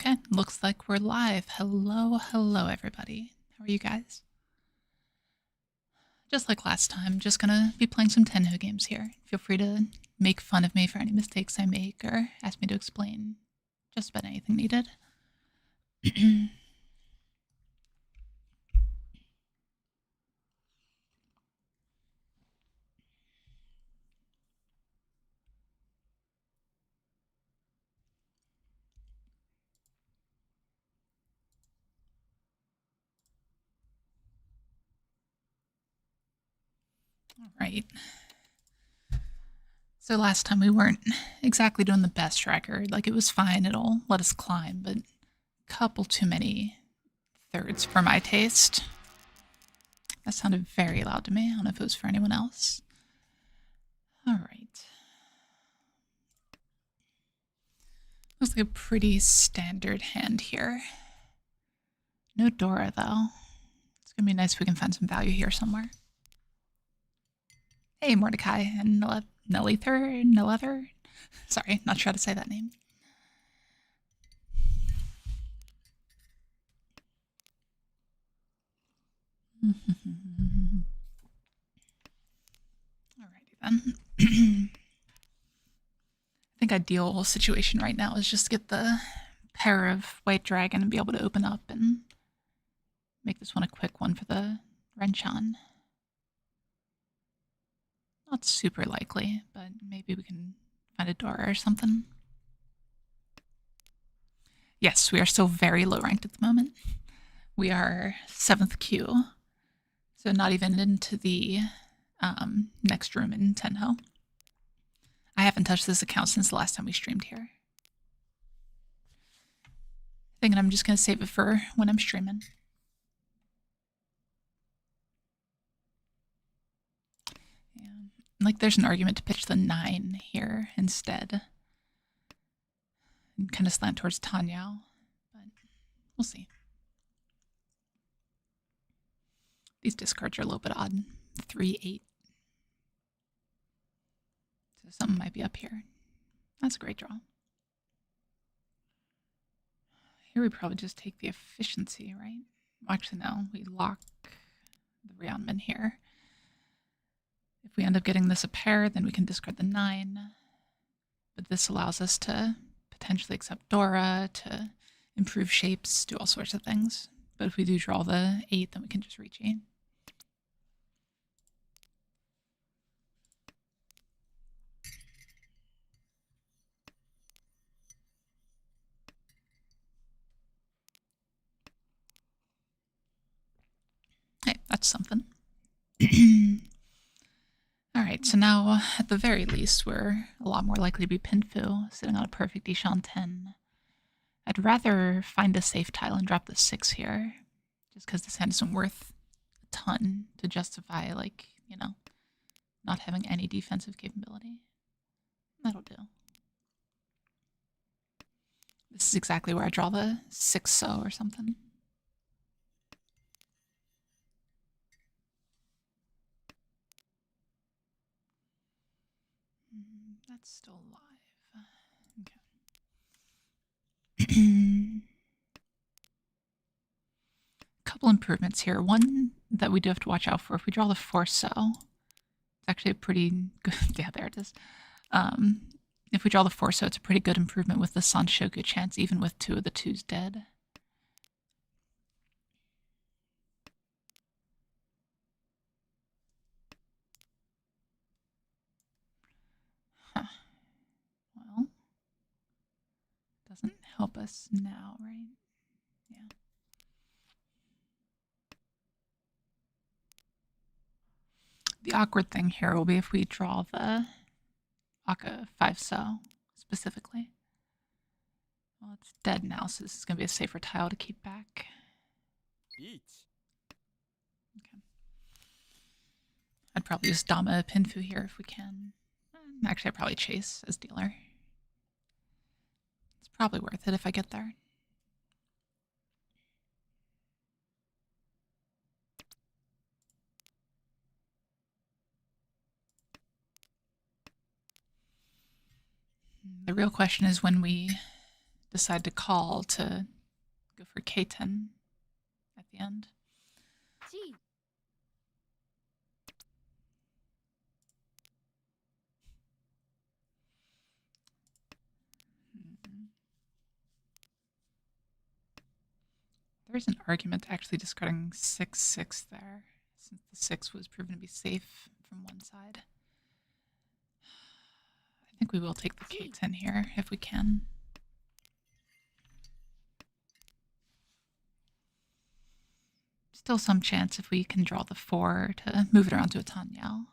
Okay, looks like we're live. Hello, hello, everybody. How are you guys? Just like last time, just gonna be playing some Tenhou games here. Feel free to make fun of me for any mistakes I make or ask me to explain just about anything needed. All right. So last time we weren't exactly doing the best record. Like, it was fine, it'll let us climb, but a couple too many thirds for my taste. That sounded very loud to me. I don't know if it was for anyone else. All right. Looks like a pretty standard hand here. No Dora, though. It's gonna be nice if we can find some value here somewhere. Hey, Mordecai and Nellether? Sorry, not sure how to say that name. Alrighty then. I think ideal situation right now is just get the pair of white dragon and be able to open up and make this one a quick one for the Renchan. Not super likely, but maybe we can find a Dora or something. Yes, we are still very low ranked at the moment. We are 7th queue, so not even into the next room in Tenhou. I haven't touched this account since the last time we streamed here. Thinking I'm just going to save it for when I'm streaming. Yeah. Like, there's an argument to pitch the 9 here instead. And kind of slant towards Tanyao, but we'll see. These discards are a little bit odd. 3, 8. So something might be up here. That's a great draw. Here we probably just take the efficiency, right? Actually, no. We lock the Ryonman here. If we end up getting this a pair, then we can discard the 9. But this allows us to potentially accept Dora, to improve shapes, do all sorts of things. But if we do draw the 8, then we can just Riichi. Hey, that's something. Alright, so now, at the very least, we're a lot more likely to be Pinfu, sitting on a perfect Ishan 10. I'd rather find a safe tile and drop the 6 here, just because this hand isn't worth a ton to justify, like, you know, not having any defensive capability. That'll do. This is exactly where I draw the 6-so or something. That's still alive. Okay. Couple improvements here. One that we do have to watch out for, if we draw the 4-so, it's actually a pretty good, yeah, there it is. If we draw the 4-so, it's a pretty good improvement with the Sanshoku chance, even with 2 of the 2s dead. Huh. Well, doesn't help us now, right? Yeah. The awkward thing here will be if we draw the Aka 5-so specifically. Well, it's dead now, so this is going to be a safer tile to keep back. Okay. I'd probably just Dama Pinfu here if we can. Actually, I'd probably chase as dealer. It's probably worth it if I get there. The real question is when we decide to call to go for K10 at the end. There's an argument to actually discarding 6/6 there, since the 6 was proven to be safe from one side. I think we will take the K10 here if we can. Still some chance if we can draw the 4 to move it around to a Tanyao.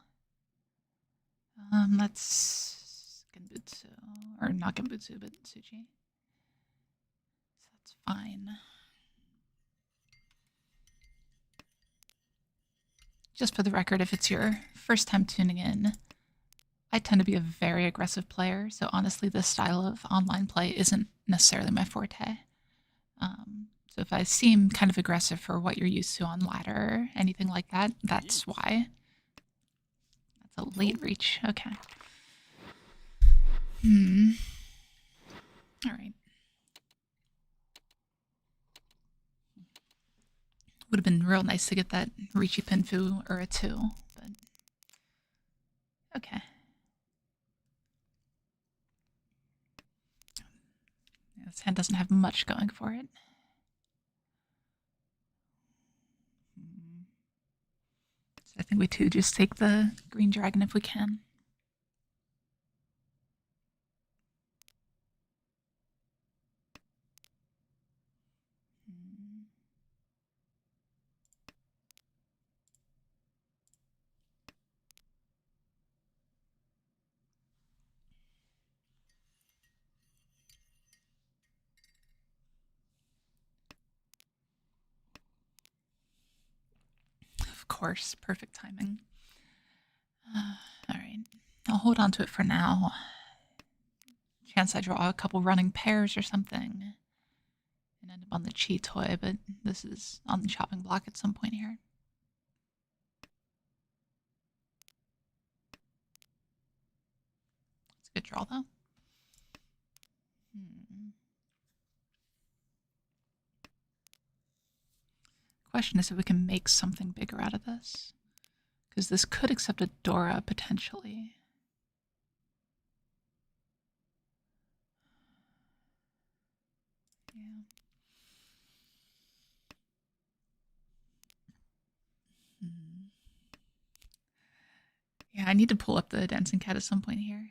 That's Genbutsu, or not Genbutsu, but Tsuchi. So that's fine. Just for the record, if it's your first time tuning in, I tend to be a very aggressive player, so honestly, this style of online play isn't necessarily my forte. So if I seem kind of aggressive for what you're used to on ladder or anything like that, that's why. That's a late reach. Okay. All right. Would have been real nice to get that Riichi Pinfu or a 2, but okay. This hand doesn't have much going for it. So I think we too just take the green dragon if we can. Of course, perfect timing. All right, I'll hold on to it for now. Chance I draw a couple running pairs or something and end up on the chi toy, but this is on the chopping block at some point here. It's a good draw, though. Question is if we can make something bigger out of this, because this could accept a Dora potentially. Yeah. Yeah, I need to pull up the dancing cat at some point here.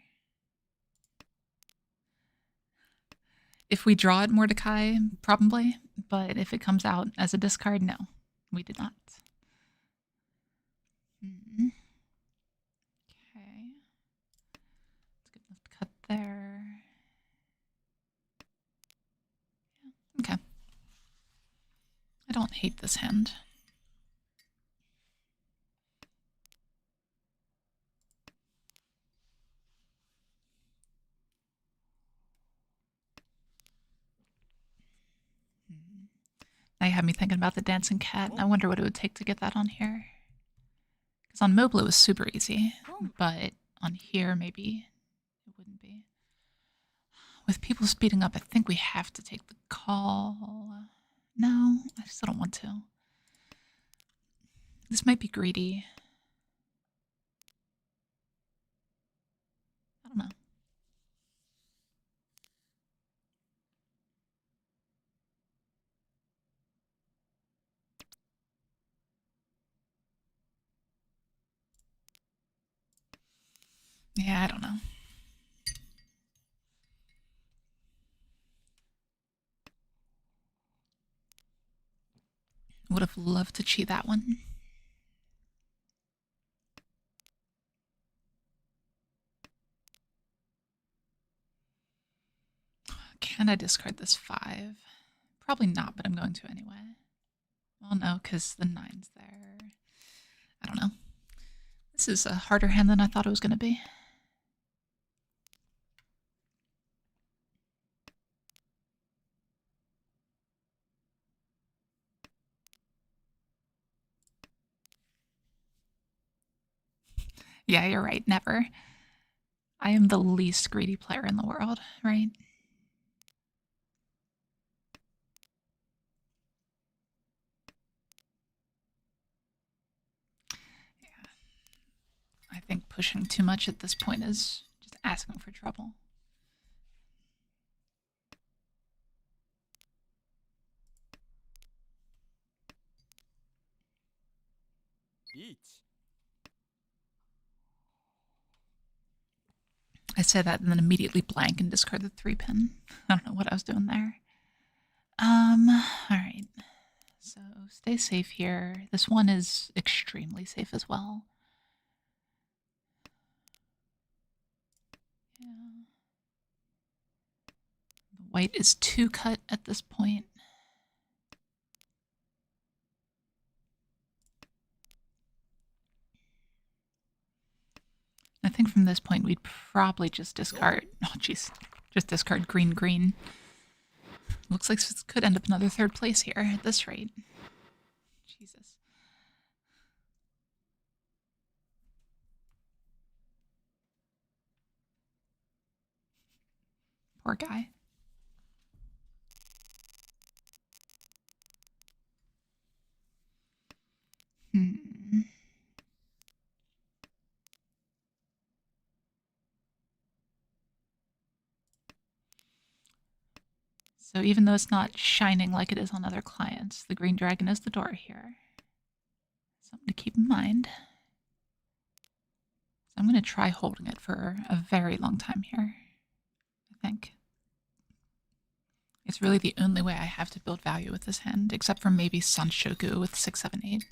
If we draw it, Mordecai, probably, but if it comes out as a discard, no, we did not. Okay. It's good enough to cut there. Yeah. Okay. I don't hate this hand. Now you have me thinking about the dancing cat. I wonder what it would take to get that on here. Because on mobile it was super easy, but on here maybe it wouldn't be. With people speeding up, I think we have to take the call. No, I still don't want to. This might be greedy. I don't know. Yeah, I don't know. Would have loved to cheat that one. Can I discard this 5? Probably not, but I'm going to anyway. Well, no, because the 9's there. I don't know. This is a harder hand than I thought it was going to be. Yeah, you're right. Never. I am the least greedy player in the world, right? pushing too much at this point is just asking for trouble. I say that and then immediately blank and discard the 3-pin. I don't know what I was doing there. Alright. So stay safe here. This one is extremely safe as well. Yeah. The white is 2 cut at this point. I think from this point we'd probably just discard. Oh, jeez. Just discard green, green. Looks like this could end up another 3rd place here at this rate. Jesus. Poor guy. So even though it's not shining like it is on other clients, the green dragon is the door here. Something to keep in mind. So I'm going to try holding it for a very long time here, I think. It's really the only way I have to build value with this hand, except for maybe Sanshoku with 6, 7, 8.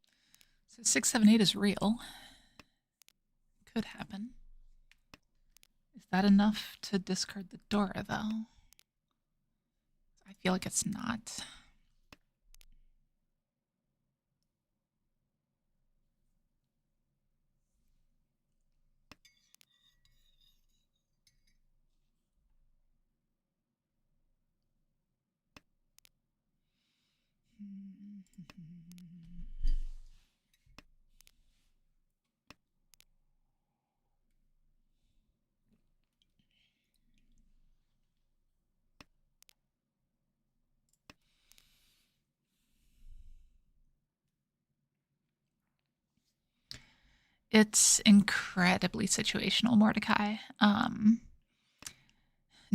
Okay. So 6, 7, 8 is real. Could happen. Is that enough to discard the Dora, though? I feel like it's not. It's incredibly situational, Mordecai.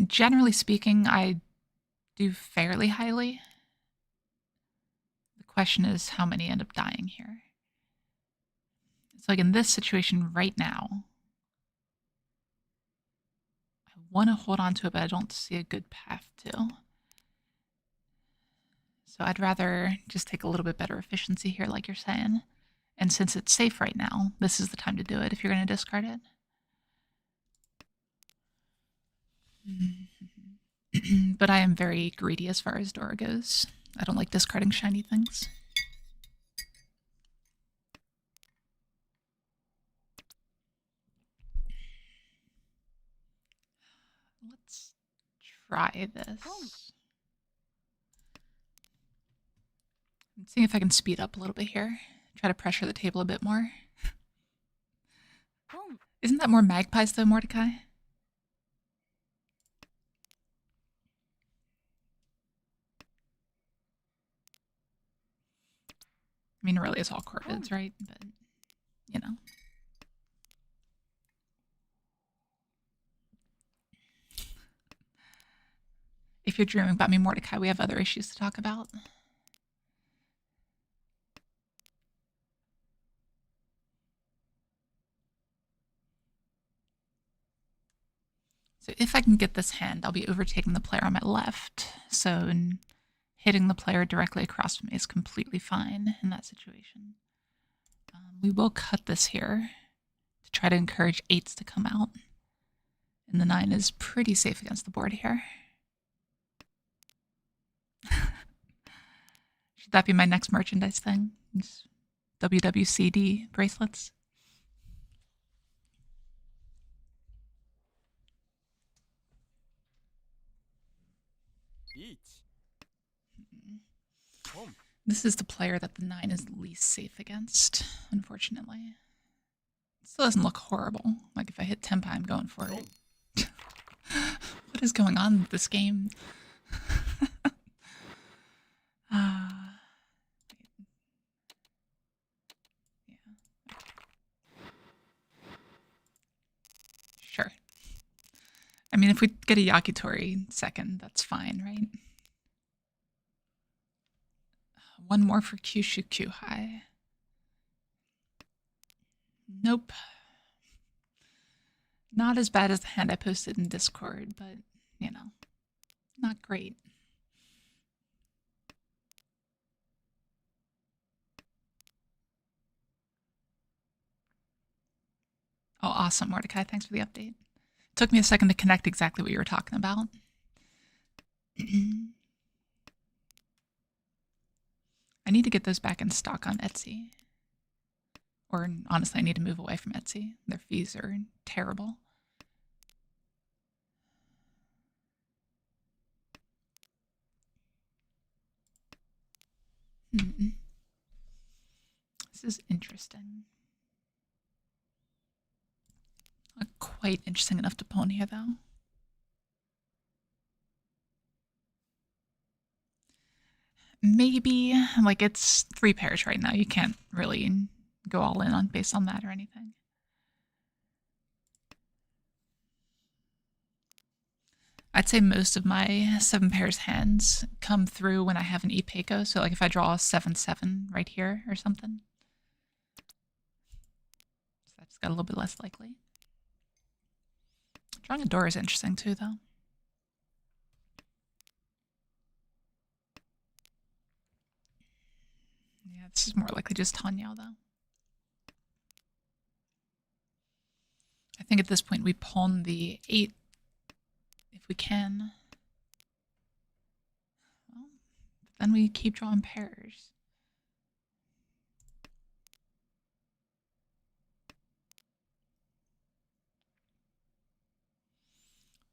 Generally speaking, I do fairly highly. The question is how many end up dying here. So like in this situation right now, I want to hold on to it, but I don't see a good path to. So I'd rather just take a little bit better efficiency here, like you're saying. And since it's safe right now, this is the time to do it if you're going to discard it. But I am very greedy as far as Dora goes. I don't like discarding shiny things. Let's try this. Let's see if I can speed up a little bit here. Try to pressure the table a bit more. Isn't that more magpies though, Mordecai? I mean, really, it's all corvids, right? But, you know. If you're dreaming about me, Mordecai, we have other issues to talk about. So if I can get this hand, I'll be overtaking the player on my left. So hitting the player directly across from me is completely fine in that situation. We will cut this here to try to encourage 8s to come out. And the 9 is pretty safe against the board here. Should that be my next merchandise thing? Just WWCD bracelets? This is the player that the 9 is least safe against, unfortunately. It still doesn't look horrible. Like if I hit tempo, I'm going for it. What is going on with this game? uh, yeah. Sure. I mean, if we get a Yakitori second, that's fine, right? One more for Kyushu Kyuhai. Nope. Not as bad as the hand I posted in Discord, but, you know, not great. Oh, awesome, Mordecai. Thanks for the update. Took me a second to connect exactly what you were talking about. I need to get those back in stock on Etsy. Or honestly, I need to move away from Etsy. Their fees are terrible. This is interesting. Not quite interesting enough to pawn here, though. Maybe, like, it's 3 pairs right now. You can't really go all in on based on that or anything. I'd say most of my 7 pairs hands come through when I have an Ipeco. So, like, if I draw a 7-7 right here or something. So that's got a little bit less likely. Drawing a door is interesting too, though. Yeah, this is more likely just Tanyao, though. I think at this point we pawn the 8 if we can. Well, but then we keep drawing pairs.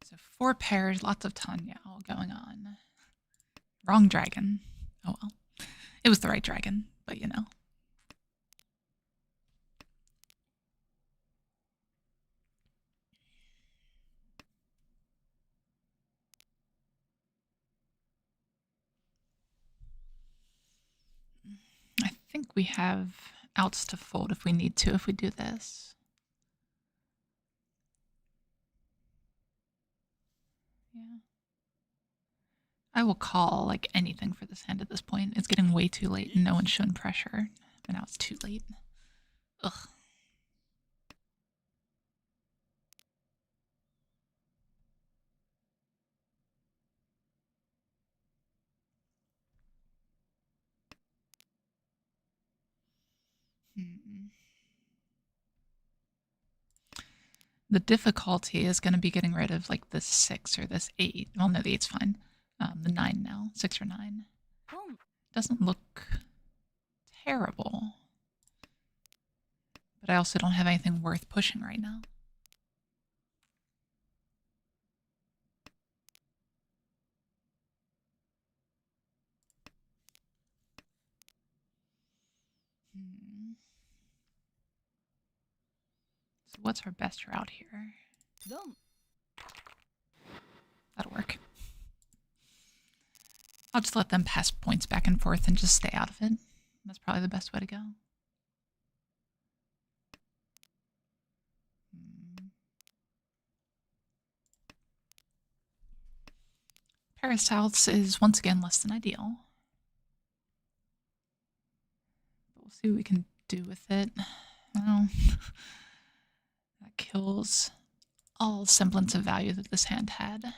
So 4 pairs, lots of Tanyao going on. Wrong dragon. Oh well. It was the right dragon, but you know. I think we have outs to fold if we need to, if we do this. Yeah. I will call like anything for this hand at this point. It's getting way too late and no one's shown pressure. But now it's too late. Ugh. The difficulty is going to be getting rid of like this 6 or this 8. Well, no, the 8's fine. The 9 now, 6 or 9. Doesn't look terrible. But I also don't have anything worth pushing right now. So what's our best route here? That'll work. I'll just let them pass points back and forth and just stay out of it. That's probably the best way to go. Paris House is once again less than ideal. But we'll see what we can do with it. Well, that kills all semblance of value that this hand had.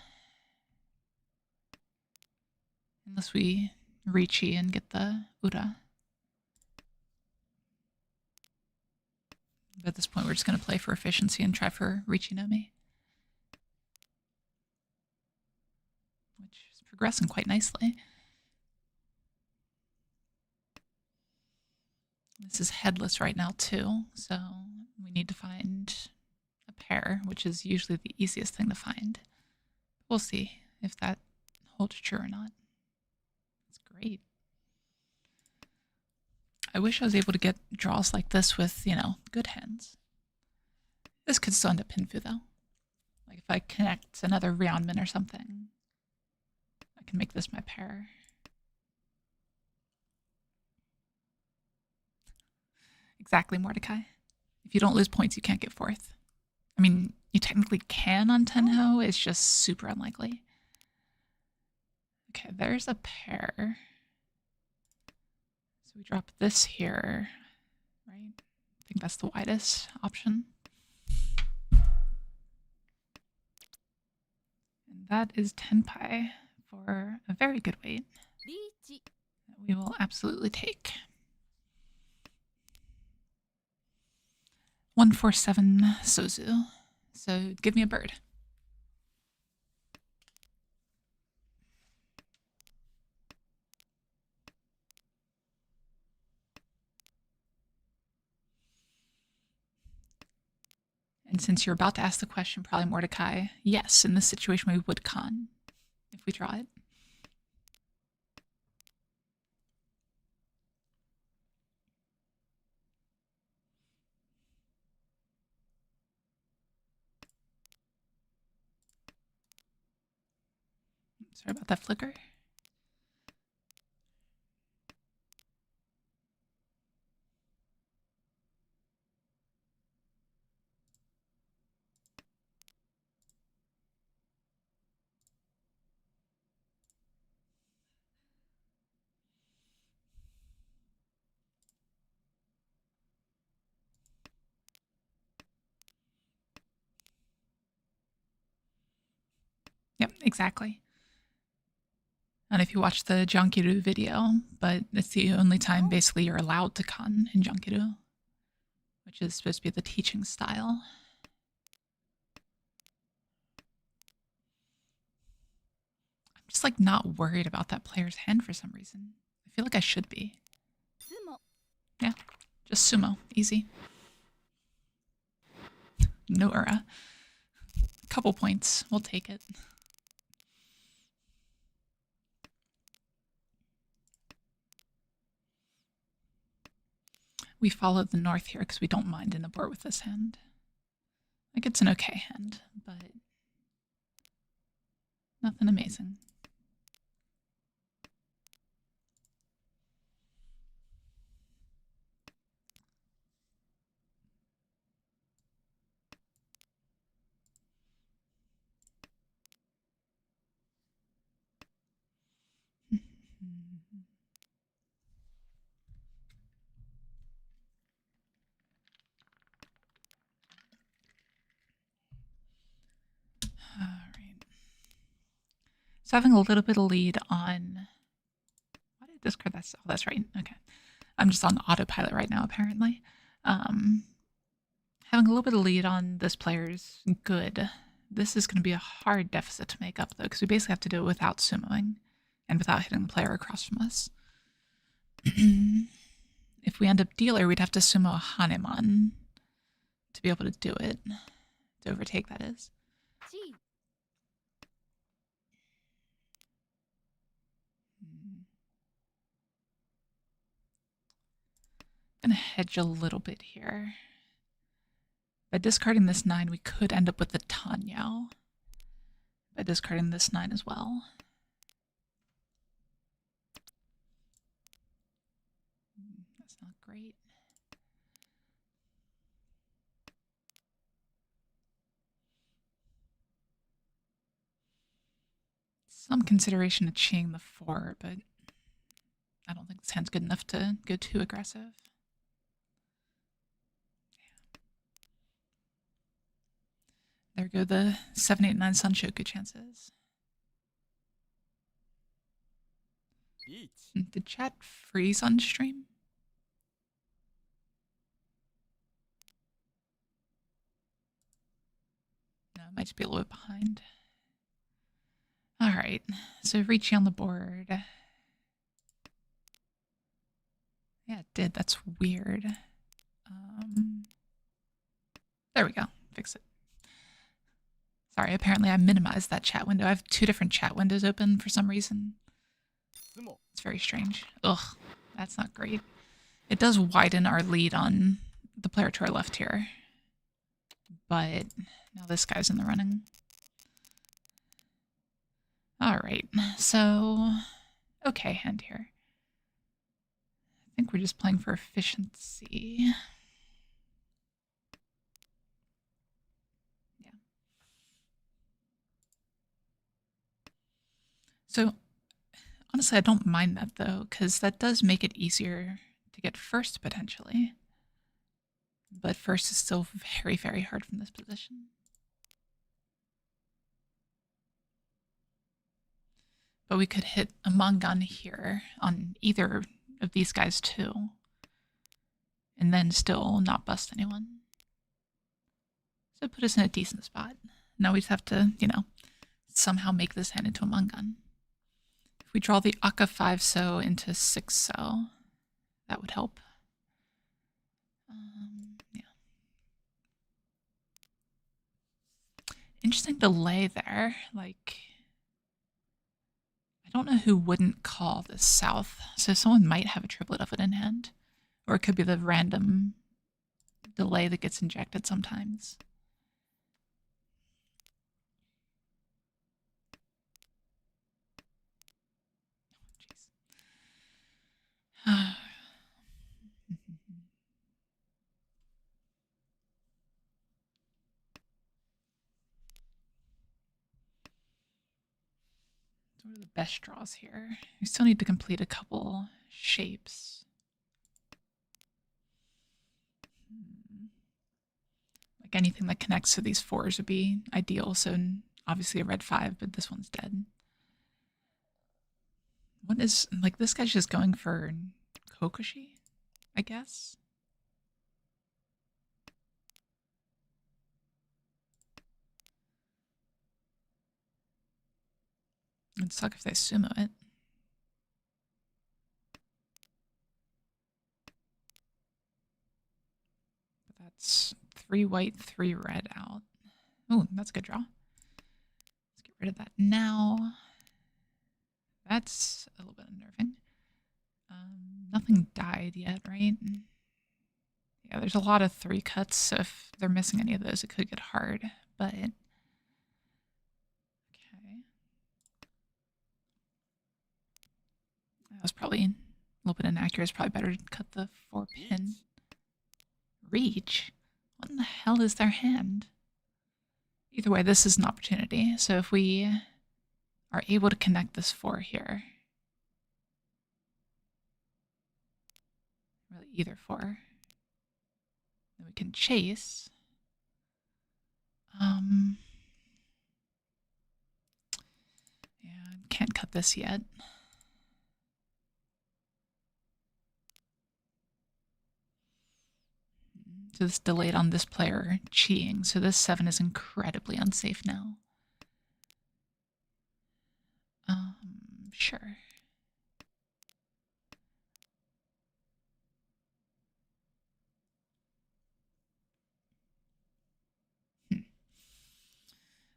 Unless we Riichi and get the Ura. But at this point, we're just going to play for efficiency and try for Riichi no Mi. Which is progressing quite nicely. This is headless right now too, so we need to find a pair, which is usually the easiest thing to find. We'll see if that holds true or not. That's great. I wish I was able to get draws like this with, good hands. This could still end up pinfu, though. Like if I connect another Ryonmin or something, I can make this my pair. Exactly, Mordecai. If you don't lose points, you can't get fourth. I mean, you technically can on Tenhou, it's just super unlikely. Okay, there's a pair. So we drop this here, right? I think that's the widest option. And that is 10 pi for a very good weight that we will absolutely take. 147 Sozu. So give me a bird. And since you're about to ask the question, probably Mordecai, yes, in this situation we would con if we draw it. Sorry about that flicker. Yep, exactly. And if you watch the Jankiru video, but it's the only time basically you're allowed to con in Jankiru, which is supposed to be the teaching style. I'm just like not worried about that player's hand for some reason. I feel like I should be. Yeah, just sumo, easy. No ura. Couple points, we'll take it. We follow the north here because we don't mind in the board with this hand. Like, it's an okay hand, but nothing amazing. Alright. So having a little bit of lead on... Why did I discard that? Oh, that's right. Okay. I'm just on autopilot right now, apparently. Having a little bit of lead on this player's good. This is going to be a hard deficit to make up, though, because we basically have to do it without sumoing and without hitting the player across from us. If we end up dealer, we'd have to sumo a Hanemon to be able to do it. To overtake, that is. I'm going to hedge a little bit here. By discarding this 9, we could end up with the Tanyao. By discarding this 9 as well. That's not great. Some consideration of cheating the 4, but I don't think this hand's good enough to go too aggressive. There go the 7, 8, 9 Sunshoku chances. Did chat freeze on stream? No, it might just be a little bit behind. Alright, so Riichi on the board. Yeah, it did. That's weird. There we go. Fix it. Sorry, apparently I minimized that chat window. I have 2 different chat windows open for some reason. It's very strange. Ugh, that's not great. It does widen our lead on the player to our left here. But now this guy's in the running. All right, so okay hand here. I think we're just playing for efficiency. Yeah. So honestly, I don't mind that though, because that does make it easier to get first potentially. But first is still very, very hard from this position. But we could hit a Mangan here on either of these guys too. And then still not bust anyone. So put us in a decent spot. Now we just have to, you know, somehow make this hand into a Mangan. If we draw the Aka 5 so into 6 so, that would help. Yeah. Interesting delay there. Like, I don't know who wouldn't call this south. So someone might have a triplet of it in hand. Or it could be the random delay that gets injected sometimes. Jeez. What are the best draws here? We still need to complete a couple shapes. Like anything that connects to these 4s would be ideal. So obviously a red 5, but this one's dead. What is, like, this guy's just going for Kokoshi, I guess? It'd suck if they sumo it. But that's 3 white, 3 red out. Oh, that's a good draw. Let's get rid of that now. That's a little bit unnerving. Nothing died yet, right? Yeah, there's a lot of 3 cuts, so if they're missing any of those, it could get hard, but... Okay. That was probably a little bit inaccurate. It's probably better to cut the 4 pin. Reach? What in the hell is their hand? Either way, this is an opportunity. So if we are able to connect this 4 here, really either 4, then we can chase. Yeah, can't cut this yet. So this delayed on this player cheating. So this 7 is incredibly unsafe now. Sure.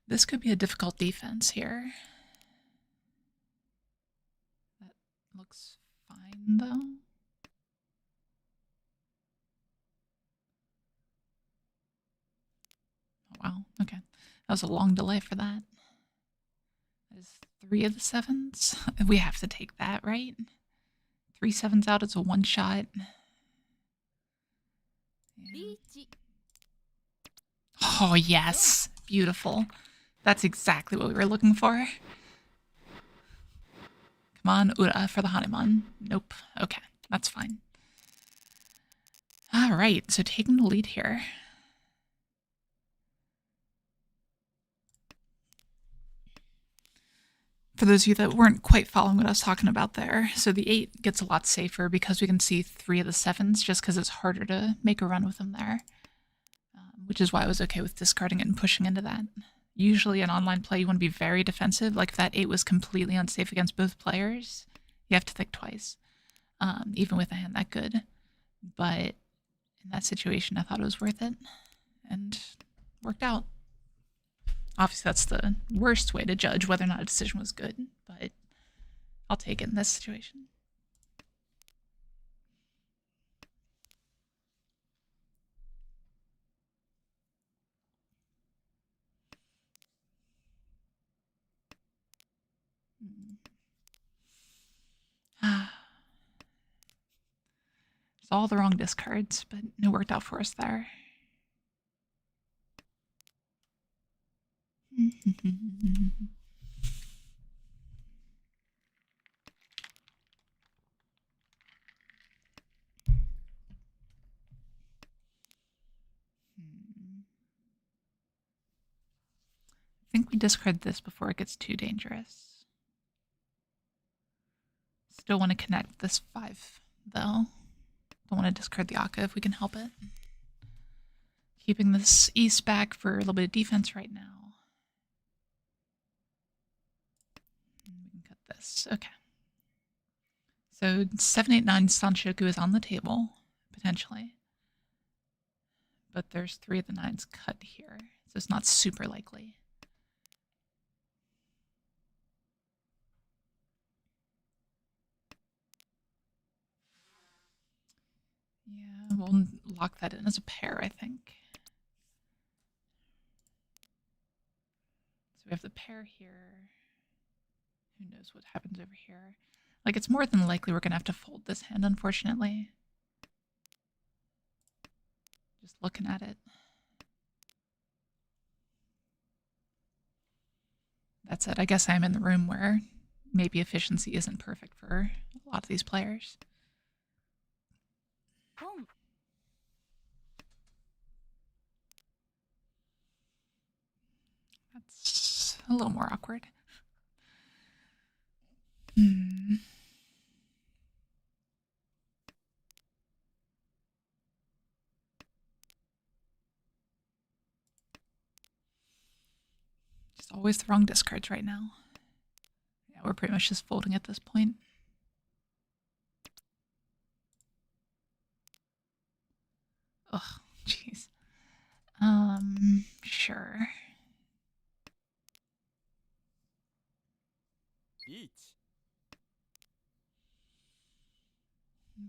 This could be a difficult defense here. That looks fine, though. Oh, wow. Okay. That was a long delay for that. That is 3 of the 7s. We have to take that, right? 3 7s out, it's a 1-shot. Yeah. Oh, yes. Beautiful. That's exactly what we were looking for. Come on, Ura for the Hanuman. Nope. Okay, that's fine. All right, so taking the lead here. For those of you that weren't quite following what I was talking about there, so the 8 gets a lot safer because we can see 3 of the 7s just because it's harder to make a run with them there, which is why I was okay with discarding it and pushing into that. Usually in online play, you want to be very defensive. Like if that 8 was completely unsafe against both players, you have to think twice, even with a hand that good. But in that situation, I thought it was worth it and worked out. Obviously, that's the worst way to judge whether or not a decision was good, but I'll take it in this situation. It's all the wrong discards, but it worked out for us there. I think we discard this before it gets too dangerous. Still want to connect this 5, though. Don't want to discard the Akka if we can help it. Keeping this east back for a little bit of defense right now. We can cut this. Okay. So 7, 8, 9 Sanshoku is on the table, potentially. But there's 3 of the 9s cut here, so it's not super likely. Yeah, we'll lock that in as a pair, I think. So we have the pair here. Who knows what happens over here? Like, it's more than likely we're going to have to fold this hand, unfortunately. Just looking at it. That said, I guess I'm in the room where maybe efficiency isn't perfect for a lot of these players. That's a little more awkward. Just always the wrong discards right now. Yeah, we're pretty much just folding at this point. Ugh, jeez. Sure.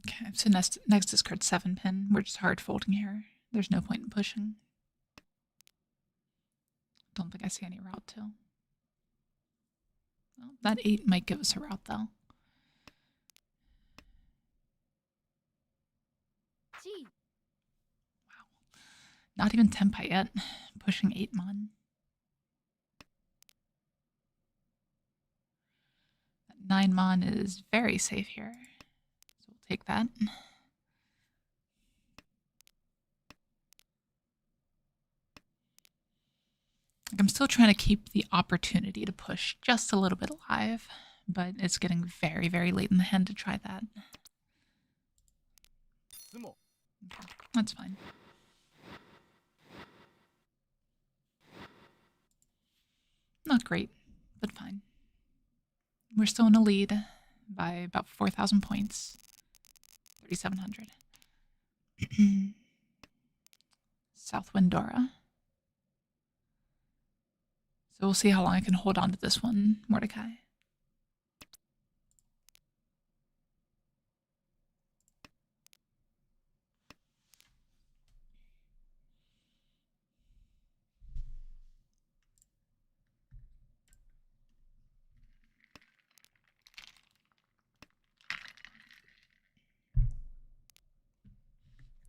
Okay, so next discard 7 pin. We're just hard folding here. There's no point in pushing. Don't think I see any route to. Well, that 8 might give us a route though. Wow. Not even Tempai yet. Pushing 8 mon. That 9 mon is very safe here. So we'll take that. I'm still trying to keep the opportunity to push just a little bit alive, but it's getting very, very late in the hand to try that. Okay, that's fine. Not great, but fine. We're still in a lead by about 4,000 points. 3,700. South Windora. So we'll see how long I can hold on to this one, Mordecai.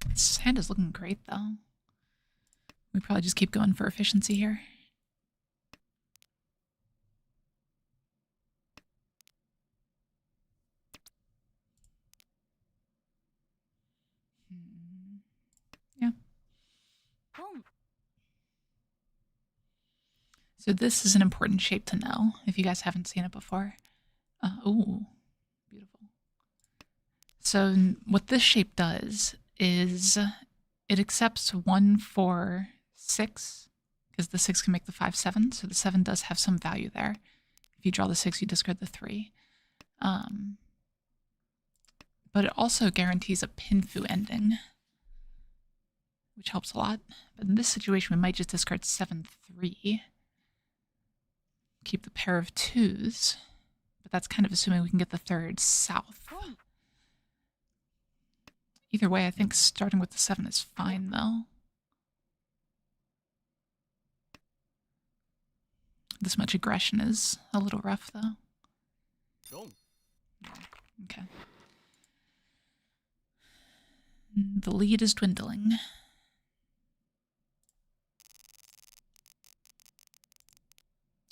This hand is looking great, though. We probably just keep going for efficiency here. Yeah. So this is an important shape to know if you guys haven't seen it before. Ooh, beautiful. So what this shape does is it accepts 1, 4, 6, because the 6 can make the 5, 7. So the 7 does have some value there. If you draw the 6, you discard the 3. But it also guarantees a pinfu ending, which helps a lot. But in this situation, we might just discard 7, 3. Keep the pair of 2s, but that's kind of assuming we can get the 3rd south. Either way, I think starting with the 7 is fine, though. This much aggression is a little rough, though. Okay. The lead is dwindling.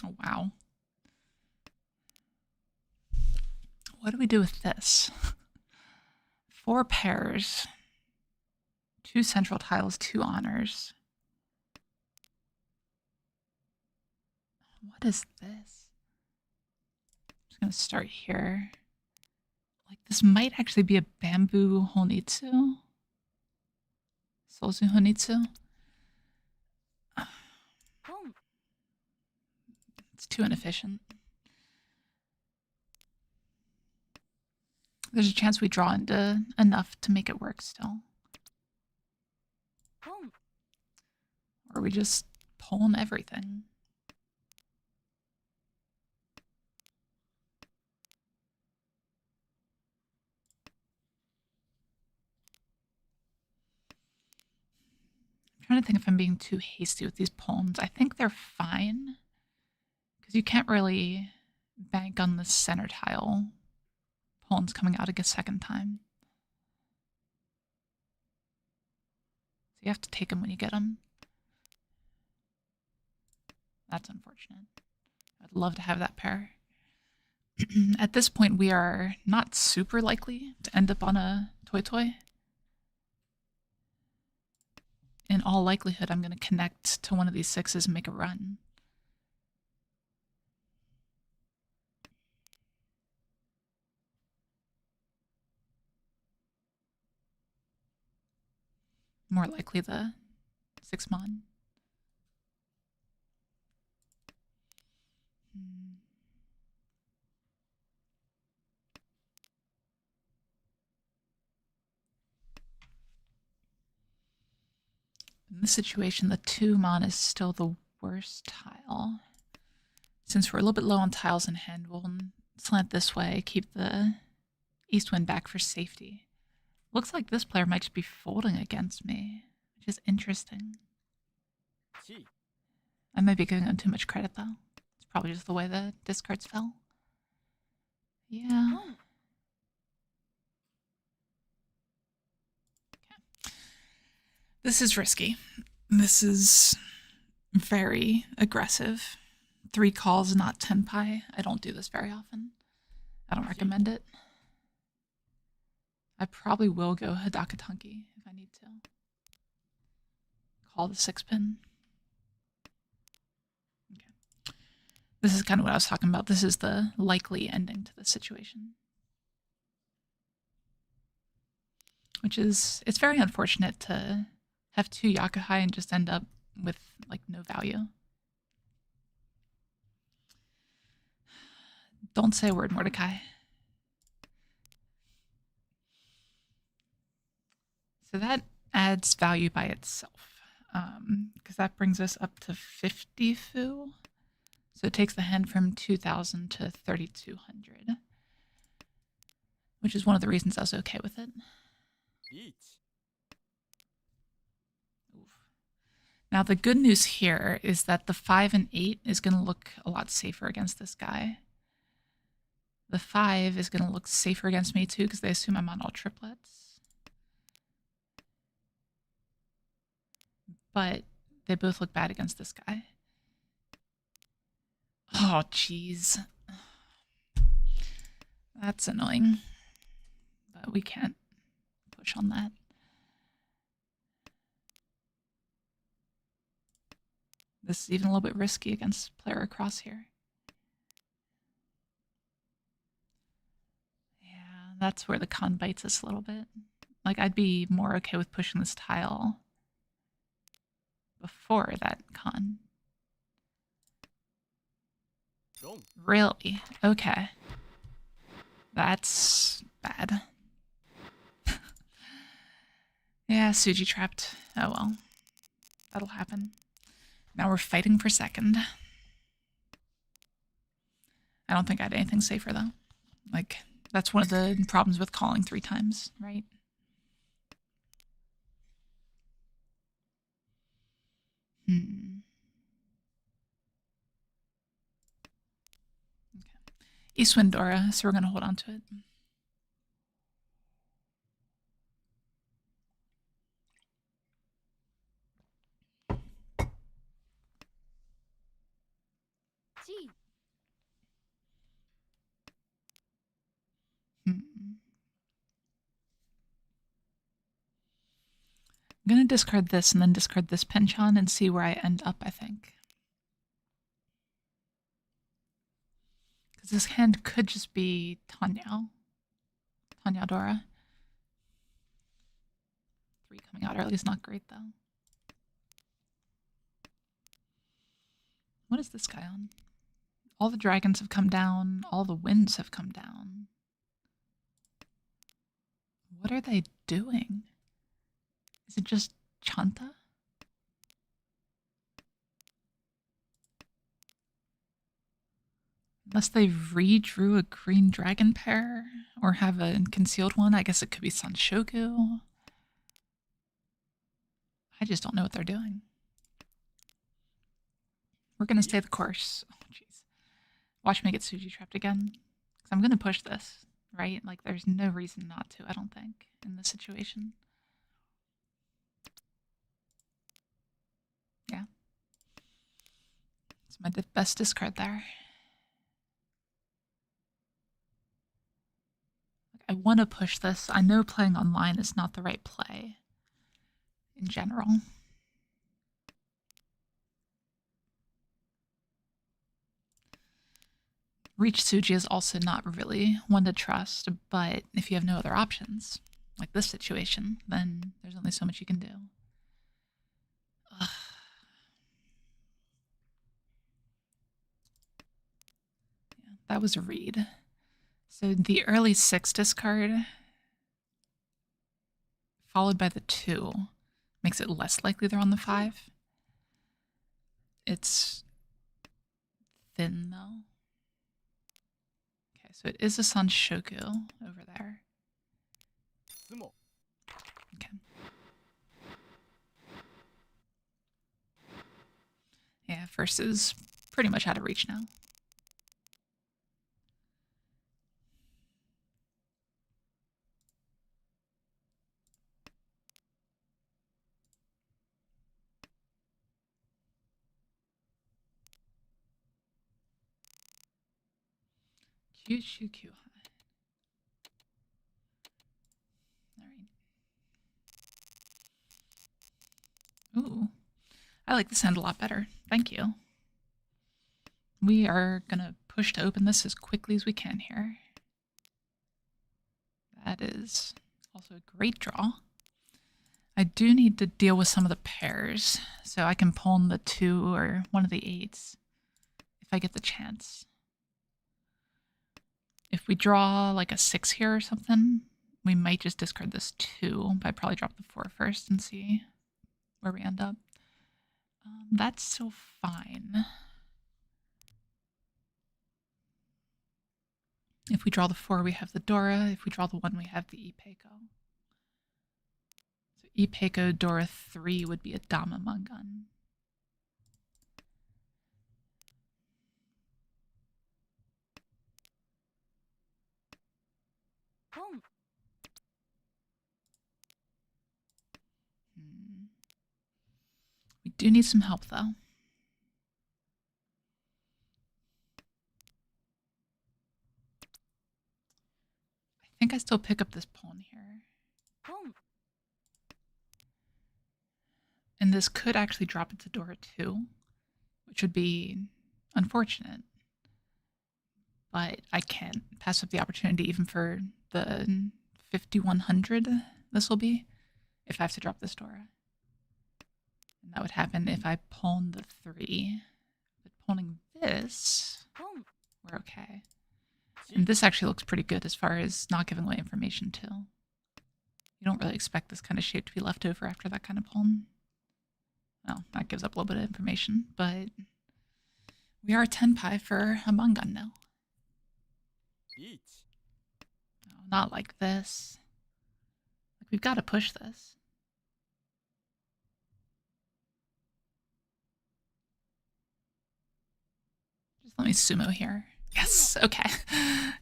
Oh, wow. What do we do with this? 4 pairs. 2 central tiles, 2 honors. What is this? I'm just going to start here. Like, this might actually be a bamboo honitsu. Sozu honitsu. It's too inefficient. There's a chance we draw into enough to make it work still. Or we just pawn everything. I'm trying to think if I'm being too hasty with these pawns. I think they're fine. Because you can't really bank on the center tile pawns coming out a second time. So you have to take them when you get them. That's unfortunate. I'd love to have that pair. At this point, we are not super likely to end up on a toy. In all likelihood, I'm going to connect to one of these 6s and make a run. More likely the 6-mon. In this situation, the 2-mon is still the worst tile. Since we're a little bit low on tiles in hand, we'll slant this way, keep the east wind back for safety. Looks like this player might just be folding against me, which is interesting. I might be giving him too much credit, though. It's probably just the way the discards fell. Yeah. Okay. This is risky. This is very aggressive. 3 calls, not tenpai. I don't do this very often. I don't recommend it. I probably will go Hidakatanki if I need to. Call the 6-pin. Okay. This is kind of what I was talking about. This is the likely ending to this situation. Which is, it's very unfortunate to have 2 Yakuhai and just end up with, like, no value. Don't say a word, Mordecai. So that adds value by itself, because that brings us up to 50 fu. So it takes the hand from 2,000 to 3,200, which is one of the reasons I was okay with it. Now the good news here is that the 5 and 8 is going to look a lot safer against this guy. The 5 is going to look safer against me too, because they assume I'm on all triplets. But they both look bad against this guy. Oh, jeez. That's annoying. But we can't push on that. This is even a little bit risky against player across here. Yeah, that's where the con bites us a little bit. Like, I'd be more okay with pushing this tile before that con. Really? Okay. That's bad. Yeah, Suji trapped. Oh well. That'll happen. Now we're fighting for second. I don't think I had anything safer though. Like, that's one of the problems with calling 3 times, right? Okay. East Wind Dora, so we're going to hold on to it. I'm going to discard this and then discard this penchant and see where I end up, I think. Because this hand could just be Tenhou. Tenhou Dora. 3 coming out, or at least not great, though. What is this guy on? All the dragons have come down. All the winds have come down. What are they doing? Is it just Chanta? Unless they redrew a green dragon pair or have a concealed one, I guess it could be Sanshoku. I just don't know what they're doing. We're going to stay the course. Oh, jeez. Watch me get Suji trapped again. Because I'm going to push this, right? Like, there's no reason not to, I don't think, in this situation. Yeah. It's my best discard there. I want to push this. I know playing online is not the right play in general. Riichi Suji is also not really one to trust, but if you have no other options, like this situation, then there's only so much you can do. Ugh. Yeah, that was a read. So the early 6 discard, followed by the 2, makes it less likely they're on the 5. It's thin, though. Okay, so it is a Sanshoku over there. Okay. Yeah, first is pretty much out of reach now. Kyushu. Alright. Ooh. I like this hand a lot better. Thank you. We are gonna push to open this as quickly as we can here. That is also a great draw. I do need to deal with some of the pairs, so I can pawn the 2 or one of the 8s if I get the chance. If we draw like a 6 here or something, we might just discard this 2, but I'd probably drop the 4 first and see where we end up. That's still fine. If we draw the 4, we have the Dora. If we draw the 1, we have the Ipeiko. So Ipeiko, Dora 3 would be a Dama Mangan. We do need some help, though. I think I still pick up this pawn here. And this could actually drop it to Dora 2, which would be unfortunate. But I can't pass up the opportunity even for the 5100 this will be if I have to drop this Dora. And that would happen if I pawn the 3. But pawning this, we're okay. And this actually looks pretty good as far as not giving away information too. You don't really expect this kind of shape to be left over after that kind of pawn. Well, that gives up a little bit of information, but we are 10 pi for a Mangan now. No, not like this. Like, we've got to push this. Just let me sumo here. Yes, okay.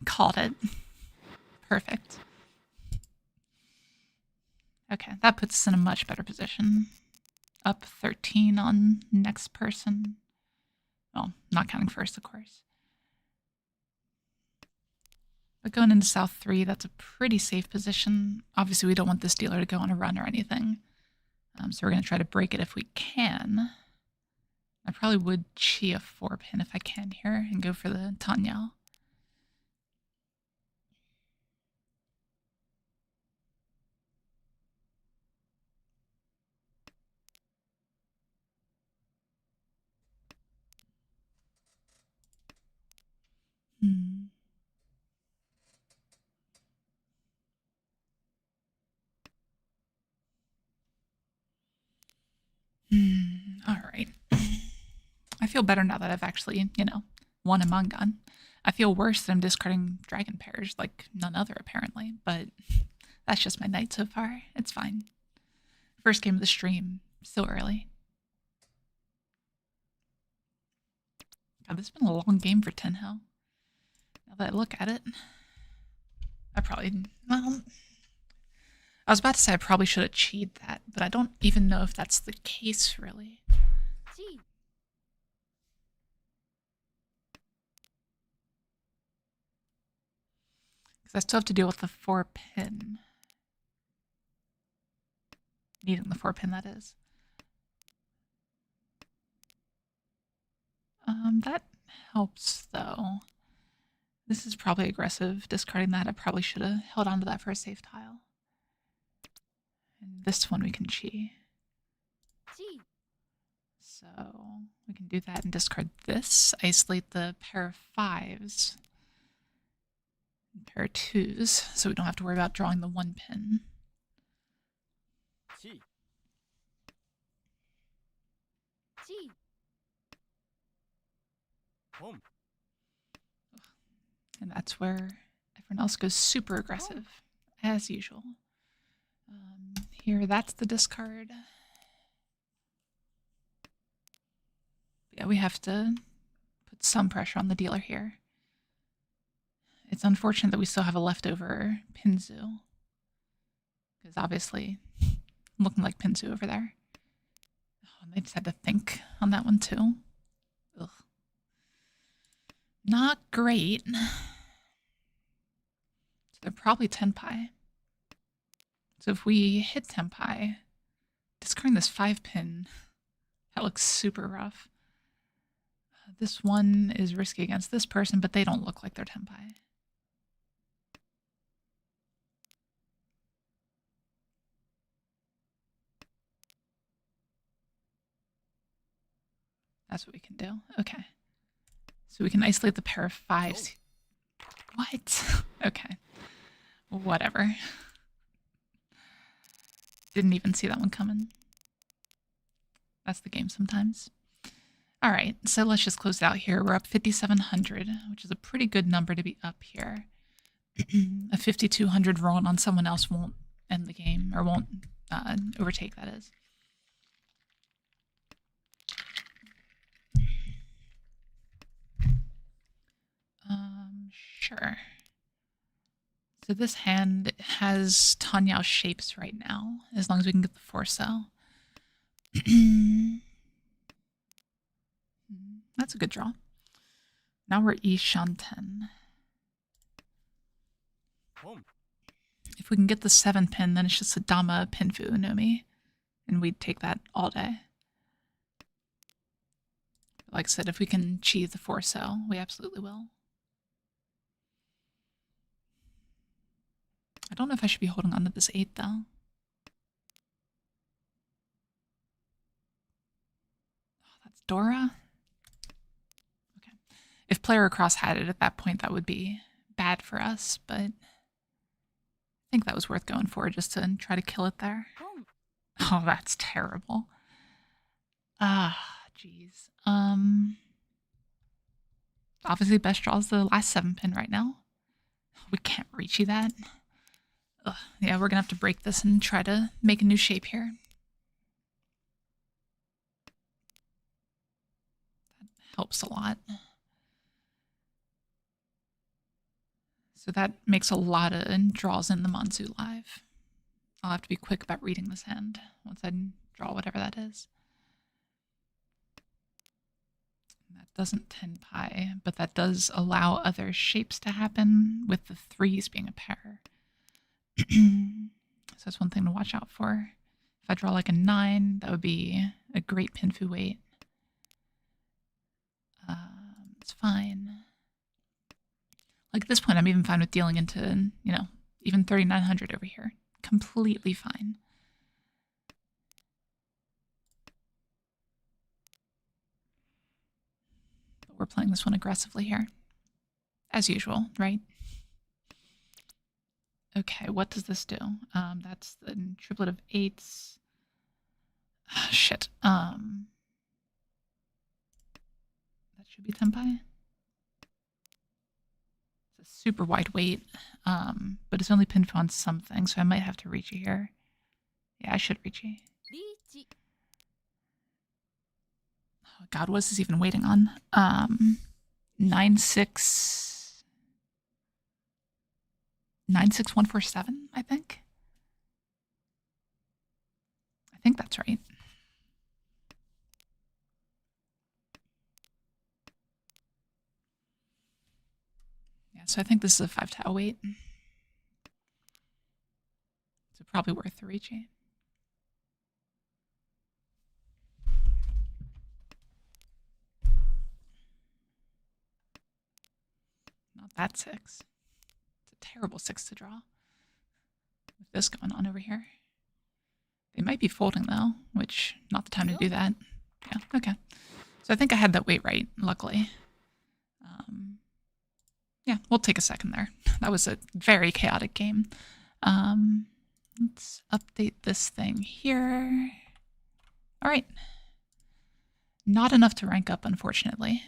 Called it. Perfect. Okay, that puts us in a much better position. Up 13 on next person. Well, not counting first, of course. But going into South 3, that's a pretty safe position. Obviously, we don't want this dealer to go on a run or anything. So we're going to try to break it if we can. I probably would chi a 4-pin if I can here and go for the Tenhou. All right. I feel better now that I've actually, won a Mangan. I feel worse that I'm discarding dragon pairs like none other, apparently, but that's just my night so far. It's fine. First game of the stream, still early. God, this has been a long game for Tenhou. Now that I look at it, I was about to say I probably should have cheated that, but I don't even know if that's the case, really. Because I still have to deal with the 4-pin. Needing the 4-pin, that is. That helps, though. This is probably aggressive. Discarding that, I probably should have held on to that for a safe tile. And this one we can chi. So we can do that and discard this. Isolate the pair of 5s. And pair of 2s, so we don't have to worry about drawing the 1-pin. And that's where everyone else goes super aggressive, as usual. Here, that's the discard. Yeah, we have to put some pressure on the dealer here. It's unfortunate that we still have a leftover Pinzu. Because obviously, looking like Pinzu over there. Oh, and they just had to think on that one too. Ugh. Not great. So they're probably Tenpai. So if we hit Tenpai, discarding this 5-pin, that looks super rough. This one is risky against this person, but they don't look like they're Tenpai. That's what we can do. Okay. So we can isolate the pair of 5s. What? Okay. Whatever. Didn't even see that one coming. That's the game sometimes. All right, so let's just close it out here. We're up 5,700, which is a pretty good number to be up here. A 5,200 roll on someone else won't end the game, or won't overtake, that is. Sure. So this hand has Tenhou shapes right now, as long as we can get the 4-cell. That's a good draw. Now we're Ishanten. If we can get the 7-pin, then it's just a Dama Pinfu Nomi, and we'd take that all day. Like I said, if we can chi the 4-cell, we absolutely will. I don't know if I should be holding on to this 8, though. Oh, that's Dora? Okay. If player across had it at that point, that would be bad for us, but I think that was worth going for just to try to kill it there. Oh, that's terrible. Ah, jeez. Obviously best draw is the last 7-pin right now. We can't reach you that. Ugh. Yeah, we're gonna have to break this and try to make a new shape here. That helps a lot. So that makes a lot of draws in the Manzu live. I'll have to be quick about reading this hand once I draw whatever that is. That doesn't Tenpai, but that does allow other shapes to happen, with the 3s being a pair. So that's one thing to watch out for. If I draw like a 9, that would be a great pinfu weight. It's fine. Like at this point, I'm even fine with dealing into, you know, even 3,900 over here. Completely fine. But we're playing this one aggressively here. As usual, right? Okay, what does this do? That's the triplet of 8s. Shit. That should be Tenpai. It's a super wide weight, but it's only pinfu on something, so I might have to Riichi here. Yeah, I should Riichi. Oh God, what is this even waiting on? 96147, I think. I think that's right. Yeah, so I think this is a 5 tau weight. So probably worth the Riichi. Not that 6. It's a terrible 6 to draw. With this going on over here. They might be folding though, which not the time to do that. Yeah, okay. So I think I had that weight right, luckily. Yeah, we'll take a second there. That was a very chaotic game. Let's update this thing here. All right. Not enough to rank up, unfortunately.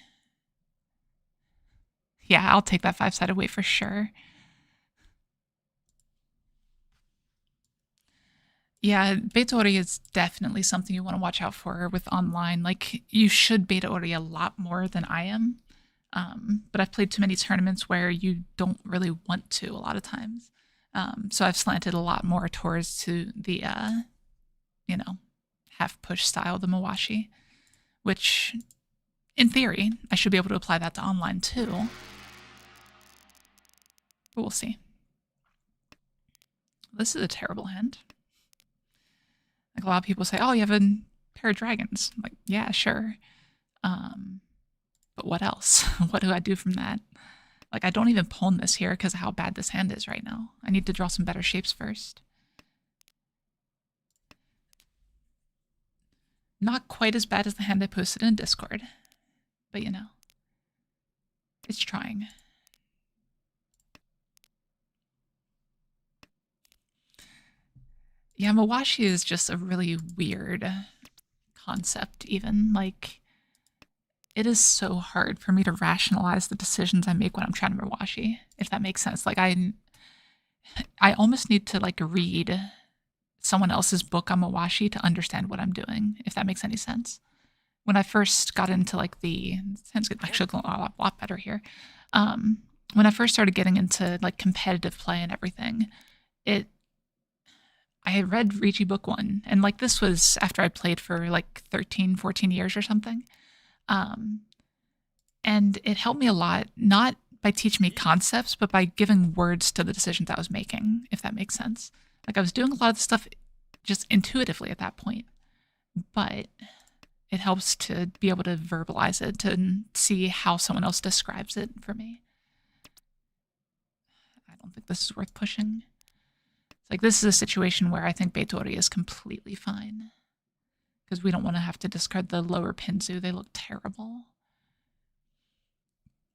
Yeah, I'll take that 5-sided weight for sure. Yeah, beta ori is definitely something you want to watch out for with online. Like, you should beta ori a lot more than I am. But I've played too many tournaments where you don't really want to a lot of times. So I've slanted a lot more towards to the, you know, half push style, the Mawashi, which in theory, I should be able to apply that to online too. But we'll see. This is a terrible hand. Like a lot of people say, oh, you have a pair of dragons. I'm like, yeah, sure. But what else? What do I do from that? Like, I don't even pawn this here because of how bad this hand is right now. I need to draw some better shapes first. Not quite as bad as the hand I posted in Discord. But, you know, it's trying. Yeah, Mawashi is just a really weird concept, even. Like, it is so hard for me to rationalize the decisions I make when I'm trying to Mawashi, if that makes sense. Like, I almost need to, like, read someone else's book on Mawashi to understand what I'm doing, if that makes any sense. When I first got into, like, the... It's actually a lot better here. When I first started getting into, like, competitive play and everything, I had read Riichi Book 1, and, like, this was after I played for, like, 13, 14 years or something. And it helped me a lot, not by teaching me concepts, but by giving words to the decisions I was making, if that makes sense. Like, I was doing a lot of the stuff just intuitively at that point, but it helps to be able to verbalize it, to see how someone else describes it for me. I don't think this is worth pushing. It's like, this is a situation where I think beta ori is completely fine, because we don't want to have to discard the lower pinzu. They look terrible.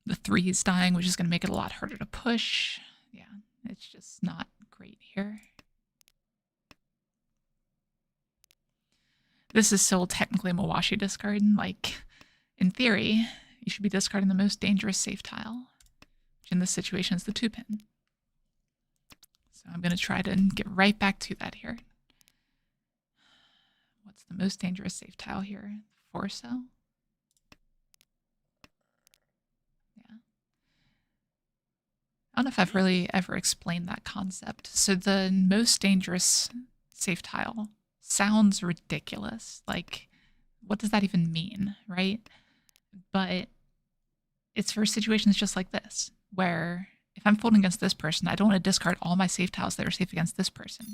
The 3 is dying, which is going to make it a lot harder to push. Yeah, it's just not great here. This is still technically a Mawashi discard. Like, in theory, you should be discarding the most dangerous safe tile, which in this situation is the 2-pin. So I'm going to try to get right back to that here. What's the most dangerous safe tile here? 4-cell? Yeah. I don't know if I've really ever explained that concept. So the most dangerous safe tile sounds ridiculous. Like, what does that even mean, right? But it's for situations just like this, where if I'm folding against this person, I don't want to discard all my safe tiles that are safe against this person.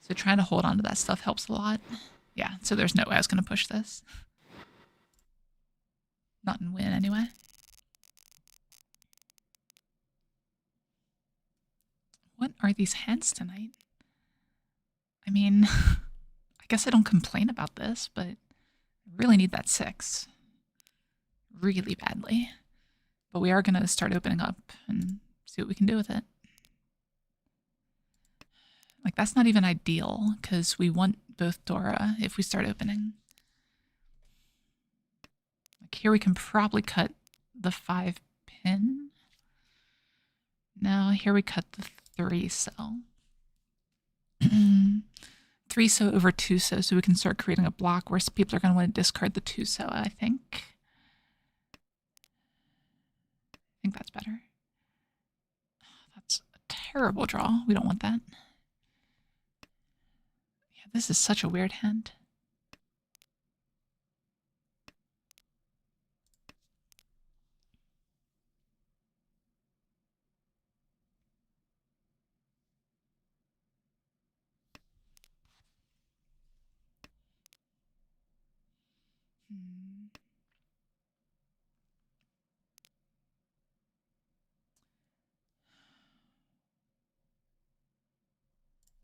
So trying to hold on to that stuff helps a lot. Yeah, so there's no way I was going to push this. Not in win, anyway. What are these hands tonight? I mean, I guess I don't complain about this, but I really need that 6. Really badly. But we are going to start opening up and see what we can do with it. Like, that's not even ideal, because we want both Dora if we start opening. Like, here we can probably cut the 5 pin. No, here we cut the 3 cell. 3 so over 2 so we can start creating a block where people are going to want to discard the 2 so, I think. I think that's better. That's a terrible draw. We don't want that. Yeah, this is such a weird hand.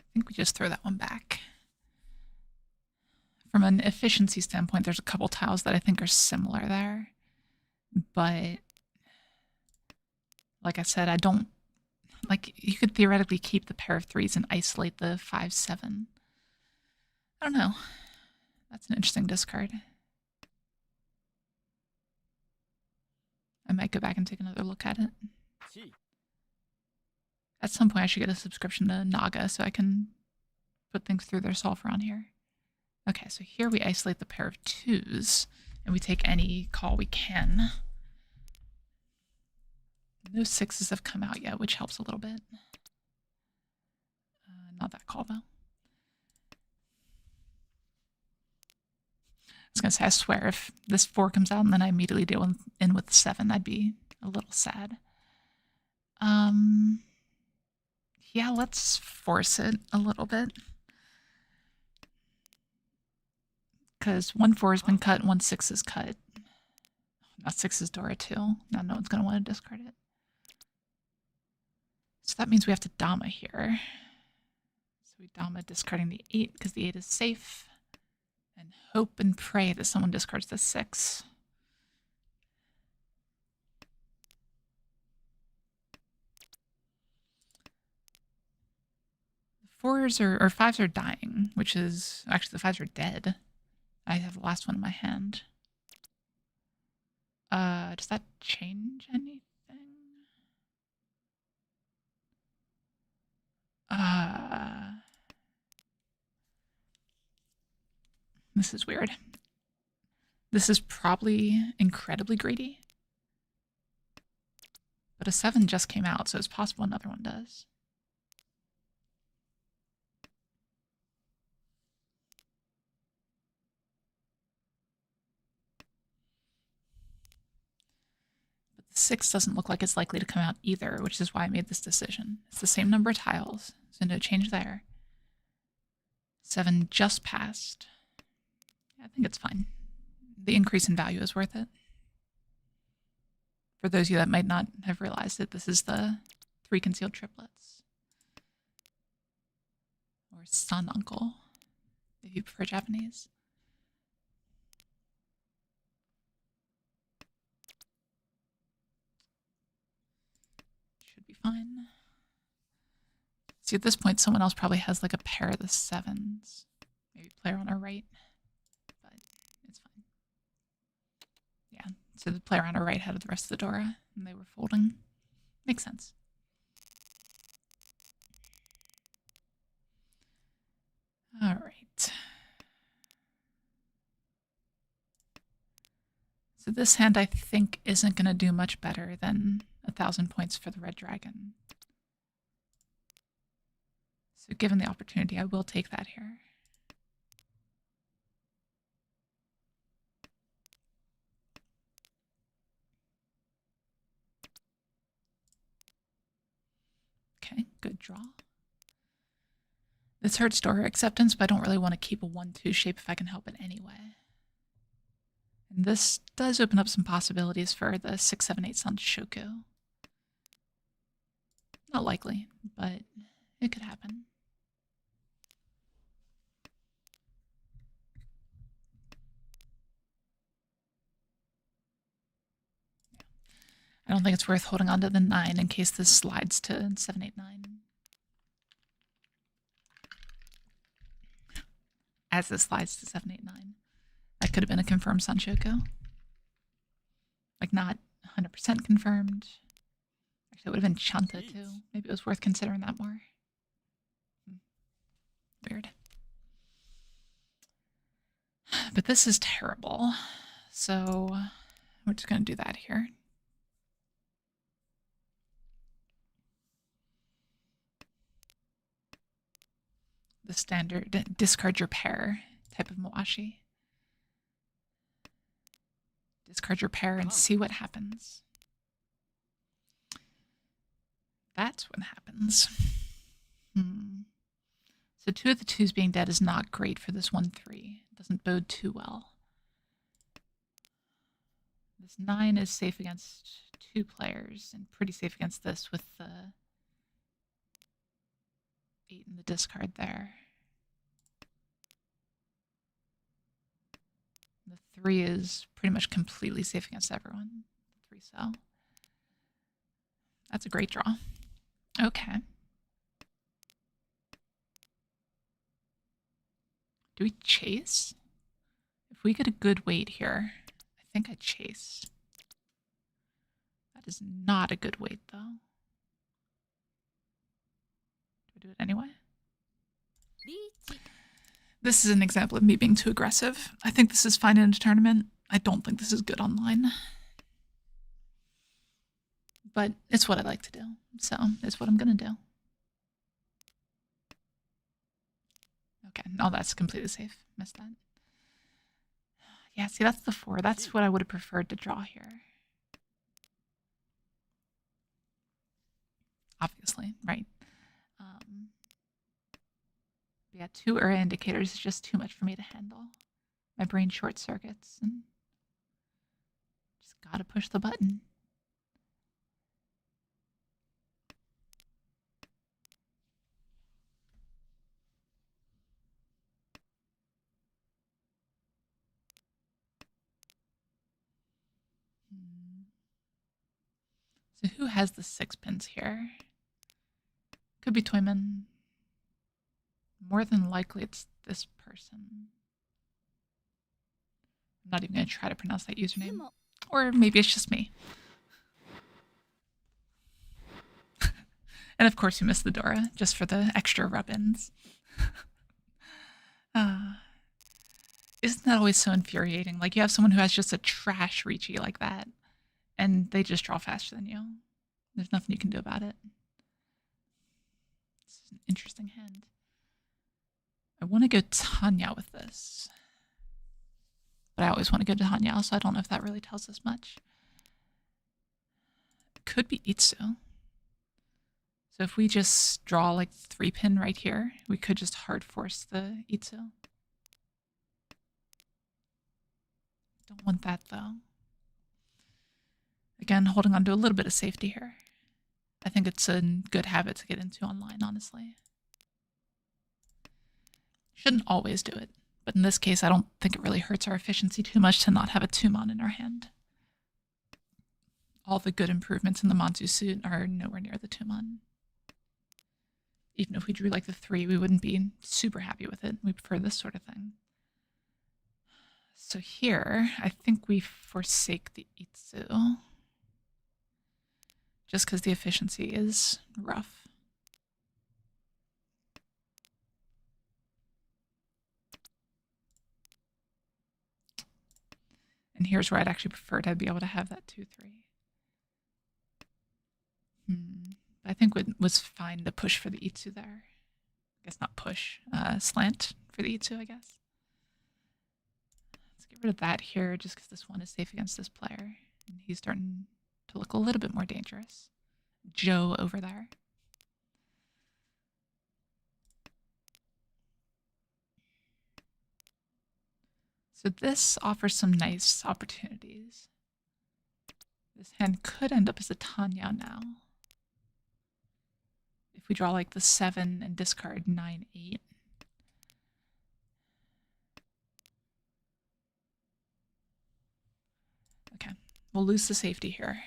I think we just throw that one back. From an efficiency standpoint, there's a couple tiles that I think are similar there. But like I said, I don't... Like, you could theoretically keep the pair of 3s and isolate the 5-7. I don't know. That's an interesting discard. I might go back and take another look at it. At some point, I should get a subscription to Naga so I can put things through their solver on here. Okay, so here we isolate the pair of 2s, and we take any call we can. No 6s have come out yet, which helps a little bit. Not that call, though. I was going to say, I swear, if this 4 comes out and then I immediately deal in with 7, I'd be a little sad. Yeah, let's force it a little bit. Because 1 4 has been cut, 1 6 is cut. Now 6 is Dora too. Now no one's going to want to discard it. So that means we have to Dama here. So we Dama discarding the 8 because the 8 is safe. And hope and pray that someone discards the 6. The 4s or 5s are dying, which is... Actually, the 5s are dead. I have the last one in my hand. Does that change anything? This is weird. This is probably incredibly greedy. But a 7 just came out, so it's possible another one does. But the 6 doesn't look like it's likely to come out either, which is why I made this decision. It's the same number of tiles, so no change there. 7 just passed. I think it's fine. The increase in value is worth it. For those of you that might not have realized it, this is the 3 concealed triplets. Or son uncle, if you prefer Japanese. Should be fine. See, at this point, someone else probably has like a pair of the 7s. Maybe player on our right. But it's fine. Yeah, so the player on our right had the rest of the Dora, and they were folding. Makes sense. All right. So this hand, I think, isn't going to do much better than 1,000 points for the red dragon. So given the opportunity, I will take that here. Okay, good draw. This hurts Dora acceptance, but I don't really want to keep a 1-2 shape if I can help it anyway. And this does open up some possibilities for the 6-7-8 Sanshoku. Not likely, but it could happen. I don't think it's worth holding on to the 9 in case this slides to 7-8-9. As this slides to 7-8-9. That could have been a confirmed Sanshoku. Like, not 100% confirmed. Actually, it would have been Chanta, too. Maybe it was worth considering that more. Weird. But this is terrible. So we're just going to do that here. The standard discard your pair type of Mawashi. Discard your pair and see what happens. That's what happens. So 2 of the 2s being dead is not great for this 1-3. It doesn't bode too well. This 9 is safe against 2 players and pretty safe against this with the 8 in the discard there. The 3 is pretty much completely safe against everyone. 3 so. That's a great draw. Okay. Do we chase? If we get a good weight here, I think I chase. That is not a good weight, though. Do I do it anyway? This is an example of me being too aggressive. I think this is fine in a tournament. I don't think this is good online. But it's what I like to do, so it's what I'm gonna do. Okay, no, that's completely safe. Missed that. Yeah, see, that's the 4. That's what I would have preferred to draw here. Obviously, right? Yeah, 2 Ura indicators is just too much for me to handle. My brain short circuits and just gotta push the button. So who has the 6 pins here? Could be Toyman. More than likely it's this person. I'm not even going to try to pronounce that username. Or maybe it's just me. And of course you missed the Dora, just for the extra rub-ins. Isn't that always so infuriating? Like, you have someone who has just a trash Riichi like that, and they just draw faster than you. There's nothing you can do about it. It's an interesting hand. I want to go Tanya with this. But I always want to go Tanya, so I don't know if that really tells us much. It could be Itsu. So if we just draw like 3 pin right here, we could just hard force the Itsu. Don't want that though. Again, holding on to a little bit of safety here. I think it's a good habit to get into online, honestly. Shouldn't always do it, but in this case, I don't think it really hurts our efficiency too much to not have a 2-mon in our hand. All the good improvements in the Manzu suit are nowhere near the 2-mon. Even if we drew like the 3, we wouldn't be super happy with it. We prefer this sort of thing. So here, I think we forsake the Itsu. Just because the efficiency is rough. And here's where I'd actually prefer to be able to have that 2-3. I think it was fine to push for the Itsu there. I guess not push, slant for the Itsu, I guess. Let's get rid of that here, just because this one is safe against this player. And he's starting to look a little bit more dangerous. Joe over there. So this offers some nice opportunities. This hand could end up as a Tanya now. If we draw like the 7 and discard 9, 8. Okay, we'll lose the safety here.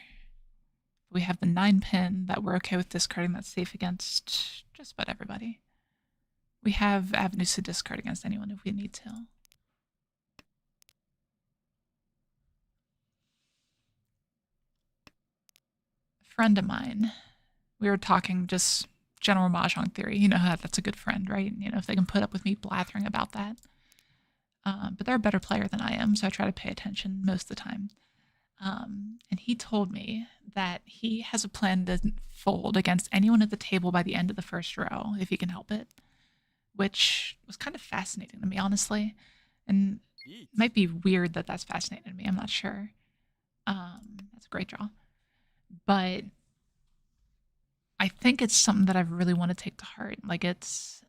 We have the 9 pin that we're okay with discarding. That's safe against just about everybody. We have avenues to discard against anyone if we need to. A friend of mine, we were talking just general Mahjong theory. You know how that's a good friend, right? You know, if they can put up with me blathering about that. But they're a better player than I am, so I try to pay attention most of the time. And he told me that he has a plan to fold against anyone at the table by the end of the first row, if he can help it, which was kind of fascinating to me, honestly. And it might be weird that that's fascinating to me. I'm not sure. That's a great draw. But I think it's something that I really want to take to heart. Like, this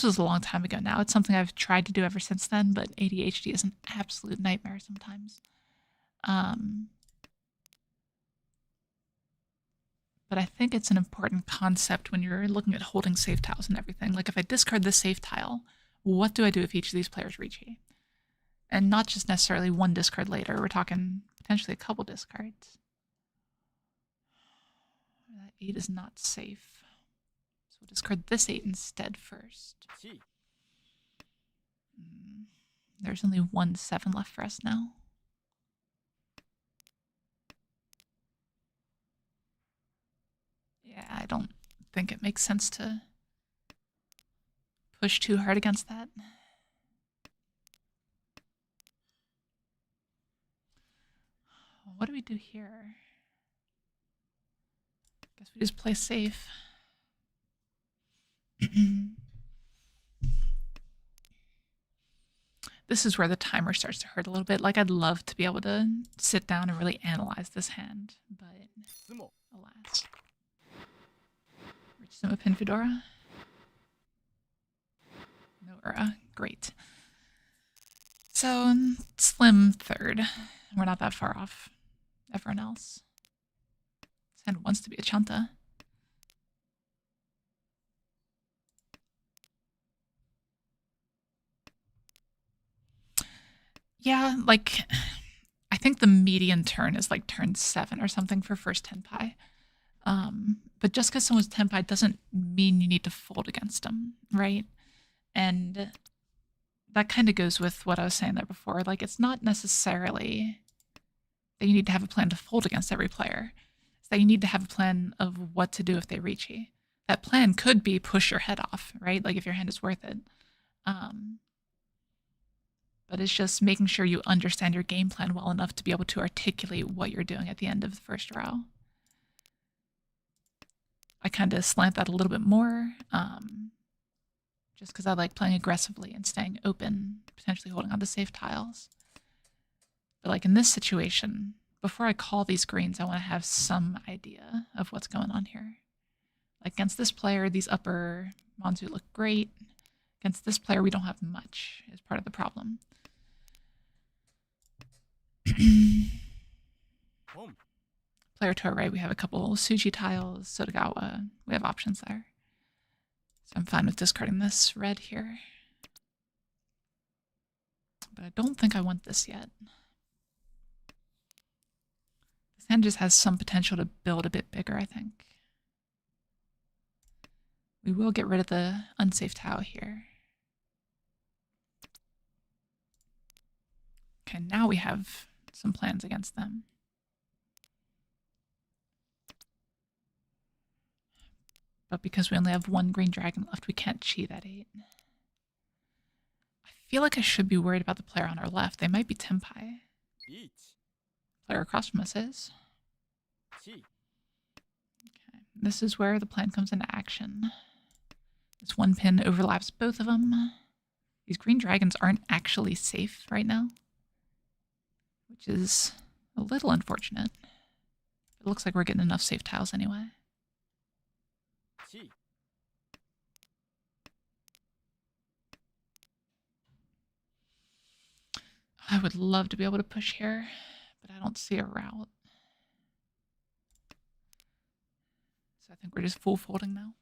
was a long time ago now. It's something I've tried to do ever since then, but ADHD is an absolute nightmare sometimes. But I think it's an important concept when you're looking at holding safe tiles and everything. Like, if I discard this safe tile, what do I do if each of these players Riichi? And not just necessarily one discard later. We're talking potentially a couple discards. That 8 is not safe. So we'll discard this 8 instead first. There's only 1 7 left for us now. Yeah, I don't think it makes sense to push too hard against that. What do we do here? Guess we just play safe. This is where the timer starts to hurt a little bit. Like, I'd love to be able to sit down and really analyze this hand, but alas. Rich Sumo Pin Fedora. No Ura. Great. So, slim third. We're not that far off everyone else. This hand wants to be a Chanta. Yeah, like, I think the median turn is like turn 7 or something for first Tenpai. But just because someone's Tenpai doesn't mean you need to fold against them, right? And that kind of goes with what I was saying there before. Like, it's not necessarily that you need to have a plan to fold against every player. It's that you need to have a plan of what to do if they Riichi. That plan could be push your head off, right? Like, if your hand is worth it. But it's just making sure you understand your game plan well enough to be able to articulate what you're doing at the end of the first row. I kind of slant that a little bit more, just because I like playing aggressively and staying open, potentially holding on to safe tiles. But like in this situation, before I call these greens, I want to have some idea of what's going on here. Like against this player, these upper Monzu look great. Against this player, we don't have much, is part of the problem. Player to our right, we have a couple Suji tiles, Sotogawa. We have options there. So I'm fine with discarding this red here. But I don't think I want this yet. This hand just has some potential to build a bit bigger, I think. We will get rid of the unsafe tile here. Okay, now we have some plans against them. But because we only have 1 green dragon left, we can't chi that 8. I feel like I should be worried about the player on our left. They might be Tenpai. Player across from us is. Okay, this is where the plan comes into action. This 1 pin overlaps both of them. These green dragons aren't actually safe right now, which is a little unfortunate. It looks like we're getting enough safe tiles anyway. I would love to be able to push here, but I don't see a route. So I think we're just full folding now.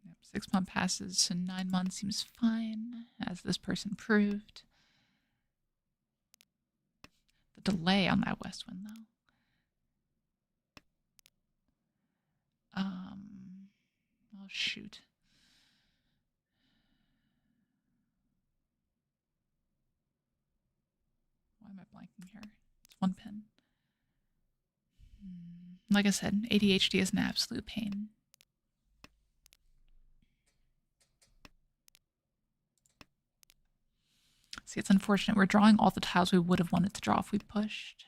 Yep, 6 month passes, so 9 months seems fine, as this person proved. The delay on that west wind, though. Oh, shoot. Why am I blanking here? It's 1 pin. Like I said, ADHD is an absolute pain. See, it's unfortunate. We're drawing all the tiles we would have wanted to draw if we pushed.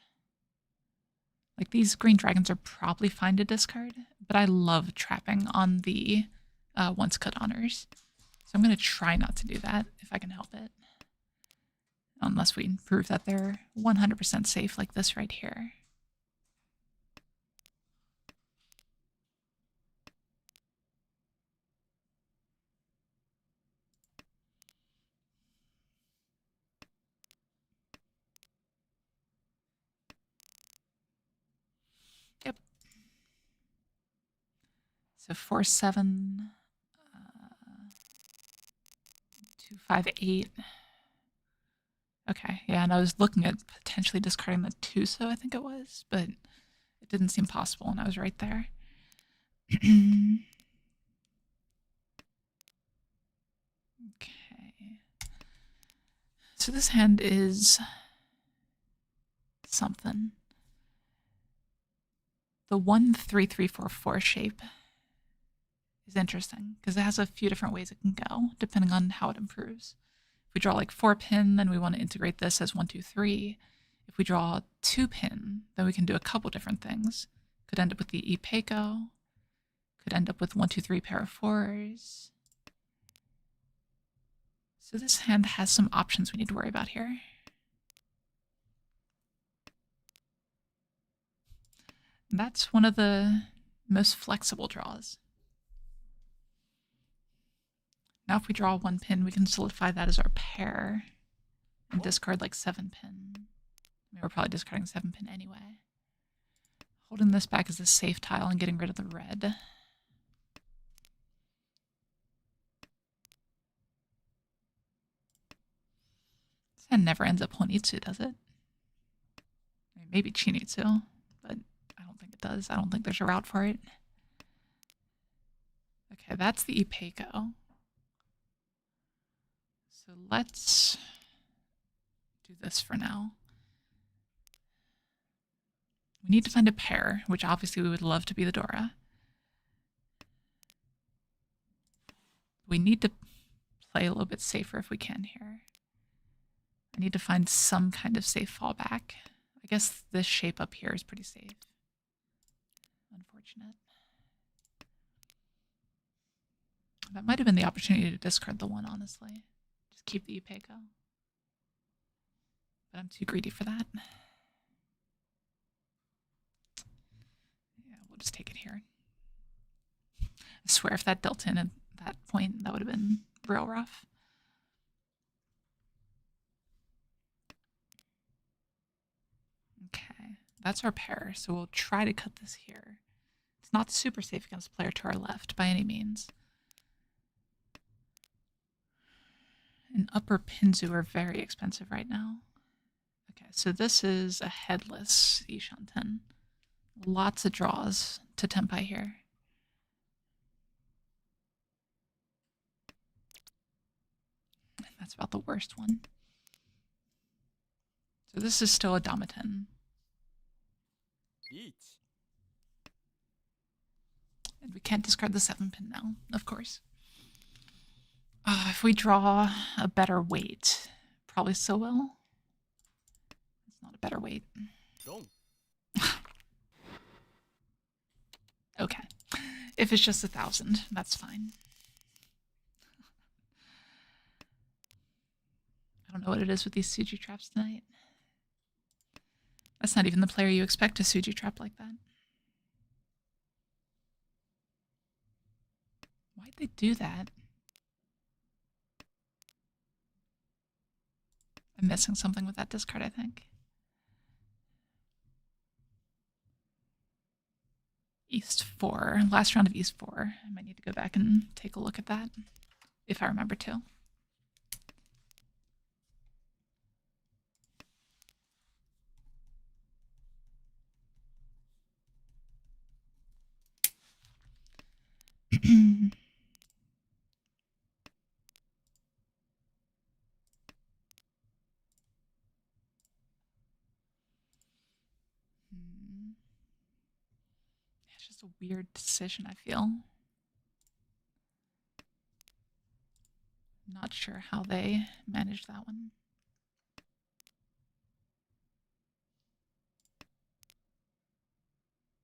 Like, these green dragons are probably fine to discard, but I love trapping on the once cut honors. So I'm going to try not to do that if I can help it. Unless we prove that they're 100% safe like this right here. Yep. So 4, 7, 2, 5, 8. Okay, yeah, and I was looking at potentially discarding the 2, so I think it was, but it didn't seem possible, and I was right there. Okay. So this hand is something. The 1, 3, 3, 4, 4 shape is interesting because it has a few different ways it can go depending on how it improves. If we draw like 4 pin, then we want to integrate this as 1, 2, 3. If we draw 2 pin, then we can do a couple different things. Could end up with the Ipeco. Could end up with 1, 2, 3 pair of 4s. So this hand has some options we need to worry about here. And that's one of the most flexible draws. Now if we draw 1 pin, we can solidify that as our pair and discard like 7 pin. I mean, we're probably discarding 7 pin anyway. Holding this back as a safe tile and getting rid of the red. This hand never ends up Honitsu, does it? I mean, maybe Chinitsu, but I don't think it does. I don't think there's a route for it. Okay, that's the Ipeco. So let's do this for now. We need to find a pair, which obviously we would love to be the Dora. We need to play a little bit safer if we can here. I need to find some kind of safe fallback. I guess this shape up here is pretty safe. Unfortunate. That might have been the opportunity to discard the 1, honestly. Just keep the Ipeco. But I'm too greedy for that. Yeah, we'll just take it here. I swear if that dealt in at that point, that would have been real rough. Okay, that's our pair, so we'll try to cut this here. It's not super safe against the player to our left by any means. And upper Pinzu are very expensive right now. Okay, so this is a headless Ishanten. Lots of draws to Tenpai here. That's about the worst one. So this is still a Damaten. And we can't discard the 7 pin now, of course. If we draw a better weight, probably still will. It's not a better weight. Okay. If it's just 1,000, that's fine. I don't know what it is with these Suji traps tonight. That's not even the player you expect to Suji trap like that. Why'd they do that? I'm missing something with that discard, I think. East 4. Last round of East 4. I might need to go back and take a look at that, if I remember to. It's just a weird decision, I feel. Not sure how they managed that one.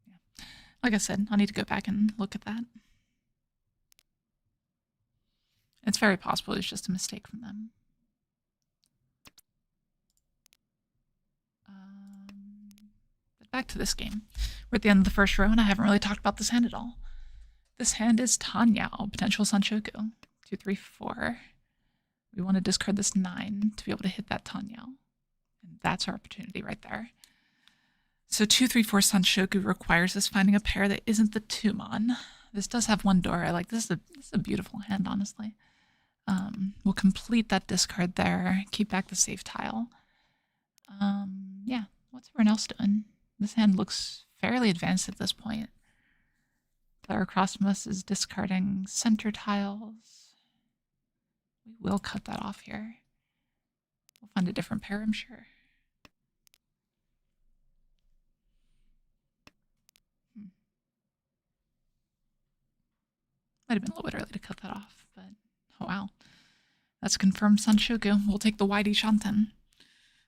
Yeah. Like I said, I'll need to go back and look at that. It's very possible it's just a mistake from them. But back to this game. We're at the end of the first row, and I haven't really talked about this hand at all. This hand is Tenhou, potential Sanshoku. 2, 3, 4. We want to discard this 9 to be able to hit that Tenhou. And that's our opportunity right there. So 2, 3, 4 Sanshoku requires us finding a pair that isn't the Tumon. This does have one door. I like this. This is a beautiful hand, honestly. We'll complete that discard there. Keep back the safe tile. Yeah, what's everyone else doing? This hand looks fairly advanced at this point. Clara across from us is discarding center tiles. We will cut that off here. We'll find a different pair, I'm sure. Might have been a little bit early to cut that off, but oh wow. That's confirmed Sanshoku. We'll take the YD Shanten.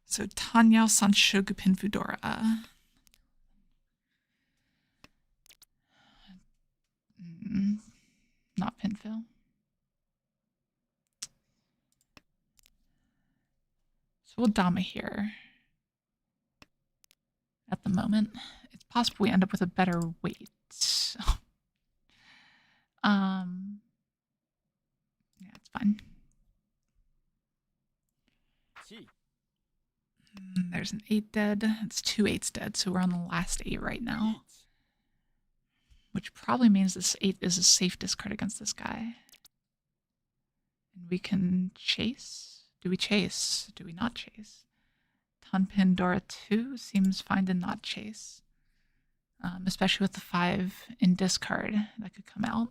So Tenhou Sanshoku Pinfudora. Not Pinfu. So we'll Dama here. At the moment, it's possible we end up with a better weight. Yeah, it's fine. There's an 8 dead. It's 2 8s dead, so we're on the last 8 right now. Which probably means this 8 is a safe discard against this guy. And we can chase? Do we chase? Do we not chase? Tanpin Dora 2 seems fine to not chase. Especially with the 5 in discard that could come out.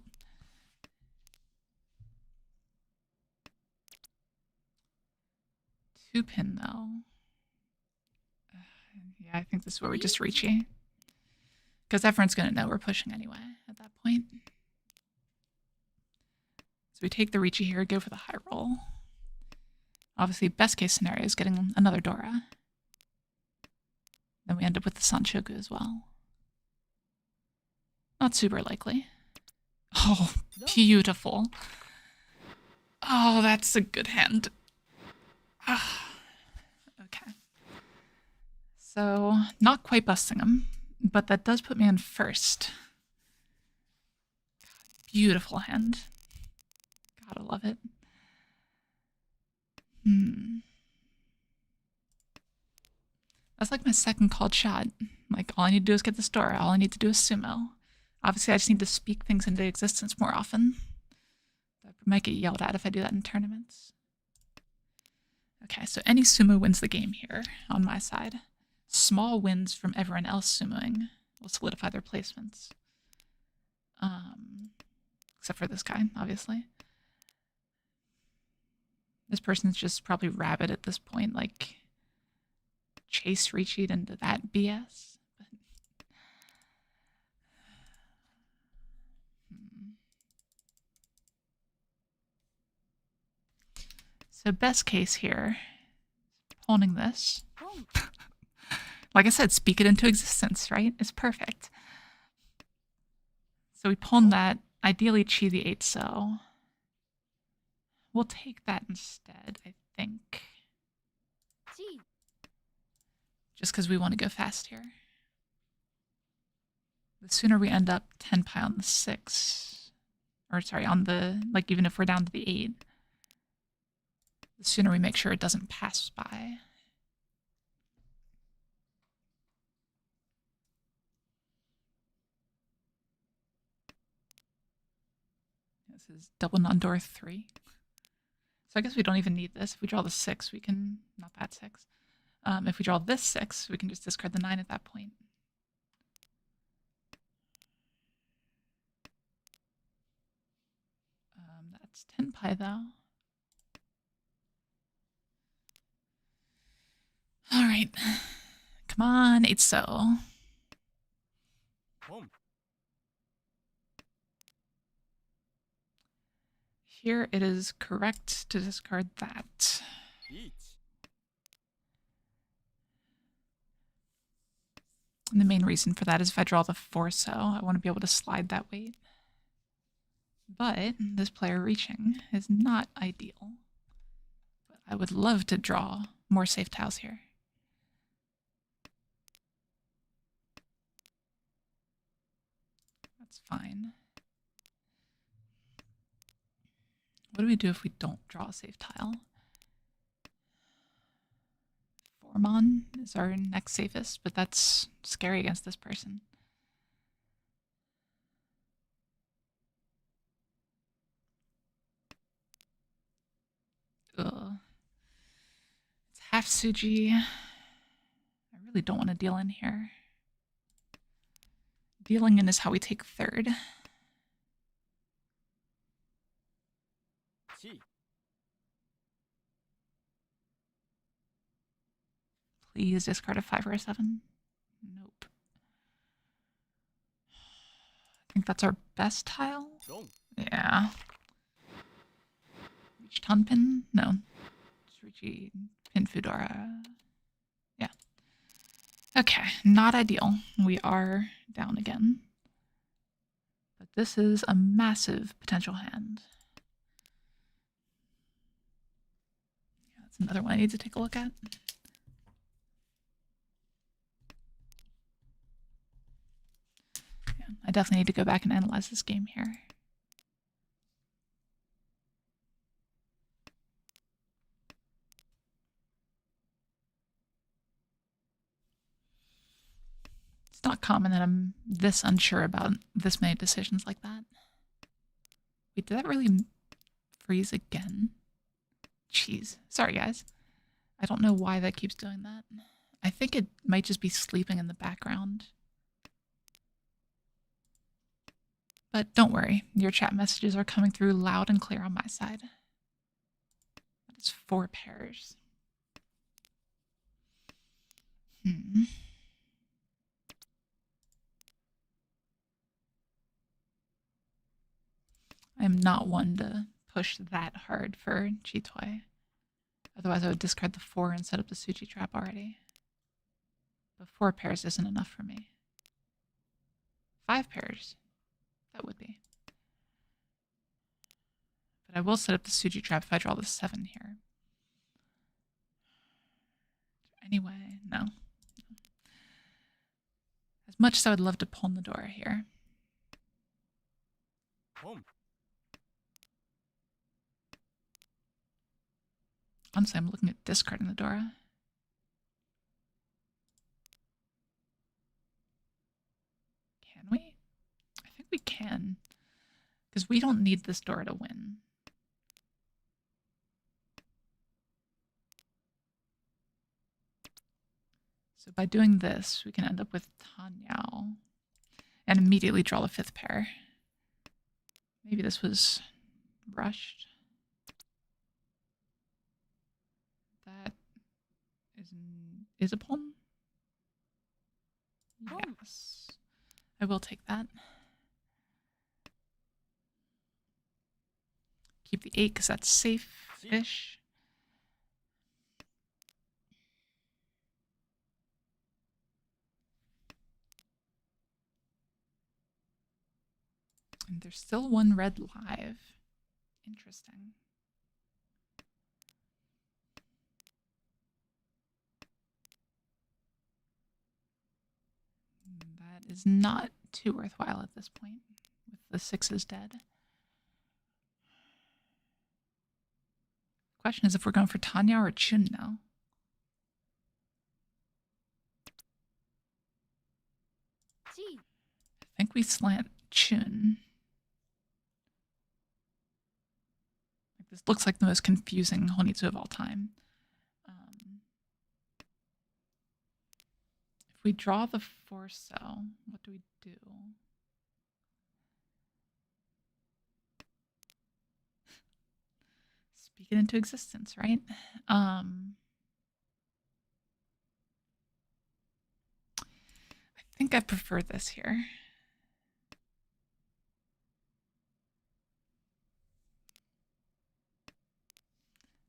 Two pin though. Yeah, I think this is where we just Riichi. Because everyone's going to know we're pushing anyway at that point. So we take the Riichi here, go for the high roll. Obviously, best case scenario is getting another Dora. Then we end up with the Sanshoku as well. Not super likely. Oh, beautiful. Oh, that's a good hand. Okay. So, not quite busting him, but that does put me in first. God, beautiful hand. Gotta love it. That's like my second called shot. Like, all I need to do is get this door. All I need to do is sumo. Obviously, I just need to speak things into existence more often. I might get yelled at if I do that in tournaments. Okay, so any sumo wins the game here on my side. Small wins from everyone else sumoing will solidify their placements. Except for this guy, obviously. This person's just probably rabid at this point, like chase Riichi into that BS. So best case here, pawning this. Like I said, speak it into existence, right? It's perfect. So we pawn that, ideally chi the 8 so. We'll take that instead, I think. Just because we want to go fast here. The sooner we end up 10 pi on the 6, or sorry, on the, like even if we're down to the 8. The sooner we make sure it doesn't pass by. This is double non-door 3. So I guess we don't even need this. If we draw the 6, we can, not that 6. If we draw this 6, we can just discard the 9 at that point. That's 10 pi though. All right. Come on, 8 so. Here it is correct to discard that. And the main reason for that is if I draw the 4 so, I want to be able to slide that weight. But this player reaching is not ideal. But I would love to draw more safe tiles here. That's fine. What do we do if we don't draw a safe tile? Formon is our next safest, but that's scary against this person. Ugh. It's half Suji. I really don't want to deal in here. Dealing in is how we take third. Please discard a 5 or a 7. Nope. I think that's our best tile. Yeah. Reach Tanpin? No. Just Riichi Pin Fudora. Yeah. Okay, not ideal. We are down again. But this is a massive potential hand. Yeah, that's another one I need to take a look at. Yeah, I definitely need to go back and analyze this game here. It's not common that I'm this unsure about this many decisions like that. Wait, did that really freeze again? Jeez. Sorry, guys. I don't know why that keeps doing that. I think it might just be sleeping in the background. But don't worry. Your chat messages are coming through loud and clear on my side. That is 4 pairs. I am not one to push that hard for Chitoi. Otherwise, I would discard the 4 and set up the Suji trap already. But 4 pairs isn't enough for me. 5 pairs. That would be. But I will set up the Suji trap if I draw the 7 here. Anyway, no. As much as I would love to pull the door here. Honestly, I'm looking at discarding the Dora. Can we? I think we can. Because we don't need this Dora to win. So by doing this, we can end up with Tanyao and immediately draw the 5th pair. Maybe this was rushed. That is a pawn? Yes. I will take that. Keep the 8 because that's safe-ish. And there's still 1 red live. Interesting. That is not too worthwhile at this point, with the 6s dead. question is if we're going for Tanya or Chun now. I think we slant Chun. This looks like the most confusing Honitsu of all time. If we draw the 4-cell, what do we do? Speak it into existence, right? I think I prefer this here.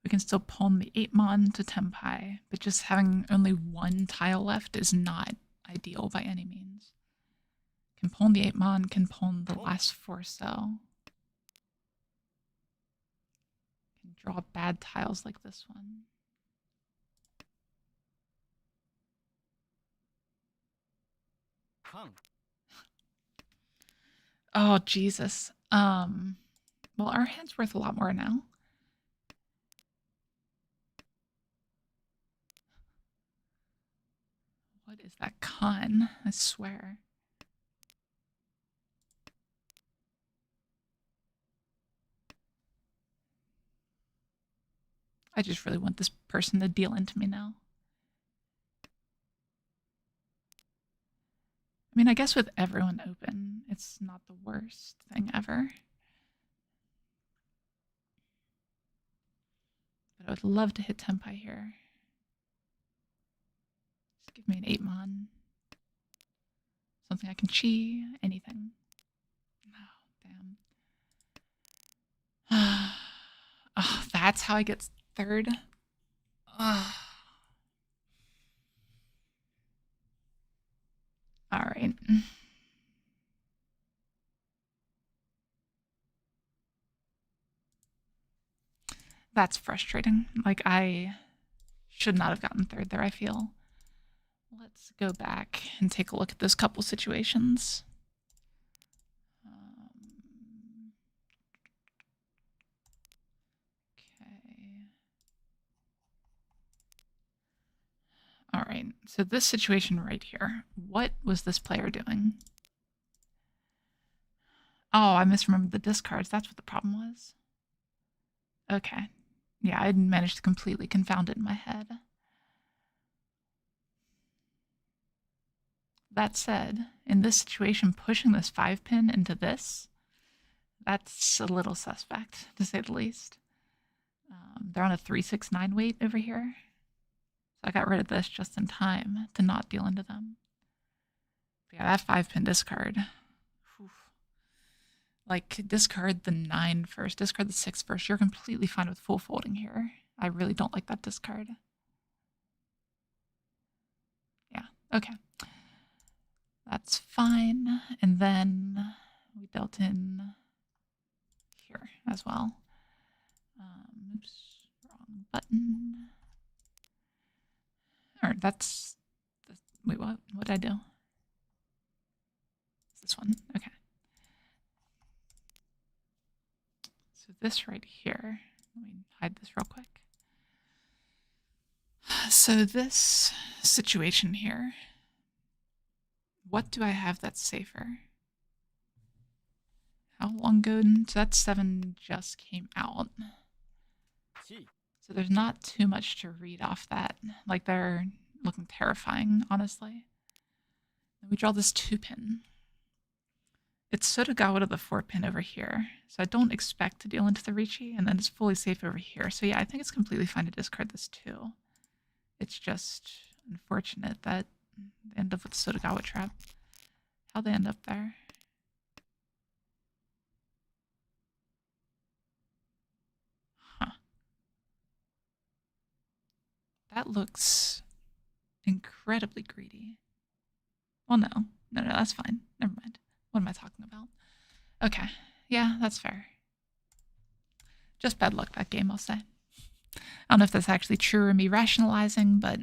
We can still pawn the 8-mon to Tenpai, but just having only one tile left is not ideal by any means. Can pawn the 8-mon, can pawn the last 4-cell. Can draw bad tiles like this one. Oh, Jesus. Well, our hand's worth a lot more now. What is that con? I swear. I just really want this person to deal into me now. I mean, I guess with everyone open, it's not the worst thing ever. But I would love to hit Tenpai here. Just give me an 8-mon. Something I can chi, anything. Oh, damn. Oh, that's how I get third. Oh. All right. That's frustrating. Like, I should not have gotten third there, I feel. Let's go back and take a look at those couple situations. Okay. All right, so this situation right here, what was this player doing? Oh, I misremembered the discards. That's what the problem was. Okay. Yeah, I managed to completely confound it in my head. That said, in this situation, pushing this 5-pin into this, that's a little suspect, to say the least. They're on a 369 weight over here. So I got rid of this just in time to not deal into them. But yeah, that 5-pin discard. Oof. Like, discard the 9 first, discard the 6 first. You're completely fine with full folding here. I really don't like that discard. Yeah, okay. That's fine. And then we dealt in here as well. Oops, wrong button. Or that's, wait, what did I do? It's this one, okay. So this right here, let me hide this real quick. So this situation here, what do I have that's safer? How long ago? So that 7 just came out. So there's not too much to read off that. Like, they're looking terrifying, honestly. Then we draw this 2-pin. It's Sotogawa to the 4-pin over here. So I don't expect to deal into the Riichi, and then it's fully safe over here. So yeah, I think it's completely fine to discard this too. It's just unfortunate that they end up with the Sotogawa trap. How'd they end up there? Huh. That looks incredibly greedy. Well, no, that's fine. Never mind. What am I talking about? Okay, yeah, that's fair. Just bad luck that game, I'll say. I don't know if that's actually true or me rationalizing, but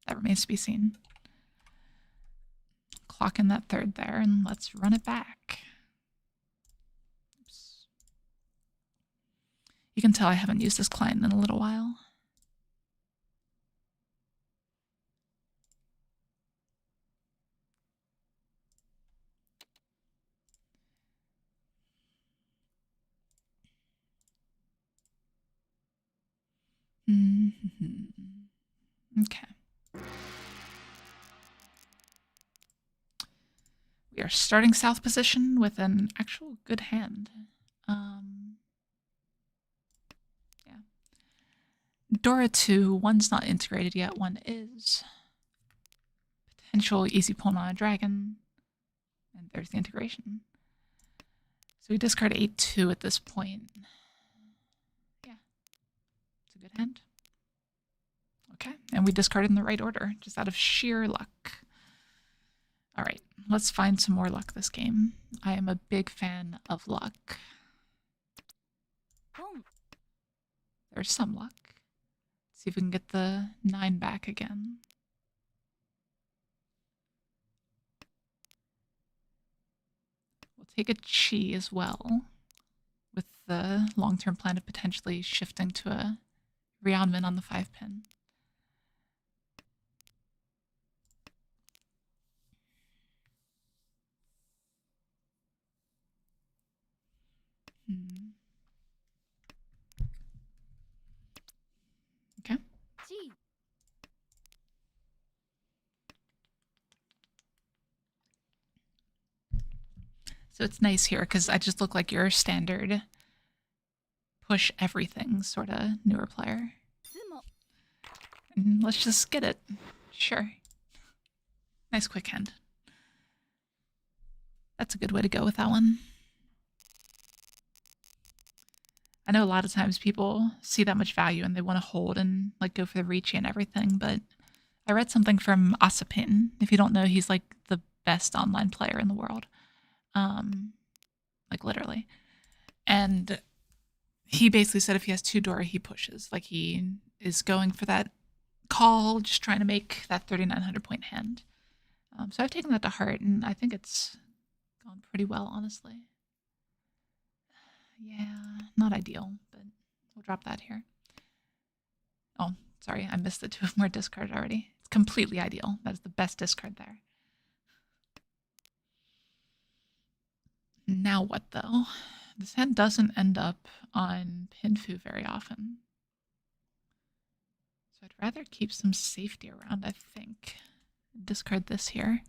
that remains to be seen. Clock in that 3rd there, and let's run it back. Oops. You can tell I haven't used this client in a little while. Okay. We are starting south position with an actual good hand. Yeah. Dora 2, one's not integrated yet, one is. Potential easy pawn on a dragon. And there's the integration. So we discard 8-2 at this point. Yeah. It's a good hand. Okay, and we discarded in the right order, just out of sheer luck. All right, let's find some more luck this game. I am a big fan of luck. There's some luck. Let's see if we can get the 9 back again. We'll take a chi as well, with the long-term plan of potentially shifting to a Rianmin on the 5-pin. Okay. So it's nice here because I just look like your standard push everything sort of newer player. And let's just get it. Sure. Nice quick hand. That's a good way to go with that one. I know a lot of times people see that much value and they want to hold and like go for the Riichi and everything, but I read something from Asapin. If you don't know, he's like the best online player in the world. Like literally. And he basically said if he has 2 Dora, he pushes. Like he is going for that call, just trying to make that 3,900 point hand. So I've taken that to heart, and I think it's gone pretty well, honestly. Yeah, not ideal, but we'll drop that here. Oh, sorry, I missed the 2 more discarded already. It's completely ideal. That is the best discard there. Now what, though? This hand doesn't end up on Pinfu very often. So I'd rather keep some safety around, I think. Discard this here.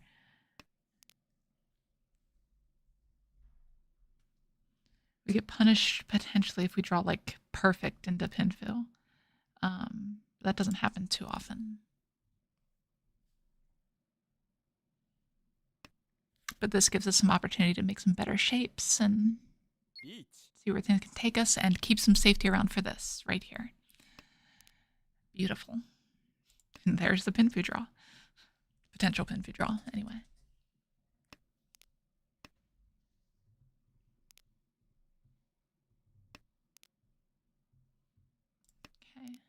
We get punished potentially if we draw like perfect into Pinfu. That doesn't happen too often. But this gives us some opportunity to make some better shapes and see where things can take us and keep some safety around for this right here. Beautiful. And there's the Pinfu draw. Potential Pinfu draw, anyway. Okay.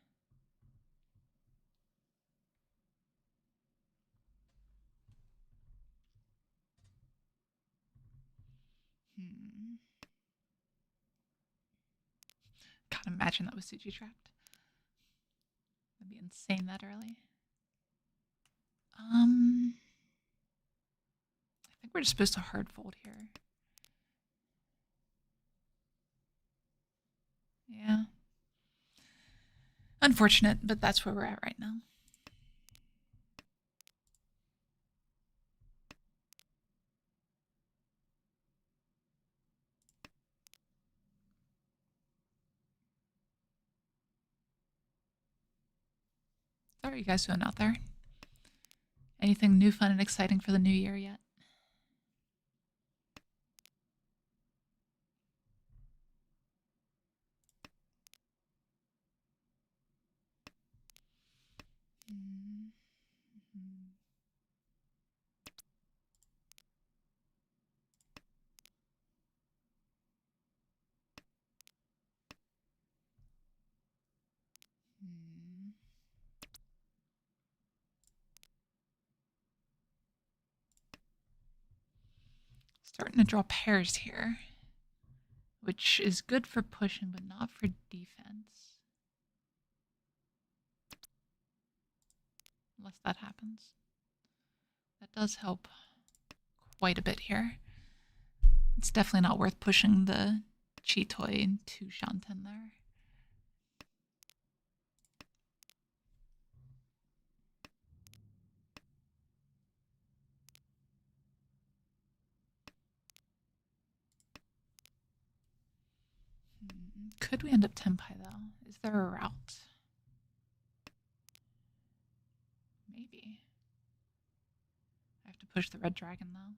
God, imagine that was Suji trapped. That'd be insane that early. I think we're just supposed to hard fold here. Yeah. Unfortunate, but that's where we're at right now. How are you guys doing out there? Anything new, fun, and exciting for the new year yet? Starting to draw pairs here, which is good for pushing, but not for defense. Unless that happens. That does help quite a bit here. It's definitely not worth pushing the Chi Toy to Shanten there. Could we end up Tenpai though? Is there a route? Maybe. I have to push the red dragon though.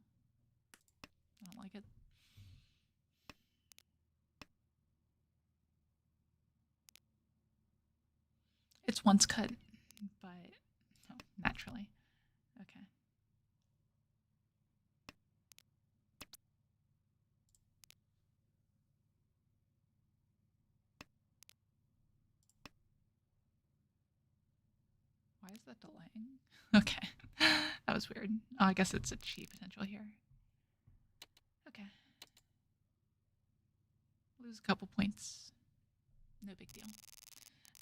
I don't like it. It's once cut, but oh, naturally. Okay. Why is that delaying? Okay. That was weird. Oh, I guess it's a chi potential here. Okay. Lose a couple points. No big deal.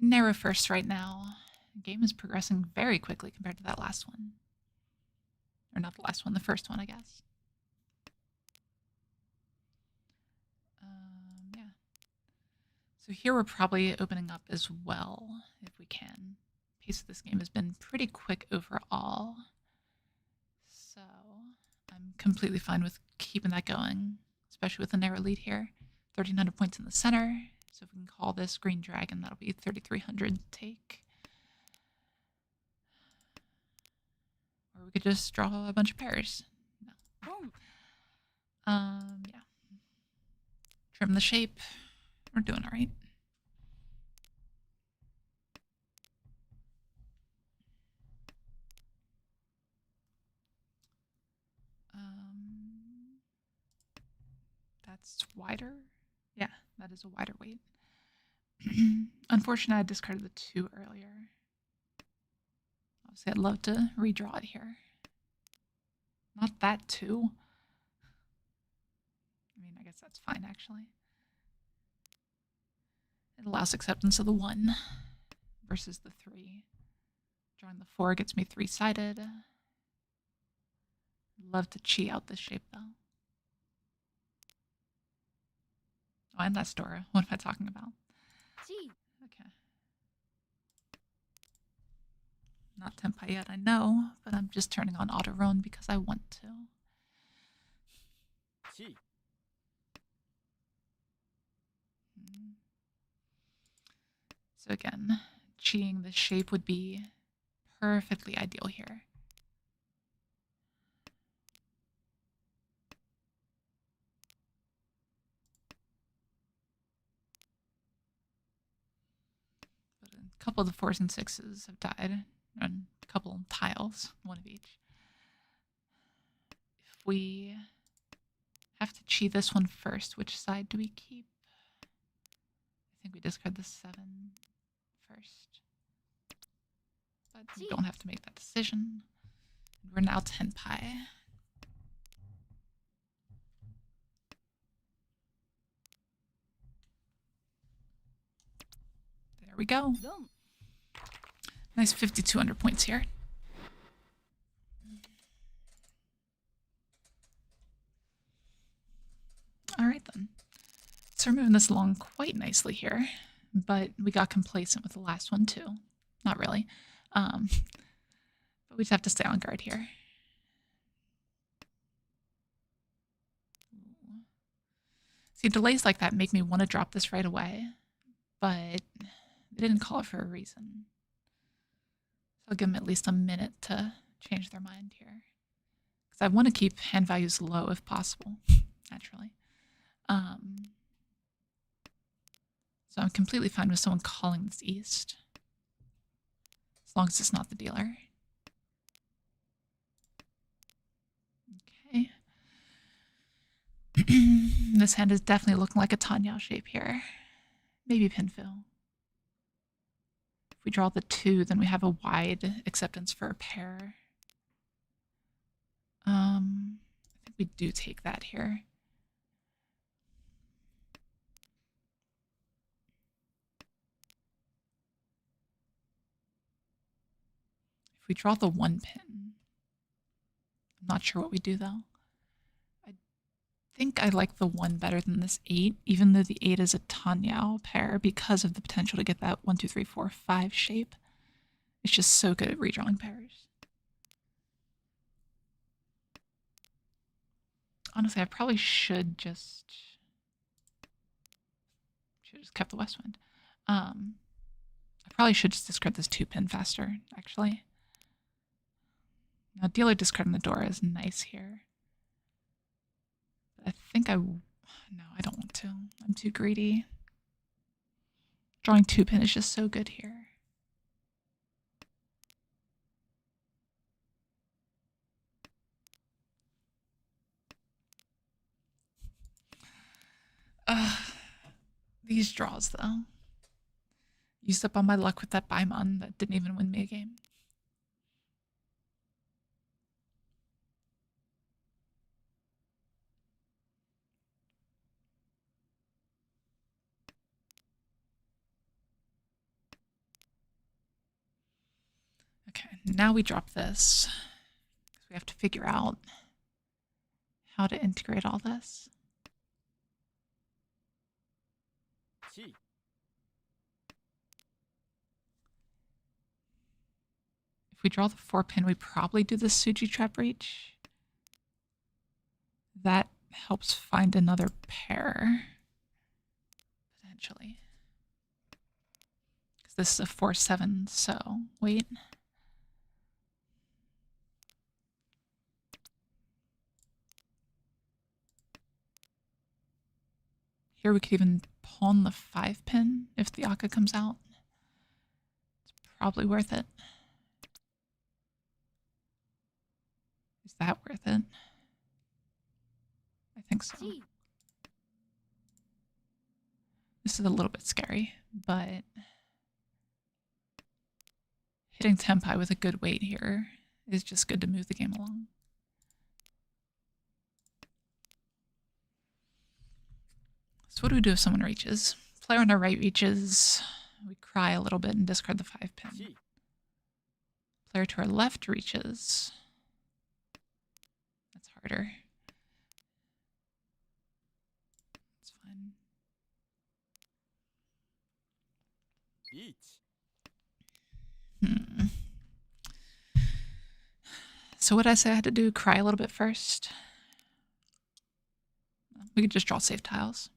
Narrow first right now. The game is progressing very quickly compared to that last one. Or not the last one, the first one, I guess. Yeah. So here we're probably opening up as well, if we can. Pace of this game has been pretty quick overall. So I'm completely fine with keeping that going, especially with a narrow lead here. 1,300 points in the center. So if we can call this Green Dragon, that'll be 3,300 take. Or we could just draw a bunch of pairs. No. Yeah. Trim the shape. We're doing all right. That's wider. Yeah, that is a wider weight. Unfortunately, I discarded the 2 earlier. Obviously, I'd love to redraw it here. Not that 2. I mean, I guess that's fine, actually. It allows acceptance of the 1 versus the 3. Drawing the 4 gets me 3-sided. Love to chi out this shape, though. Oh, and that's Dora. What am I talking about? Okay. Not Tenpai yet, I know, but I'm just turning on Auto Roan because I want to. So again, chiing this shape would be perfectly ideal here. But a couple of the 4s and 6s have died, and a couple of tiles, 1 of each. If we have to chi this one first, which side do we keep? I think we discard the 7 first. But we don't have to make that decision. We're now Tenpai. There we go. Nice 5,200 points here. All right then. So we're moving this along quite nicely here, but we got complacent with the last one too. Not really. But we just have to stay on guard here. See, delays like that make me want to drop this right away, but they didn't call it for a reason. So I'll give them at least a minute to change their mind here. Because I want to keep hand values low if possible, naturally. So I'm completely fine with someone calling this east. As long as it's not the dealer. Okay. This hand is definitely looking like a Tanyao shape here. Maybe Pinfill. If we draw the 2, then we have a wide acceptance for a pair. I think we do take that here. If we draw the 1 pin, I'm not sure what we do though. I think I like the 1 better than this 8, even though the 8 is a Tenhou pair because of the potential to get that 1, 2, 3, 4, 5 shape. It's just so good at redrawing pairs. Honestly, I probably should just kept the west wind. I probably should just discard this 2 pin faster, actually. Now, dealer discarding the door is nice here. I think no, I don't want to. I'm too greedy. Drawing 2 pin is just so good here. These draws, though. Used up all my luck with that Baimon that didn't even win me a game. Okay, now we drop this. We have to figure out how to integrate all this. If we draw the 4 pin, we probably do the Suji Trap Reach. That helps find another pair, potentially. Because this is a 4-7, so wait. Here we could even pawn the 5 pin if the Akka comes out. It's probably worth it. Is that worth it? I think so. This is a little bit scary, but hitting Tenpai with a good weight here is just good to move the game along. So what do we do if someone reaches? Player on our right reaches. We cry a little bit and discard the 5 pin. Player to our left reaches. That's harder. That's fine. So what did I say I had to do? Cry a little bit first? We could just draw safe tiles.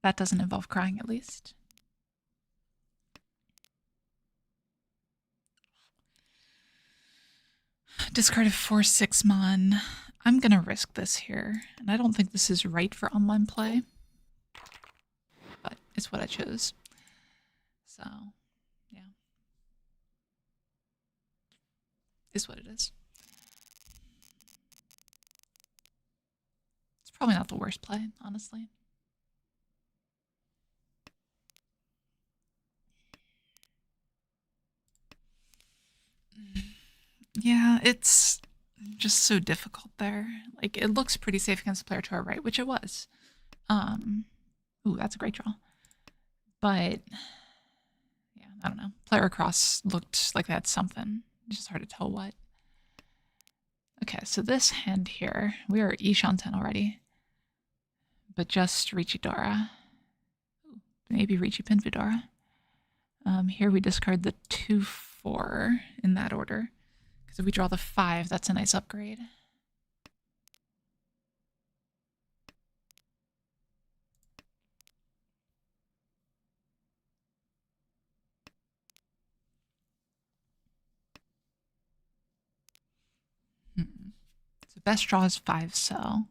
That doesn't involve crying, at least. Discard a 4-6 mon. I'm gonna risk this here, and I don't think this is right for online play, but it's what I chose. So, yeah. Is what it is. It's probably not the worst play, honestly. Yeah, it's just so difficult there. Like, it looks pretty safe against the player to our right, which it was. Ooh, that's a great draw. But, yeah, I don't know. Player across looked like they had something. It's just hard to tell what. Okay, so this hand here, we are Ishanten already. But just Riichi Dora. Maybe Riichi Pinfudora. Here we discard the 2-4 in that order. Because if we draw the 5, that's a nice upgrade. So best draw is 5 cell.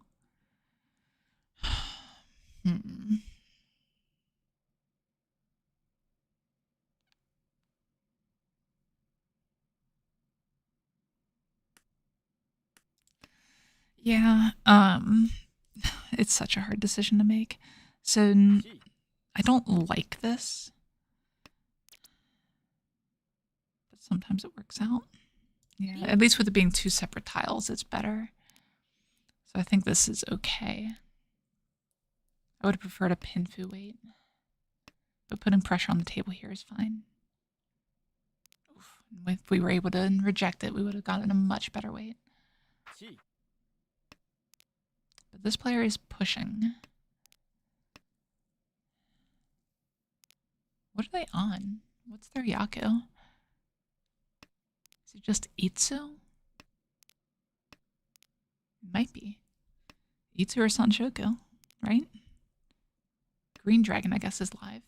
Yeah, it's such a hard decision to make. So I don't like this, but sometimes it works out. Yeah, at least with it being 2 separate tiles, it's better. So I think this is okay. I would have preferred a Pinfu weight, but putting pressure on the table here is fine. Oof. If we were able to reject it, we would have gotten a much better weight. But this player is pushing. What are they on? What's their Yaku? Is it just Itsu? It might be. Itsu or Sanshoku, right? Green Dragon, I guess, is live.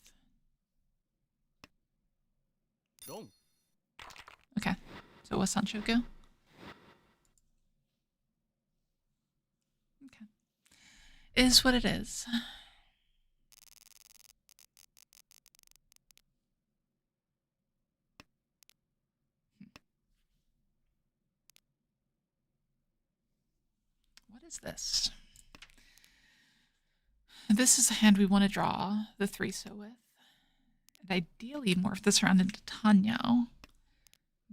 Okay, so it was Sanshoku. Okay. Is what it is. What is this? This is a hand we want to draw the 3-so with. And ideally morph this around into Tenhou.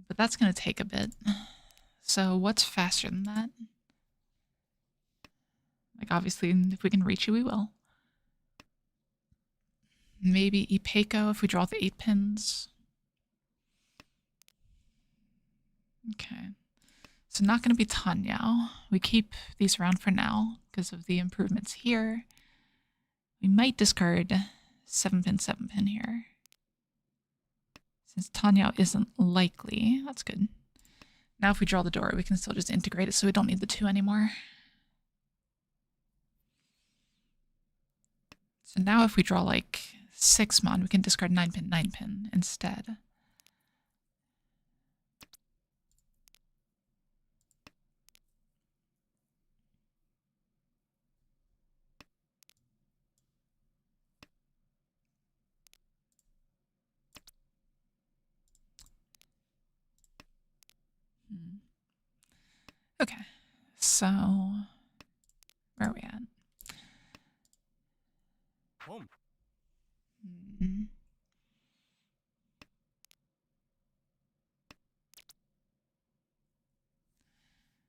But that's going to take a bit. So what's faster than that? Like, obviously, if we can reach you, we will. Maybe Ipeiko if we draw the 8 pins. Okay. So not going to be Tenhou. We keep these around for now because of the improvements here. We might discard 7-pin, 7-pin here. Since Tenhou isn't likely, that's good. Now if we draw the door, we can still just integrate it so we don't need the 2 anymore. So now if we draw like 6-mon, we can discard 9-pin, 9-pin instead. Okay, so where are we at?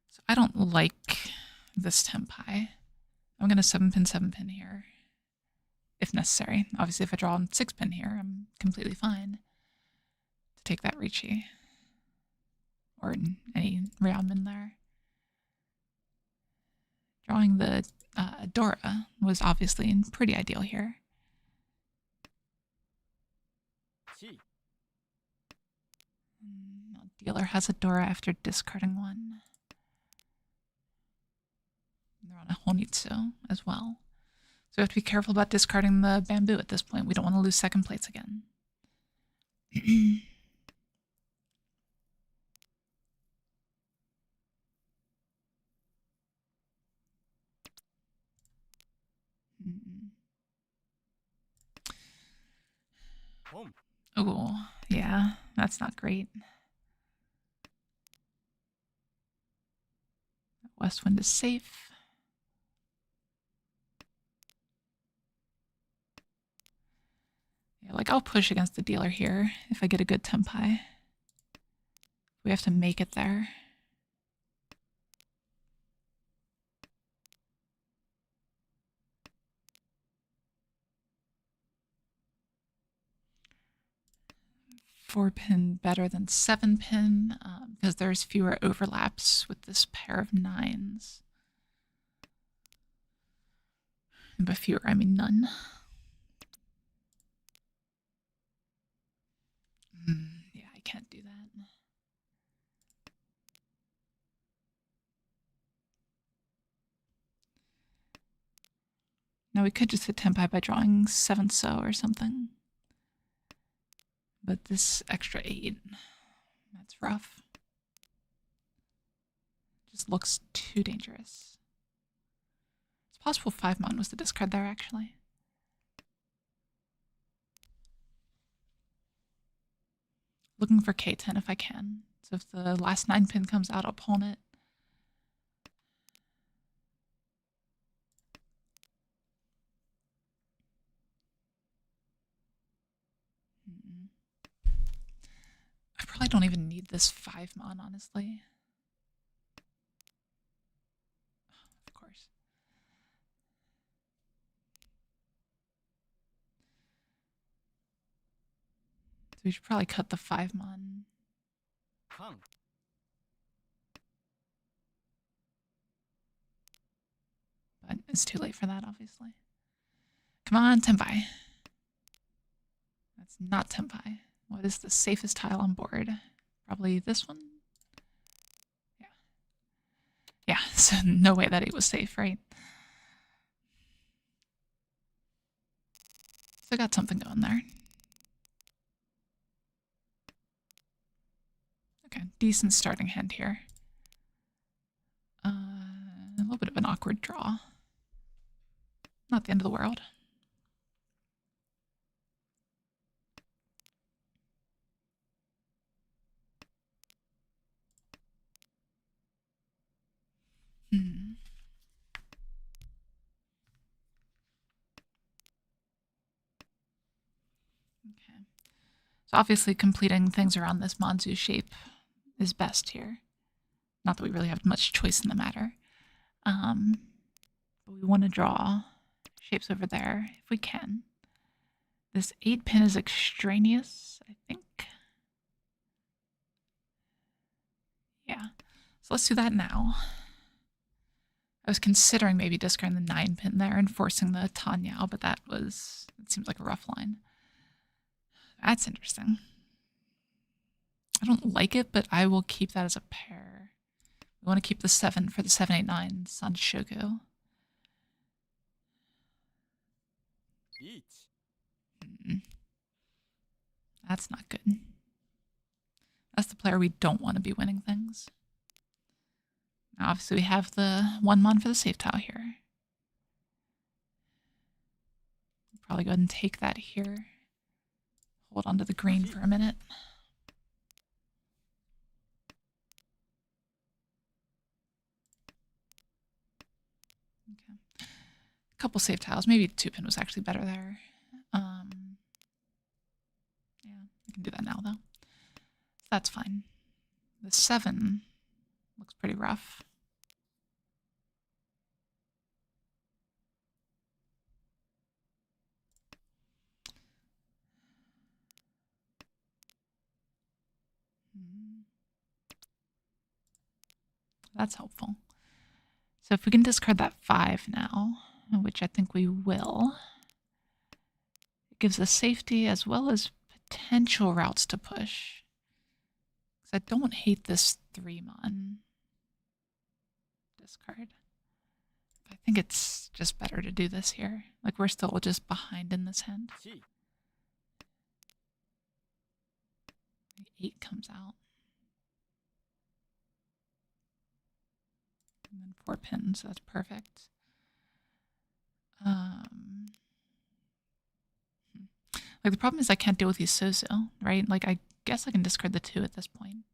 So I don't like this Tempai. I'm going to 7-pin, 7-pin here, if necessary. Obviously, if I draw 6-pin here, I'm completely fine to take that Riichi. Or any Ramen there. Drawing the Dora was obviously pretty ideal here. Dealer has a Dora after discarding 1. They're on a Honitsu as well. So we have to be careful about discarding the bamboo at this point. We don't want to lose second plates again. Oh, yeah, that's not great. West wind is safe. Yeah, like I'll push against the dealer here if I get a good Tempai. We have to make it there. Four-pin better than 7-pin because there's fewer overlaps with this pair of 9s. And by fewer, I mean none. Yeah, I can't do that. Now we could just hit Tempai by drawing 7-so or something. But this extra 8, that's rough. Just looks too dangerous. It's possible 5-mon was the discard there, actually. Looking for K10 if I can. So if the last 9-pin comes out, I'll pawn it. I probably don't even need this 5-mon, honestly. Of course. So we should probably cut the 5-mon But it's too late for that, obviously. Come on, Tenpai. That's not Tenpai. What is the safest tile on board? Probably this one? Yeah. Yeah, so no way that it was safe, right? So I got something going there. Okay, decent starting hand here. A little bit of an awkward draw. Not the end of the world. Hmm. Okay. So obviously completing things around this Manzu shape is best here. Not that we really have much choice in the matter. But we want to draw shapes over there if we can. This 8-pin is extraneous, I think. Yeah. So let's do that now. I was considering maybe discarding the 9-pin there and forcing the Tanyao, but it seems like a rough line. That's interesting. I don't like it, but I will keep that as a pair. We want to keep the 7 for the 789 Sanshoku. That's not good. That's the player we don't want to be winning things. Now, obviously, we have the 1-mon for the safe tile here. Probably go ahead and take that here. Hold on to the green for a minute. Okay. A couple safe tiles. Maybe 2-pin was actually better there. Yeah, I can do that now, though. That's fine. The 7 looks pretty rough. That's helpful. So if we can discard that 5 now, which I think we will, it gives us safety as well as potential routes to push. Because I don't hate this 3-mon discard. I think it's just better to do this here. Like, we're still just behind in this hand. The 8 comes out. And then 4 pins, so that's perfect. Like, the problem is I can't deal with these Sozo, right? Like, I guess I can discard the 2 at this point.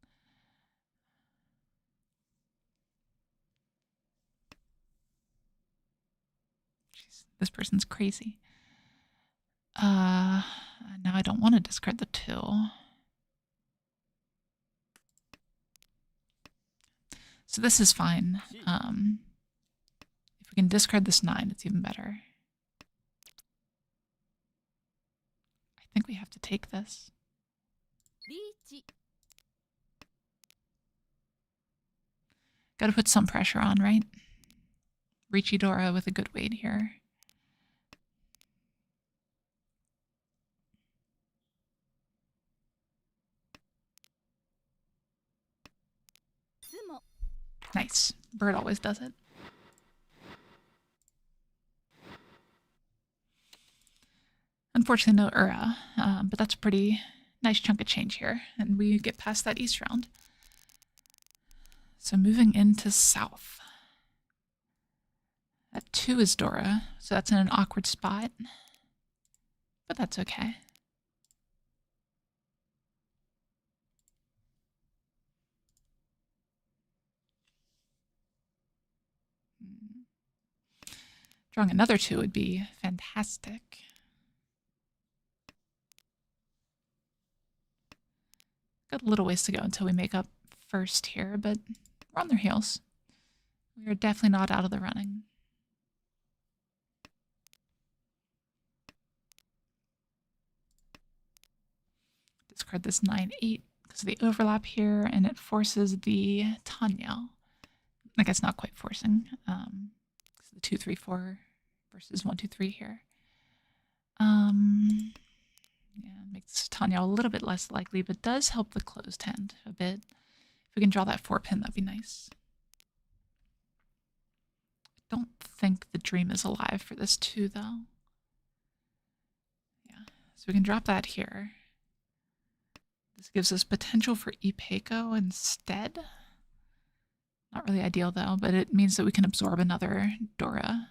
Jeez, this person's crazy. Now I don't want to discard the 2. So this is fine. If we can discard this 9, it's even better. I think we have to take this. Got to put some pressure on, right? Riichi Dora with a good weight here. Nice. Bird always does it. Unfortunately, no Ura, but that's a pretty nice chunk of change here, and we get past that east round. So moving into south. That 2 is Dora, so that's in an awkward spot, but that's okay. Drawing another 2 would be fantastic. Got a little ways to go until we make up first here, but we're on their heels. We are definitely not out of the running. Discard this 9-8 because of the overlap here, and it forces the Tenhou. I guess not quite forcing. The 2, 3, 4 versus 1, 2, 3 here. Yeah, makes Tenhou a little bit less likely, but does help the closed hand a bit. If we can draw that 4 pin, that'd be nice. I don't think the dream is alive for this 2, though. Yeah, so we can drop that here. This gives us potential for Ipeco instead. Not really ideal, though, but it means that we can absorb another Dora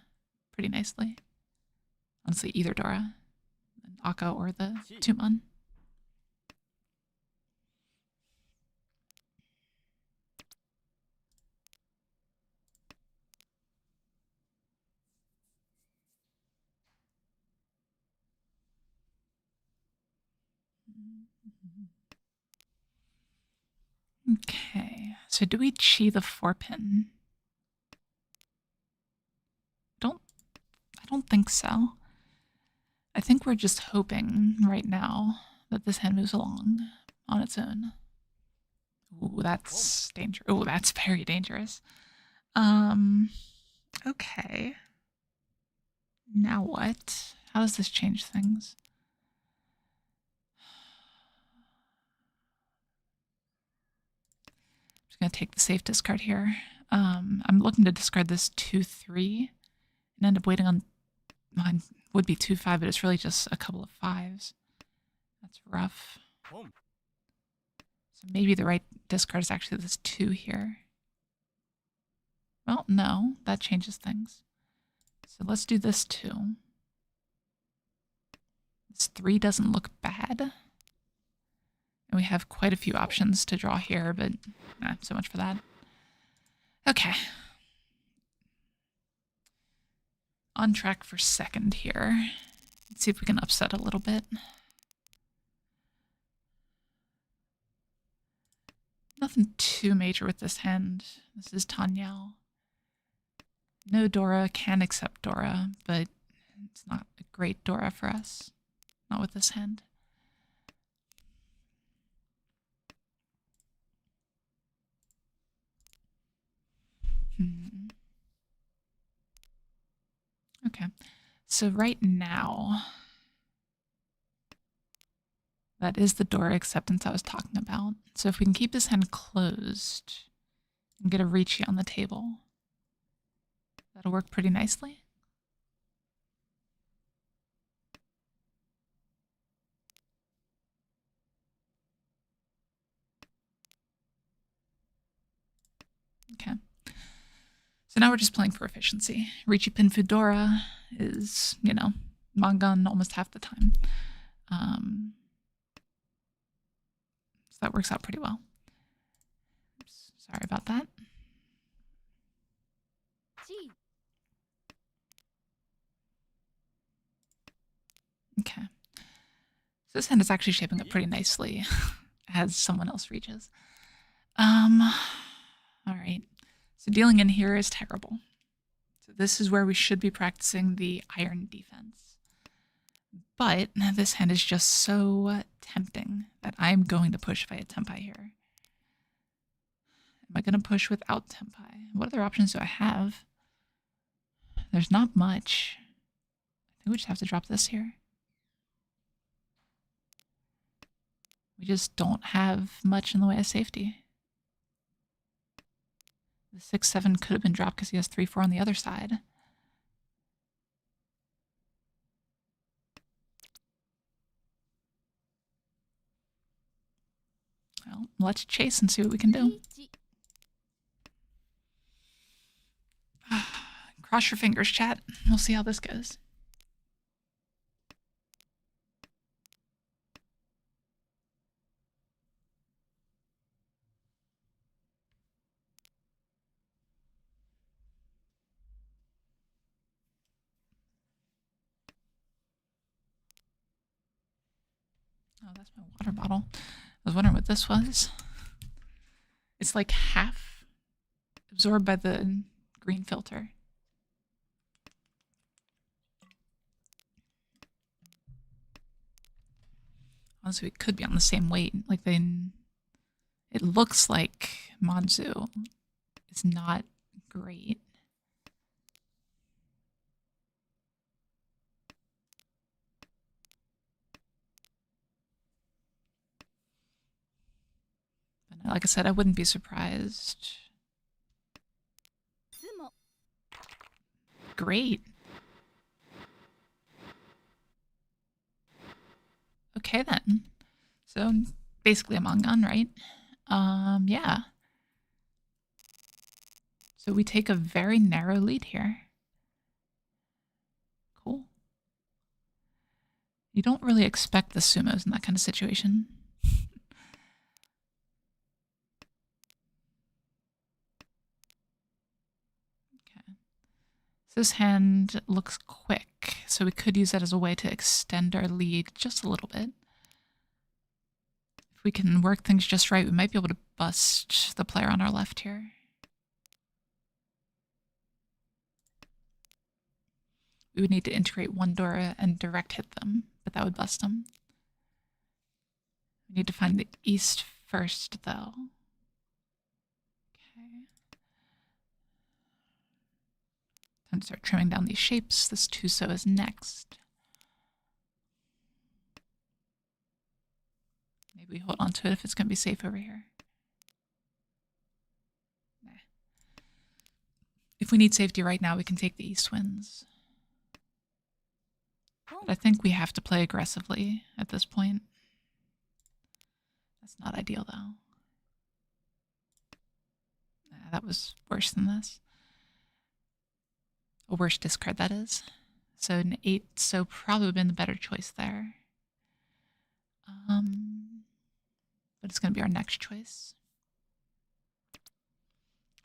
pretty nicely. Honestly, either Dora, an Akka or the Tumon. Okay, so do we chi the 4 pin? I don't think so. I think we're just hoping right now that this hand moves along on its own. Ooh, that's dangerous. Ooh, that's very dangerous. Okay. Now what? How does this change things? I'm just gonna take the safe discard here. I'm looking to discard this 2-3 and end up waiting on mine. Would be 2-5, but it's really just a couple of 5s. That's rough. So maybe the right discard is actually this 2 here. Well, no, that changes things. So let's do this 2. This 3 doesn't look bad. And we have quite a few options to draw here, but so much for that. Okay. On track for second here. Let's see if we can upset a little bit. Nothing too major with this hand. This is Tenhou. No Dora, can accept Dora, but it's not a great Dora for us. Not with this hand. Okay, so right now, that is the Dora acceptance I was talking about. So if we can keep this hand closed and get a Riichi on the table, that'll work pretty nicely. Okay. So now we're just playing for efficiency. Riichi Pin Fudora is, you know, Mangan almost half the time. So that works out pretty well. Oops, sorry about that. Okay. So this hand is actually shaping up pretty nicely as someone else reaches. All right. So dealing in here is terrible. So this is where we should be practicing the iron defense. But this hand is just so tempting that I'm going to push if I hit Tempai here. Am I going to push without Tempai? What other options do I have? There's not much. I think we just have to drop this here. We just don't have much in the way of safety. The 6-7 could have been dropped because he has 3-4 on the other side. Well, let's chase and see what we can do. Cross your fingers, chat. We'll see how this goes. Oh, that's my water bottle. I was wondering what this was. It's like half absorbed by the green filter. Honestly, we could be on the same weight. Like they It looks like Manzu is not great. But like I said, I wouldn't be surprised. Great. Okay then. So basically a Mangan, right? Yeah. So we take a very narrow lead here. Cool. You don't really expect the sumos in that kind of situation. Okay. So this hand looks quick, so we could use that as a way to extend our lead just a little bit. If we can work things just right, we might be able to bust the player on our left here. We would need to integrate one Dora and direct hit them, but that would bust them. We need to find the east first, though. Okay. Time to start trimming down these shapes. This Tuso is next. Maybe we hold on to it if it's going to be safe over here. Nah. If we need safety right now, we can take the east winds. But I think we have to play aggressively at this point. That's not ideal, though. Nah, that was worse than this. A worse discard, that is. So an 8, so probably would have been the better choice there. But it's going to be our next choice.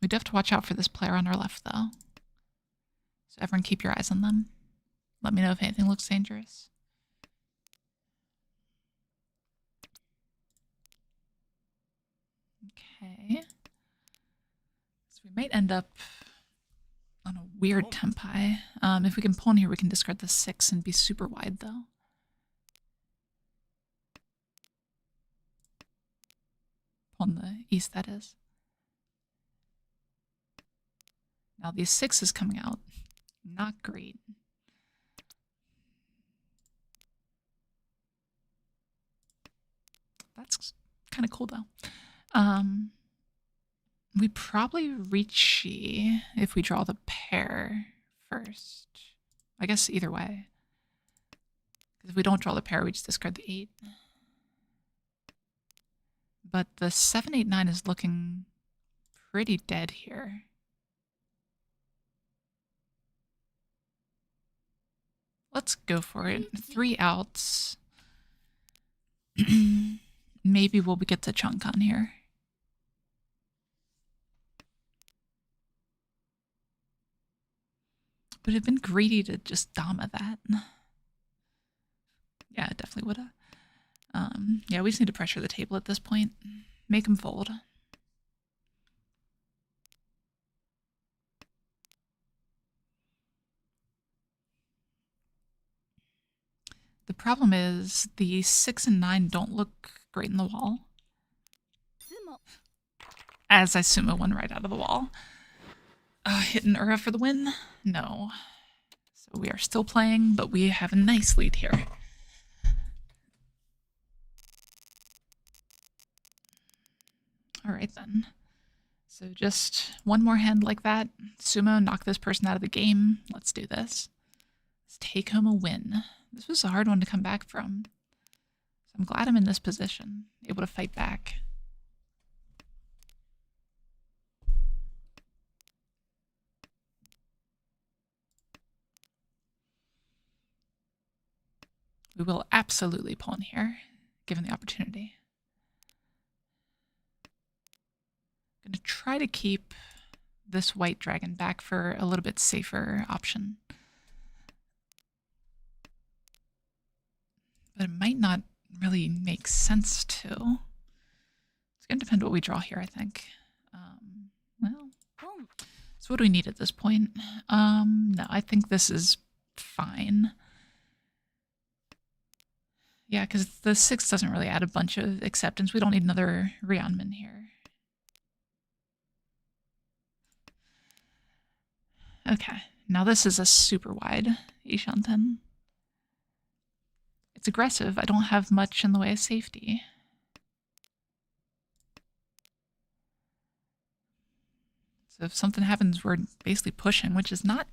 We do have to watch out for this player on our left, though. So everyone keep your eyes on them. Let me know if anything looks dangerous. Okay. So we might end up on a weird tempai. If we can pull in here, we can discard the 6 and be super wide, though. On the east, that is. Now these 6s coming out. Not great. That's kind of cool, though. We probably Riichi if we draw the pair first. I guess either way. Because if we don't draw the pair, we just discard the 8. But the 7, 8, 9 is looking pretty dead here. Let's go for it. 3 outs. Maybe we'll get to Chunkan here. Would have been greedy to just Dama that. Yeah, it definitely would have. Yeah, we just need to pressure the table at this point. Make him fold. The problem is the 6 and 9 don't look great in the wall. As I sumo one right out of the wall. Hit an Ura for the win? No. So we are still playing, but we have a nice lead here. All right, then. So just one more hand like that. Sumo, knock this person out of the game. Let's do this. Let's take home a win. This was a hard one to come back from. So I'm glad I'm in this position, able to fight back. We will absolutely pawn here, given the opportunity. I'm going to try to keep this white dragon back for a little bit safer option. But it might not really make sense to. It's going to depend what we draw here, I think. Well, so what do we need at this point? No, I think this is fine. Yeah, because the 6 doesn't really add a bunch of acceptance. We don't need another Rionman here. Okay, now this is a super wide Ishanten. It's aggressive. I don't have much in the way of safety. So if something happens, we're basically pushing, which is not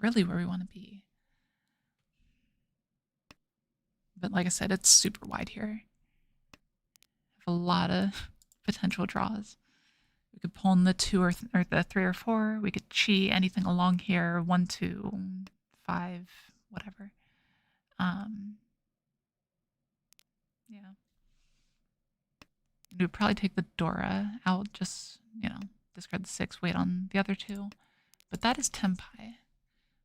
really where we want to be. But like I said, it's super wide here. Have a lot of potential draws. We could pull in the 2 or the 3 or 4. We could chi anything along here. 1, 2, 5, whatever. Yeah. We would probably take the Dora out, just, discard the 6, wait on the other 2. But that is Tempai.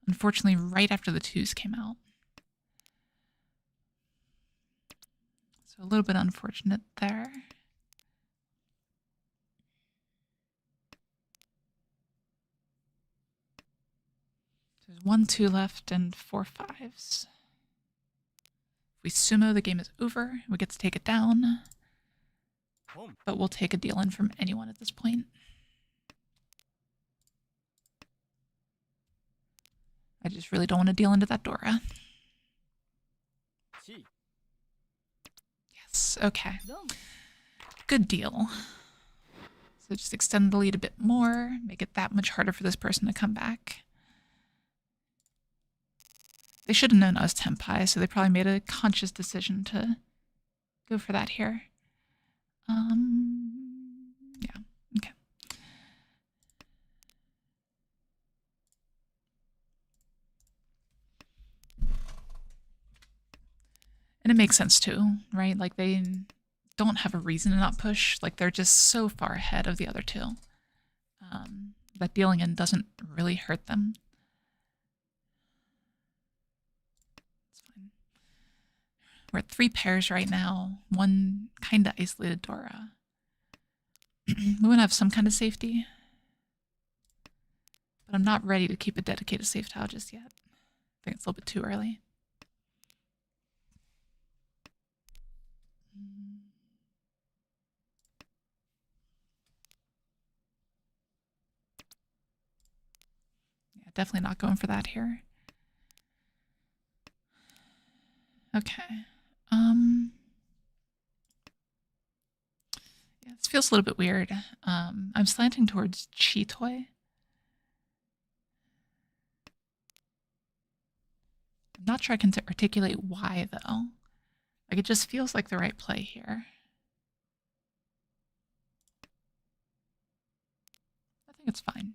Unfortunately, right after the 2s came out. So a little bit unfortunate there. There's 1, 2 left and 4 5s. If we sumo, the game is over. We get to take it down. But we'll take a deal in from anyone at this point. I just really don't want to deal into that Dora. Yes, okay. Good deal. So just extend the lead a bit more, make it that much harder for this person to come back. They should have known I was Tempai, so they probably made a conscious decision to go for that here. Yeah, okay. And it makes sense too, right? Like they don't have a reason to not push. Like they're just so far ahead of the other 2 that dealing in doesn't really hurt them. It's fine. We're at 3 pairs right now. 1 kind of isolated Dora. We want to have some kind of safety. But I'm not ready to keep a dedicated safe tile just yet. I think it's a little bit too early. Yeah, definitely not going for that here. Okay. Yeah, this feels a little bit weird. I'm slanting towards Chitoy. I'm not sure I can articulate why, though. Like, it just feels like the right play here. I think it's fine.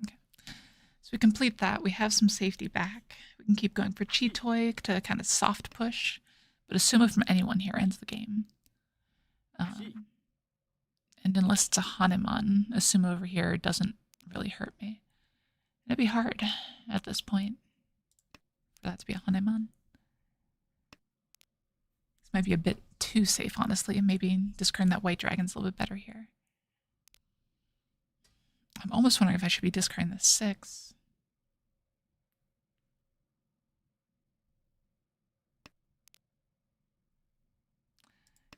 Okay. So we complete that. We have some safety back. We can keep going for Chitoy to kind of soft push, but a sumo from anyone here ends the game. And unless it's a Hanuman, a sumo over here doesn't really hurt me. It'd be hard at this point for that to be a Hanuman. This might be a bit too safe, honestly. Maybe discarding that white dragon's a little bit better here. I'm almost wondering if I should be discarding the 6.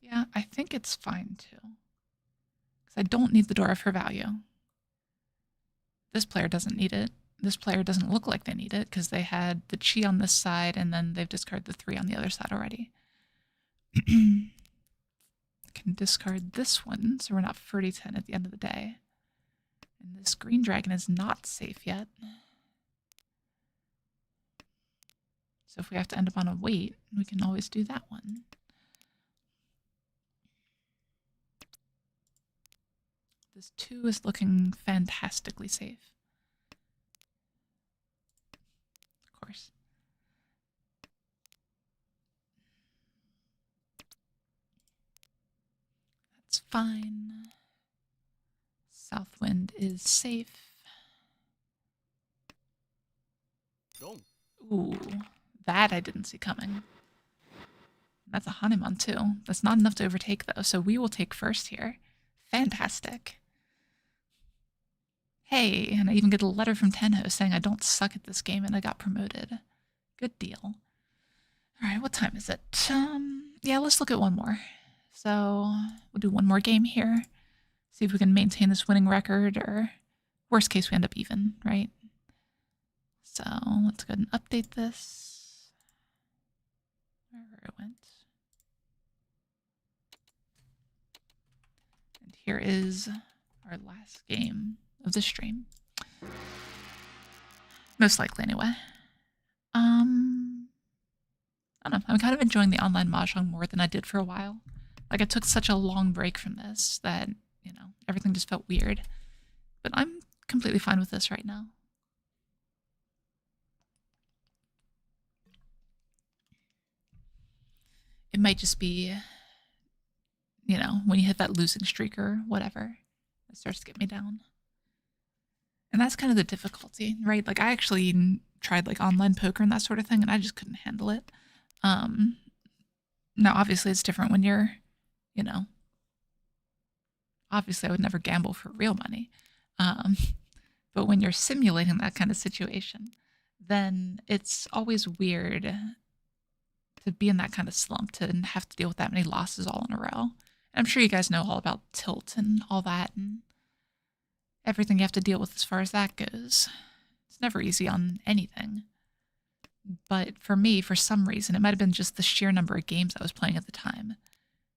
Yeah, I think it's fine too. Because I don't need the Dora for value. This player doesn't need it. This player doesn't look like they need it because they had the chi on this side and then they've discarded the 3 on the other side already. I can discard this one so we're not 30-10 at the end of the day. And this green dragon is not safe yet. So if we have to end up on a wait, we can always do that one. This 2 is looking fantastically safe. Of course. That's fine. Southwind is safe. Ooh, that I didn't see coming. That's a Hanuman too. That's not enough to overtake though, so we will take first here. Fantastic. Hey, and I even get a letter from Tenhou saying I don't suck at this game and I got promoted. Good deal. All right, what time is it? Yeah, let's look at one more. So we'll do one more game here. See if we can maintain this winning record, or worst case, we end up even, right? So let's go ahead and update this. Wherever it went. And here is our last game of the stream. Most likely, anyway. I don't know. I'm kind of enjoying the online mahjong more than I did for a while. Like, I took such a long break from this that, everything just felt weird. But I'm completely fine with this right now. It might just be, when you hit that losing streak or whatever, it starts to get me down. And that's kind of the difficulty, right? Like, I actually tried like online poker and that sort of thing, and I just couldn't handle it. Now, obviously, it's different when you're, obviously, I would never gamble for real money. But when you're simulating that kind of situation, then it's always weird to be in that kind of slump, to have to deal with that many losses all in a row. And I'm sure you guys know all about tilt and all that and everything you have to deal with as far as that goes. It's never easy on anything. But for me, for some reason, it might have been just the sheer number of games I was playing at the time.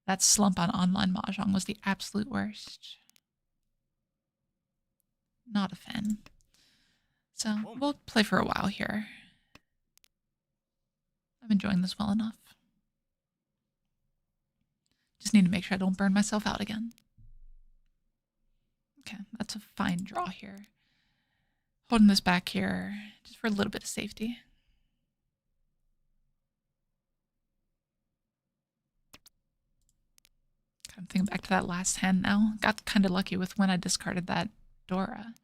That slump on online mahjong was the absolute worst. Not a fan. So we'll play for a while here. I'm enjoying this well enough. Just need to make sure I don't burn myself out again. Okay, that's a fine draw here. Holding this back here just for a little bit of safety. I'm thinking back to that last hand now. Got kind of lucky with when I discarded that Dora.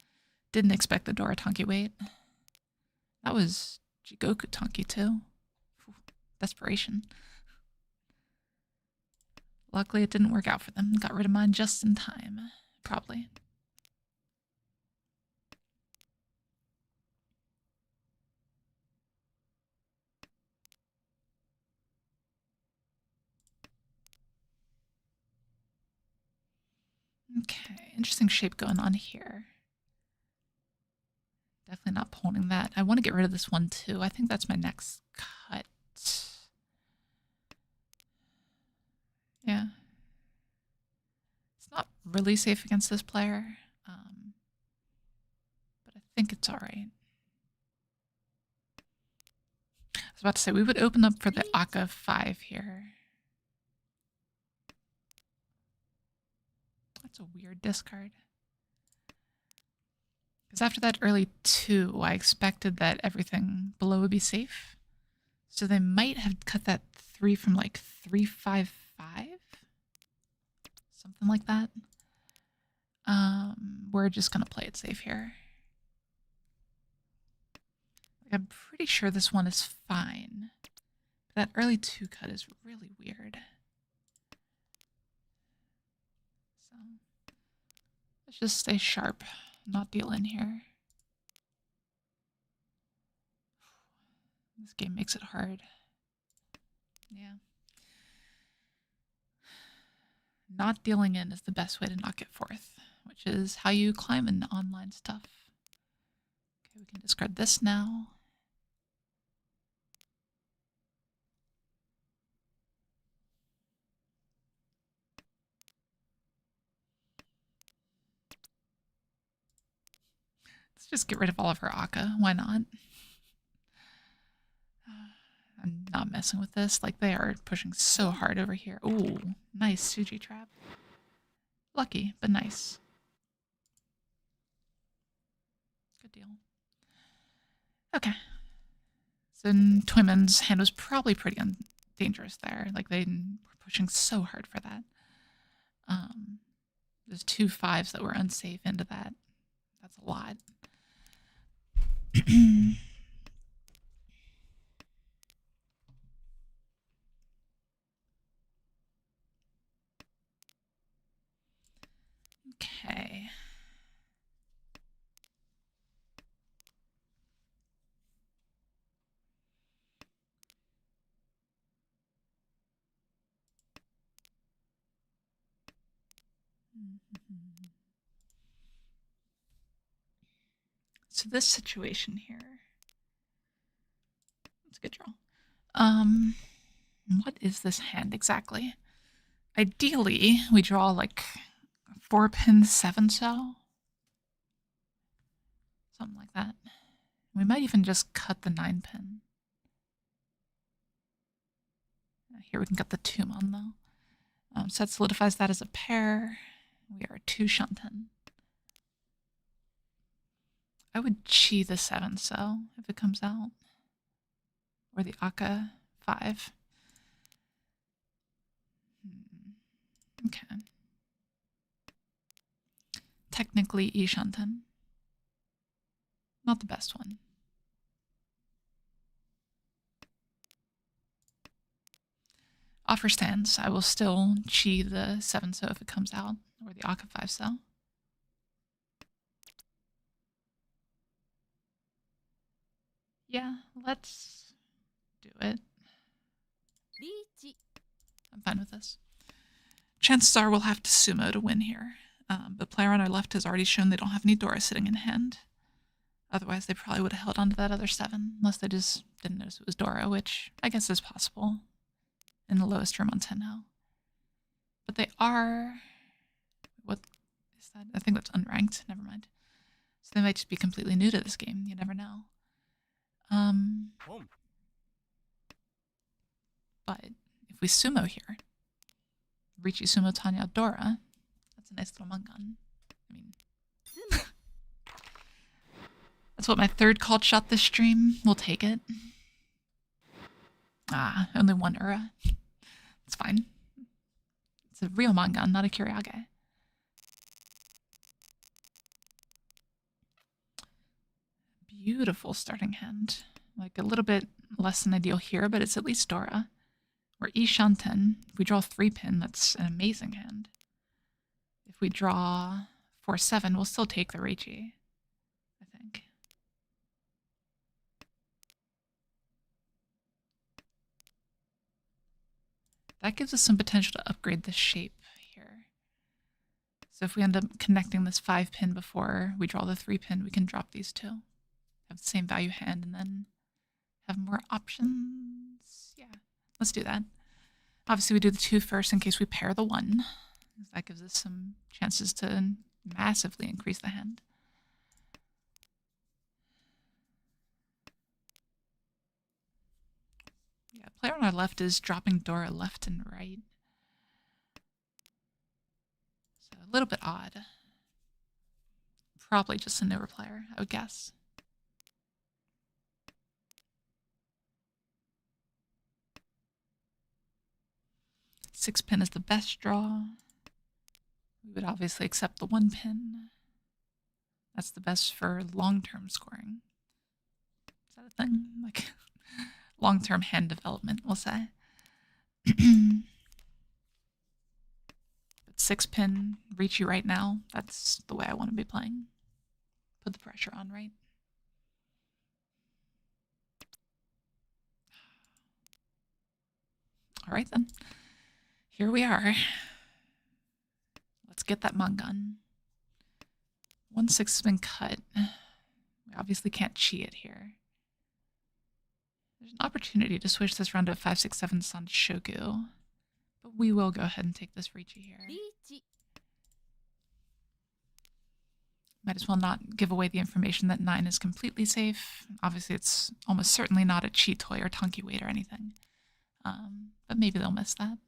Didn't expect the Dora Tonki wait. That was Jigoku Tonki too. Desperation. Luckily it didn't work out for them. Got rid of mine just in time. Probably. Okay, interesting shape going on here. Definitely not pulling that. I want to get rid of this one too. I think that's my next cut. Yeah. It's not really safe against this player, but I think it's all right. I was about to say, we would open up for the Aka 5 here. That's a weird discard. Because after that early 2, I expected that everything below would be safe. So they might have cut that 3 from like 355? Something like that. We're just going to play it safe here. I'm pretty sure this one is fine. But that early 2 cut is really weird. So let's just stay sharp, not deal in here. This game makes it hard. Yeah. Not dealing in is the best way to not get fourth, which is how you climb in online stuff. Okay, we can discard this now. Let's just get rid of all of her Aka. Why not? I'm not messing with this. Like, they are pushing so hard over here. Ooh, nice Suji trap. Lucky, but nice. Good deal. Okay. So Twimmen's hand was probably pretty dangerous there. Like, they were pushing so hard for that. There's 2 5s that were unsafe into that. That's a lot. Okay. So this situation here, it's a good draw. What is this hand exactly? Ideally, we draw like a 4-pin 7-so. Something like that. We might even just cut the 9-pin. Here we can cut the 2-mon though. So that solidifies that as a pair. We are 2 shunten. I would chi the 7-so if it comes out. Or the aka 5. Okay. Technically E shunten. Not the best one. Offer stands. I will still chi the 7-so if it comes out, or the aka 5-so. Yeah, let's do it. I'm fine with this. Chances are we'll have to sumo to win here, but player on our left has already shown they don't have any Dora sitting in hand. Otherwise, they probably would have held on to that other 7, unless they just didn't notice it was Dora, which I guess is possible in the lowest room on Tenhou. But they are... What is that? I think that's unranked. Never mind. So they might just be completely new to this game. You never know. But if we sumo here, Riichi Sumo Tanya Dora, that's a nice little mangan. I mean, that's what my 3rd called shot this stream. We'll take it. Ah, only 1 ura. It's fine. It's a real mangan, not a kyriage. Beautiful starting hand. Like a little bit less than ideal here, but it's at least Dora. Or E shunten. If we draw 3-pin, that's an amazing hand. If we draw 4-7, we'll still take the Riichi, I think. That gives us some potential to upgrade the shape here. So if we end up connecting this 5-pin before we draw the 3-pin, we can drop these 2. Have the same value hand and then have more options. Yeah, let's do that. Obviously, we do the 2 first in case we pair the 1. That gives us some chances to massively increase the hand. Yeah, player on our left is dropping Dora left and right. So a little bit odd. Probably just a newer player, I would guess. Six-pin is the best draw. We would obviously accept the 1-pin. That's the best for long-term scoring. Is that a thing? Like long-term hand development, we'll say. But 6-pin, Riichi right now, that's the way I want to be playing. Put the pressure on, right? All right, then. Here we are. Let's get that mangan. 1-6 has been cut. We obviously can't chi it here. There's an opportunity to switch this round to a 5-6-7 San Shoku, but we will go ahead and take this Riichi here. Might as well not give away the information that 9 is completely safe. Obviously, it's almost certainly not a cheat toy or Tonki weight or anything. But maybe they'll miss that.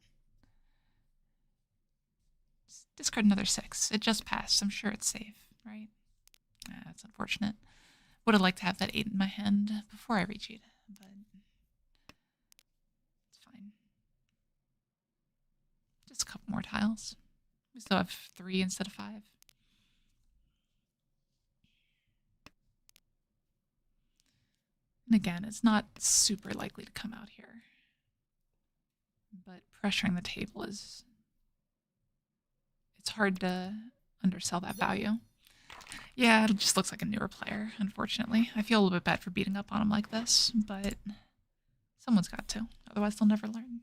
Let's discard another 6. It just passed. I'm sure it's safe, right? That's unfortunate. Would have liked to have that 8 in my hand before I reach it, but it's fine. Just a couple more tiles. We still have 3 instead of 5. And again, it's not super likely to come out here. But pressuring the table is... It's hard to undersell that value. Yeah, it just looks like a newer player, unfortunately. I feel a little bit bad for beating up on him like this, but someone's got to. Otherwise, they'll never learn.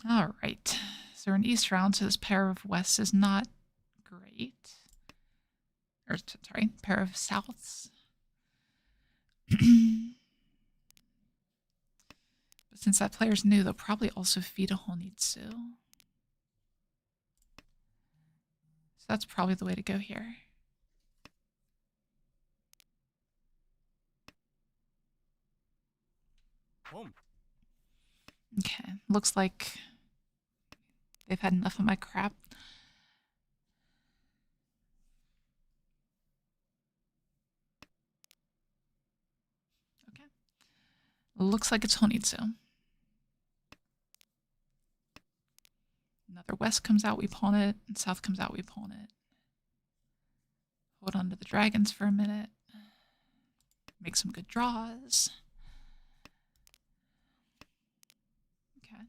All right. So we're in East round, so this pair of Wests is not great. Or, sorry, pair of Souths. But since that player's new, they'll probably also feed a Honitsu. So that's probably the way to go here. Okay, looks like they've had enough of my crap. Okay. Looks like it's Honitsu. Another West comes out, we pawn it, and South comes out, we pawn it. Hold on to the dragons for a minute. Make some good draws. Okay.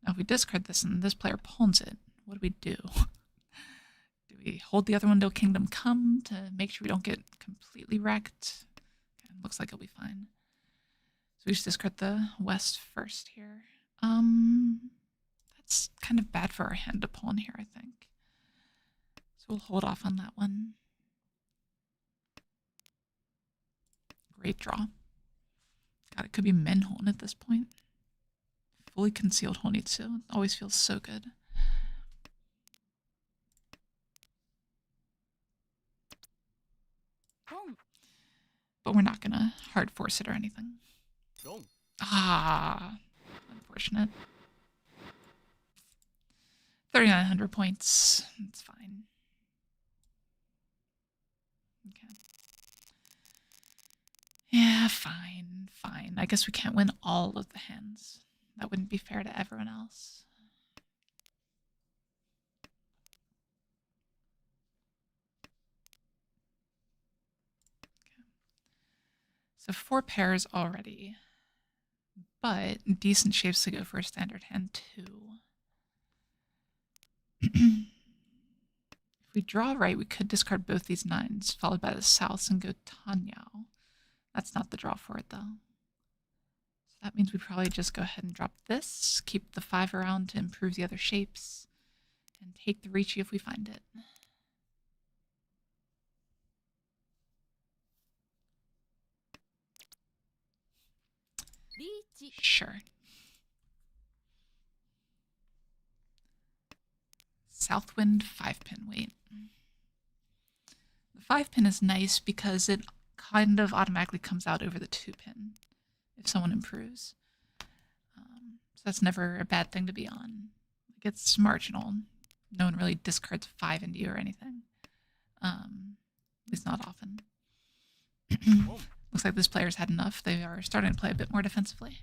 Now if we discard this and this player pawns it, what do we do? Do we hold the other one till Kingdom Come to make sure we don't get completely wrecked? Okay, looks like it'll be fine. So we just discard the West first here. That's kind of bad for our hand to pawn here, I think. So we'll hold off on that one. Great draw. God, it could be Menhon at this point. Fully concealed Honitsu. It always feels so good. But we're not gonna hard force it or anything. Ah, unfortunate. 3,900 points. It's fine. Okay. Yeah, fine, fine. I guess we can't win all of the hands. That wouldn't be fair to everyone else. Okay. So 4 pairs already, but decent shapes to go for a standard hand too. If we draw right, we could discard both these 9s, followed by the Souths, and go Tenhou. That's not the draw for it, though. So that means we probably just go ahead and drop this, keep the 5 around to improve the other shapes, and take the Riichi if we find it. Sure. Southwind 5-pin, wait. The 5-pin is nice because it kind of automatically comes out over the 2-pin if someone improves. So that's never a bad thing to be on. Like, it's marginal. No one really discards 5 into you or anything. At least not often. Looks like this player's had enough. They are starting to play a bit more defensively.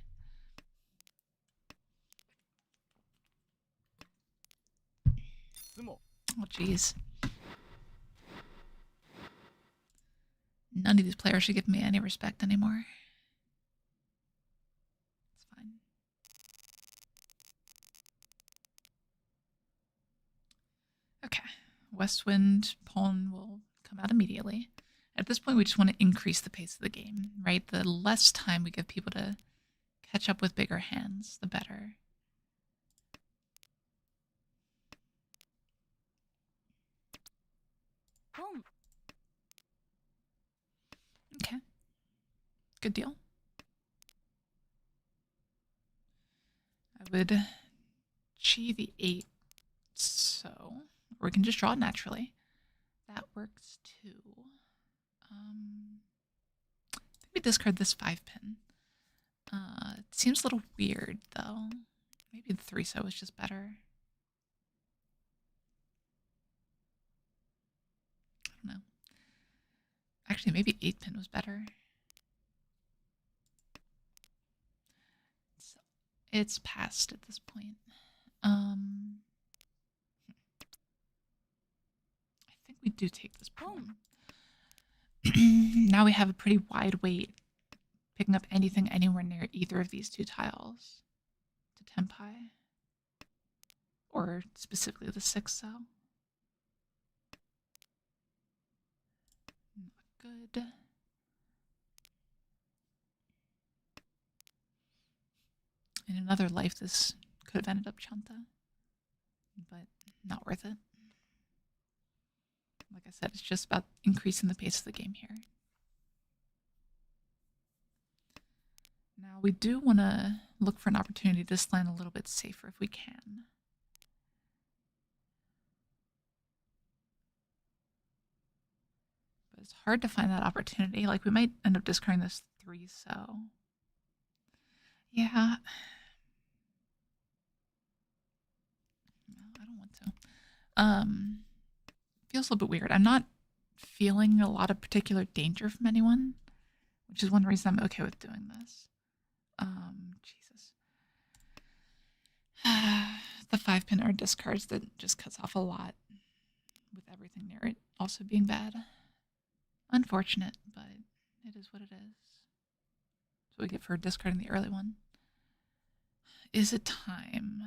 Oh, jeez. None of these players should give me any respect anymore. It's fine. Okay. Westwind pawn will come out immediately. At this point, we just want to increase the pace of the game, right? The less time we give people to catch up with bigger hands, the better. Okay. Good deal. I would chi the 8, so or we can just draw it naturally. That works too. I think we discard this 5-pin. It seems a little weird though. Maybe the 3-so is just better. I don't know. Actually, maybe 8-pin was better. So it's passed at this point. I think we do take this pawn. Now we have a pretty wide weight picking up anything anywhere near either of these two tiles to Tenpai. Or specifically the 6th cell. Not good. In another life, this could have ended up Chanta, but not worth it. Like I said, it's just about increasing the pace of the game here. Now, we do want to look for an opportunity to just land a little bit safer if we can. But it's hard to find that opportunity. Like, we might end up discarding this 3 cell. Yeah. No, I don't want to. Feels a little bit weird. I'm not feeling a lot of particular danger from anyone, which is one reason I'm okay with doing this. Jesus. The 5-pin are discards that just cuts off a lot with everything near it also being bad. Unfortunate, but it is what it is. That's what we get for discarding the early one. Is it time?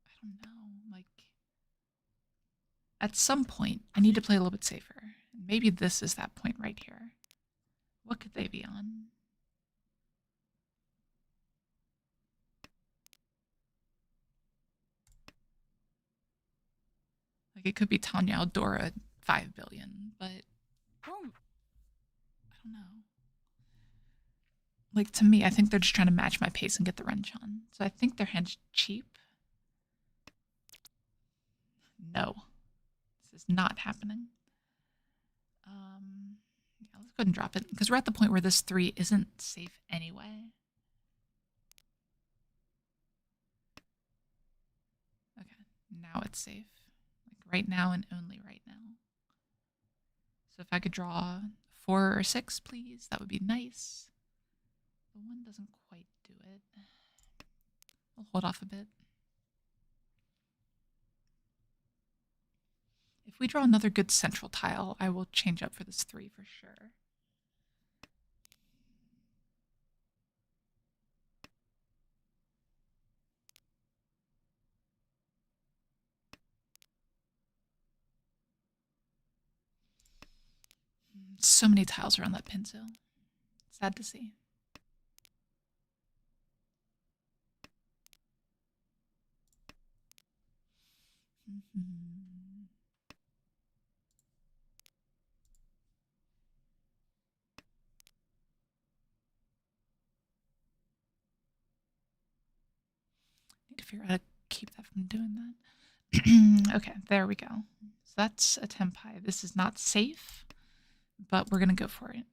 I don't know. Like, at some point, I need to play a little bit safer. Maybe this is that point right here. What could they be on? Like, it could be Tanya Aldora 5 billion, but I don't know. Like, to me, I think they're just trying to match my pace and get the wrench on. So I think their hand's cheap. No. This is not happening. Yeah, let's go ahead and drop it, because we're at the point where this 3 isn't safe anyway. Okay, now it's safe. Like, right now and only right now. So if I could draw 4 or 6, please, that would be nice. The 1 doesn't quite do it. I'll hold off a bit. If we draw another good central tile, I will change up for this 3 for sure. So many tiles around that pinzo. Sad to see. Need to figure out how to keep that from doing that. Okay, there we go. So that's a Tenpai. This is not safe, but we're going to go for it.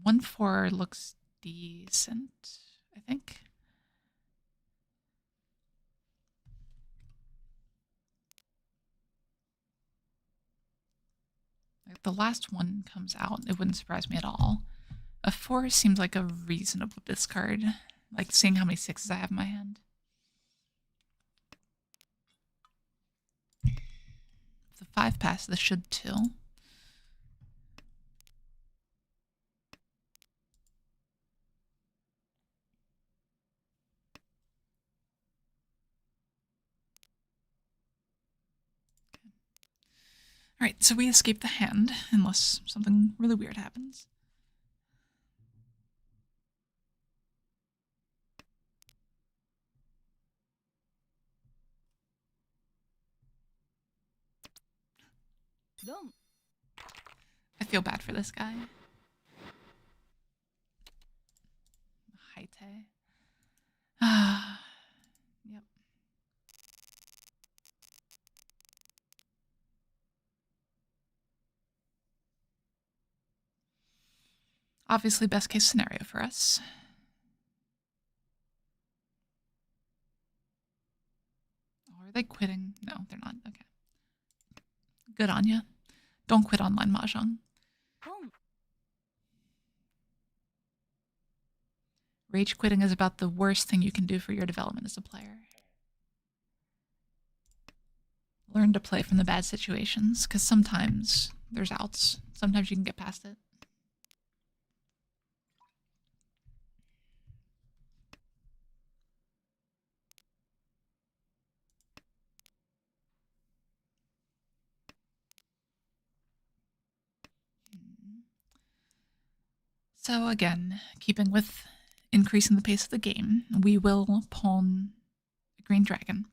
And 1-4 looks decent, I think. If the last one comes out, it wouldn't surprise me at all. A 4 seems like a reasonable discard, like seeing how many 6s I have in my hand. If the 5 passes, this should too. All right, so we escape the hand, unless something really weird happens. I feel bad for this guy. Haite. Yep. Obviously, best case scenario for us. Or are they quitting? No, they're not. Okay. Good on ya. Don't quit online Mahjong. Rage quitting is about the worst thing you can do for your development as a player. Learn to play from the bad situations, because sometimes there's outs. Sometimes you can get past it. So again, keeping with increasing the pace of the game, we will pawn a green dragon.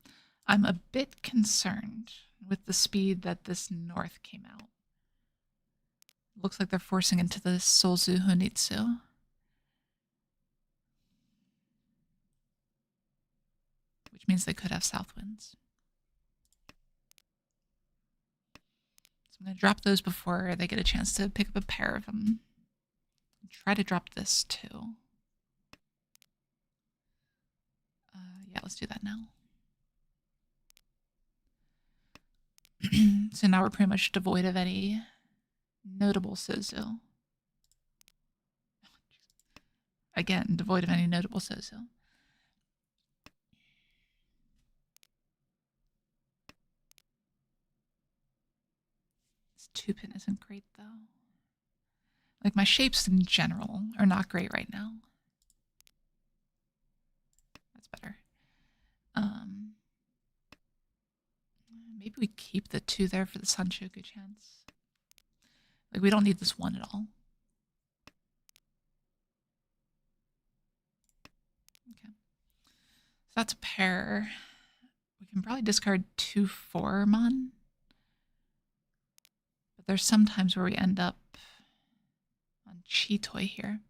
I'm a bit concerned with the speed that this north came out. Looks like they're forcing into the Solzu Honitsu. Which means they could have south winds. So I'm going to drop those before they get a chance to pick up a pair of them. Try to drop this too. Yeah, let's do that now. So now we're pretty much devoid of any notable Sozo. Again, devoid of any notable Sozo. This 2-pin isn't great though. Like my shapes in general are not great right now. That's better. Maybe we keep the 2 there for the Sanchoku chance. Like we don't need this 1 at all. Okay. So that's a pair. We can probably discard 2 4-mon. But there's some times where we end up on Chitoi here.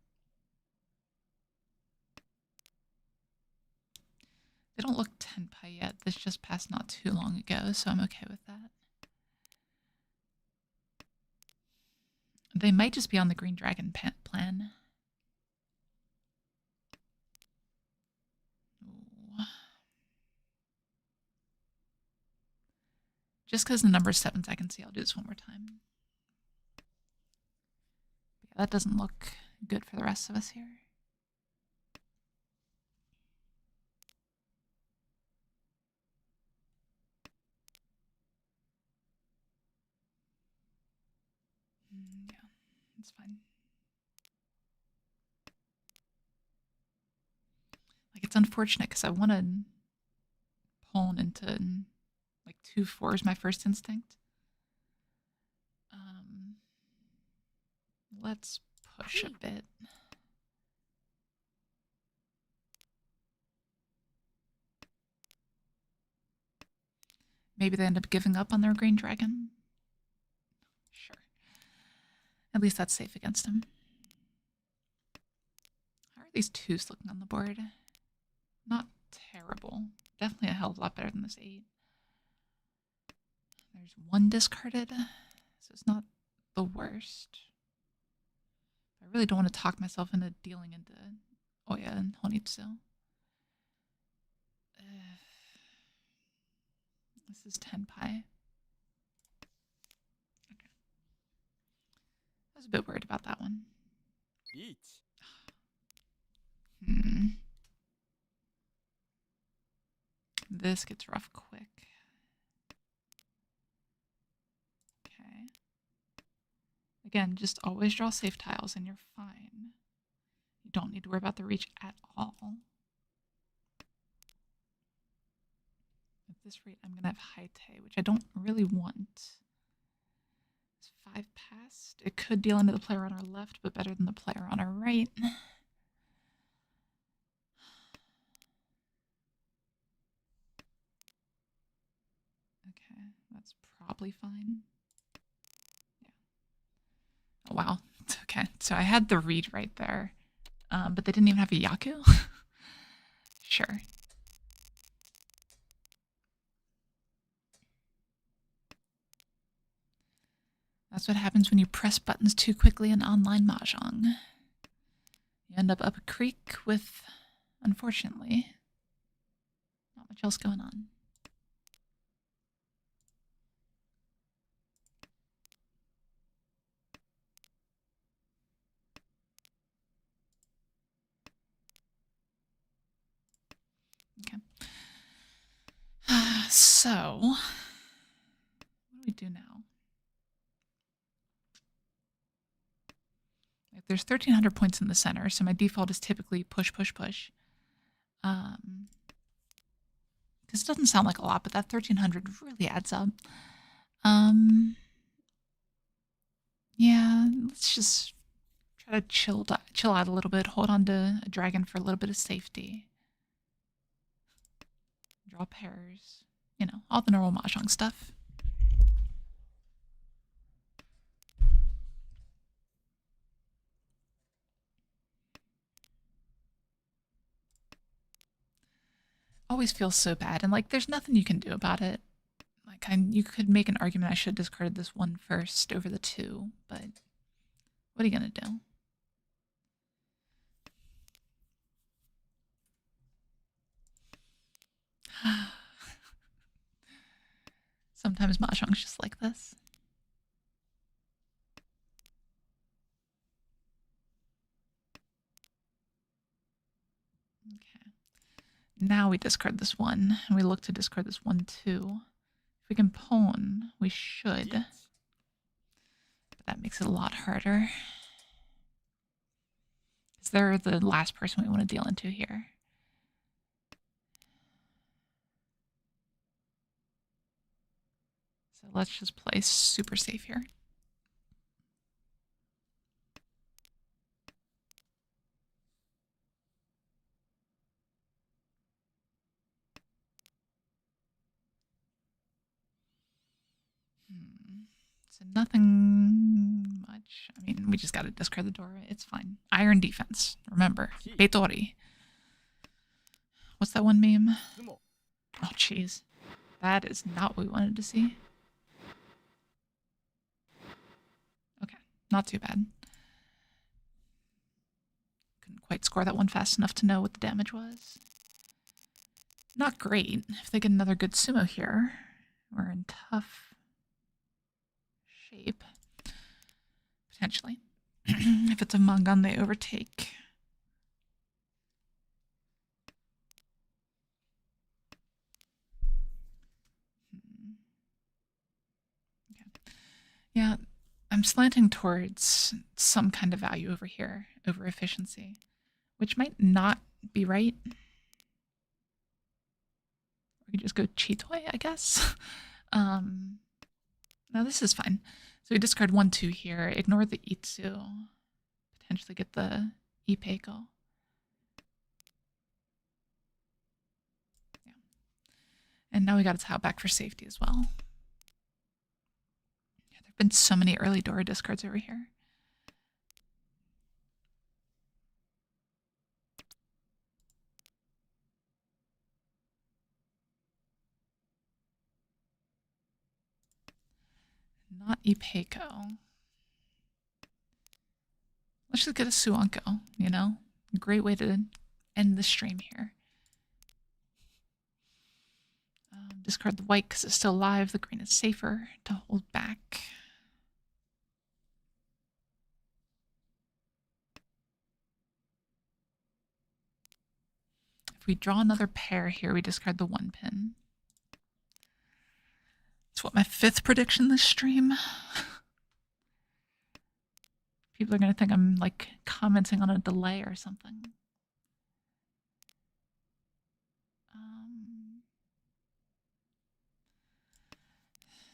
They don't look Tenpai yet. This just passed not too long ago, so I'm okay with that. They might just be on the Green Dragon plan. Ooh. Just because the number 7s I can see, I'll do this one more time. Yeah, that doesn't look good for the rest of us here. Yeah, it's fine. Like, it's unfortunate because I wanted pawn into like 2 4s, my first instinct. Let's push a bit. Maybe they end up giving up on their green dragon. Sure. At least that's safe against him. How are these 2s looking on the board? Not terrible. Definitely a hell of a lot better than this 8. There's 1 discarded, so it's not the worst. I really don't want to talk myself into dealing into Oya and Honitsu. This is Tenpai. Okay. I was a bit worried about that one. This gets rough quick. Okay. Again, just always draw safe tiles and you're fine. You don't need to worry about the reach at all. At this rate, I'm going to have Haite, which I don't really want. It's 5 past. It could deal into the player on our left, but better than the player on our right. Okay, that's probably fine. Yeah. Oh, wow. Okay, so I had the read right there, but they didn't even have a Yaku? Sure. That's what happens when you press buttons too quickly in online Mahjong. You end up a creek with, unfortunately, not much else going on. Okay. So, do now? Like, there's 1,300 points in the center, so my default is typically push, push, push. This doesn't sound like a lot, but that 1,300 really adds up. Yeah, let's just try to chill out a little bit. Hold on to a dragon for a little bit of safety. Draw pairs. You know, all the normal Mahjong stuff. Always feels so bad, and like there's nothing you can do about it. Like you could make an argument I should have discarded this one first over the two, but what are you gonna do? Sometimes Mahjong's just like this. Okay. Now we discard this one, and we look to discard this one too. If we can pawn, we should. But that makes it a lot harder. Because they're the last person we want to deal into here. So let's just play super safe here. So nothing much. I mean, we just got to discard the door. It's fine. Iron defense. Remember, Beitori. What's that one meme? Oh, jeez. That is not what we wanted to see. Okay, not too bad. Couldn't quite score that one fast enough to know what the damage was. Not great. If they get another good sumo here, we're in tough shape. Potentially. If it's a Mangan, they overtake. Okay. Yeah, I'm slanting towards some kind of value over here, over efficiency, which might not be right. We could just go Chitoi, I guess. No, this is fine. So we discard 1-2 here, ignore the Itsu, potentially get the Ipeiko. Yeah. And now we got a tile back for safety as well. Yeah, there have been so many early Dora discards over here. Not Ipeiko. Let's just get a Suanko, you know? Great way to end the stream here. Discard the white because it's still alive. The green is safer to hold back. If we draw another pair here, we discard the 1 pin. It's what, my 5th prediction this stream? People are going to think I'm like commenting on a delay or something.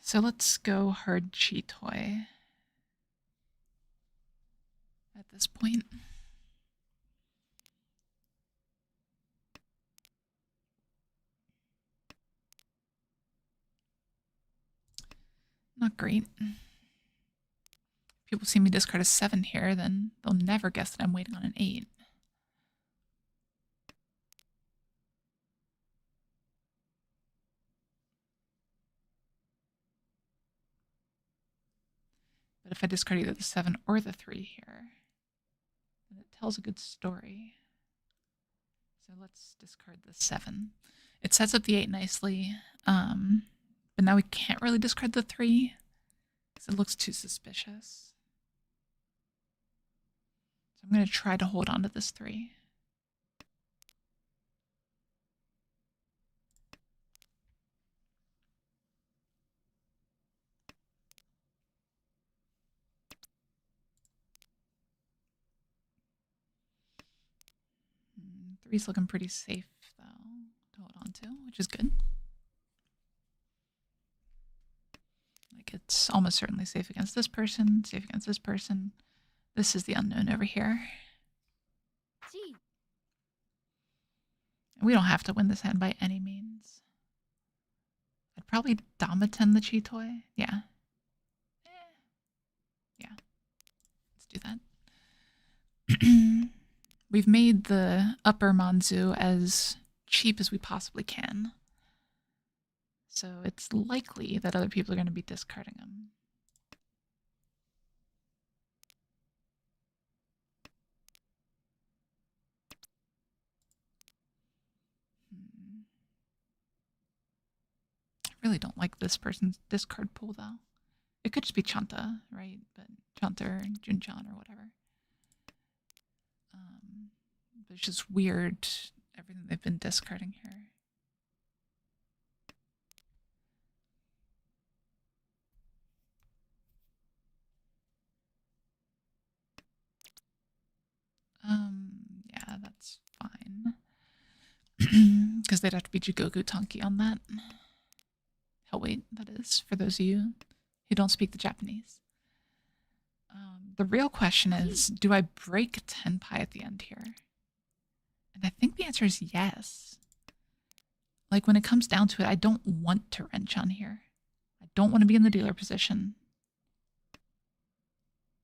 So let's go hard Chitoi at this point. Not great. People see me discard a 7 here, then they'll never guess that I'm waiting on an 8. But if I discard either the 7 or the 3 here, then it tells a good story. So let's discard the 7. It sets up the 8 nicely, but now we can't really discard the 3 because it looks too suspicious. So I'm going to try to hold on to this 3. 3's looking pretty safe, though, to hold on to, which is good. Like, it's almost certainly safe against this person, safe against this person. This is the unknown over here. We don't have to win this hand by any means. I'd probably Damaten the Chi toy. Yeah. Yeah. Let's do that. We've made the upper Manzu as cheap as we possibly can. So it's likely that other people are going to be discarding them. I really don't like this person's discard pool, though. It could just be Chanta, right? But Chanta or Junchan or whatever. But it's just weird, everything they've been discarding here. Yeah, that's fine. Because they'd have to be Jigoku Tanki on that. Hellweight, that is, for those of you who don't speak the Japanese. The real question is, do I break Tenpai at the end here? And I think the answer is yes. Like, when it comes down to it, I don't want to wrench on here. I don't want to be in the dealer position.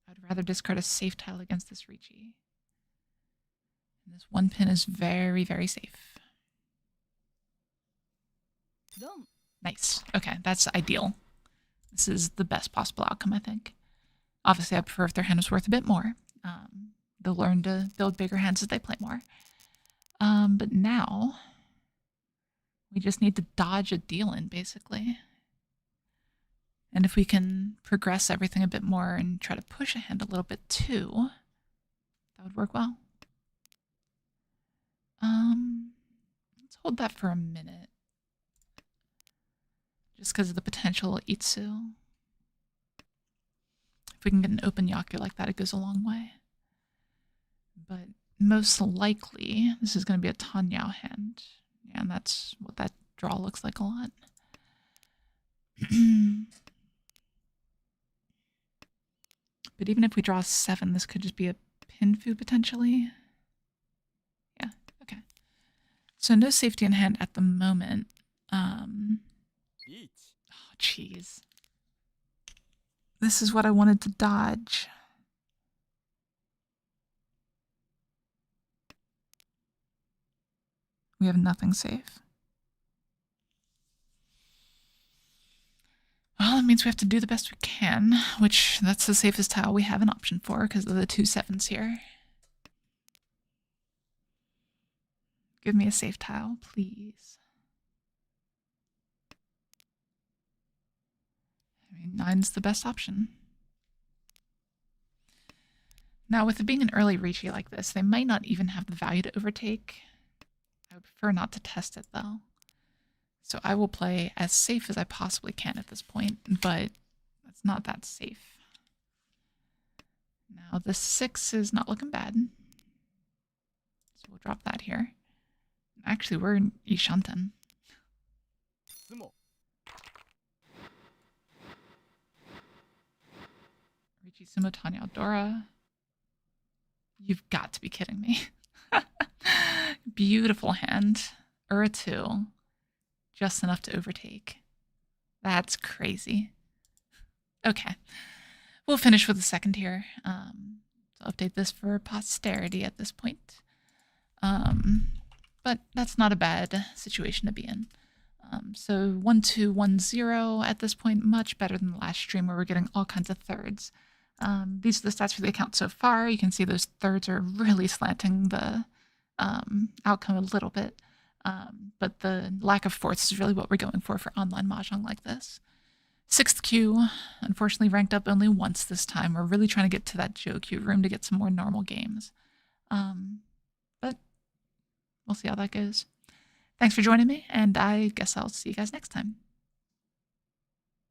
I'd rather discard a safe tile against this Riichi. And this one pin is very, very safe. Nice. Okay, that's ideal. This is the best possible outcome, I think. Obviously, I prefer if their hand was worth a bit more. They'll learn to build bigger hands as they play more. But now, we just need to dodge a deal in, basically. And if we can progress everything a bit more and try to push a hand a little bit too, that would work well. Let's hold that for a minute. Just because of the potential Itsu. If we can get an open Yaku like that, it goes a long way. But most likely, this is going to be a Tanyao hand. Yeah, and that's what that draw looks like a lot. But even if we draw 7, this could just be a Pinfu potentially. Yeah, okay. So no safety in hand at the moment. Oh, jeez. This is what I wanted to dodge. We have nothing safe. Well, it means we have to do the best we can, which that's the safest tile we have an option for because of the 2 7s here. Give me a safe tile, please. I mean, 9's the best option. Now, with it being an early Riichi like this, they might not even have the value to overtake. I would prefer not to test it, though. So I will play as safe as I possibly can at this point, but it's not that safe. Now, the 6 is not looking bad. So we'll drop that here. Actually, we're in Ishanten. Riichi Sumo Tanya Dora. You've got to be kidding me. Beautiful hand. Ura 2. Just enough to overtake. That's crazy. Okay. We'll finish with the second here. So update this for posterity at this point. But that's not a bad situation to be in. So 1-2-1-0 at this point, much better than the last stream where we're getting all kinds of thirds. These are the stats for the account so far. You can see those thirds are really slanting the outcome a little bit. But the lack of fourths is really what we're going for online Mahjong like this. 6th queue, unfortunately ranked up only once this time. We're really trying to get to that Joe queue room to get some more normal games. But we'll see how that goes. Thanks for joining me, and I guess I'll see you guys next time.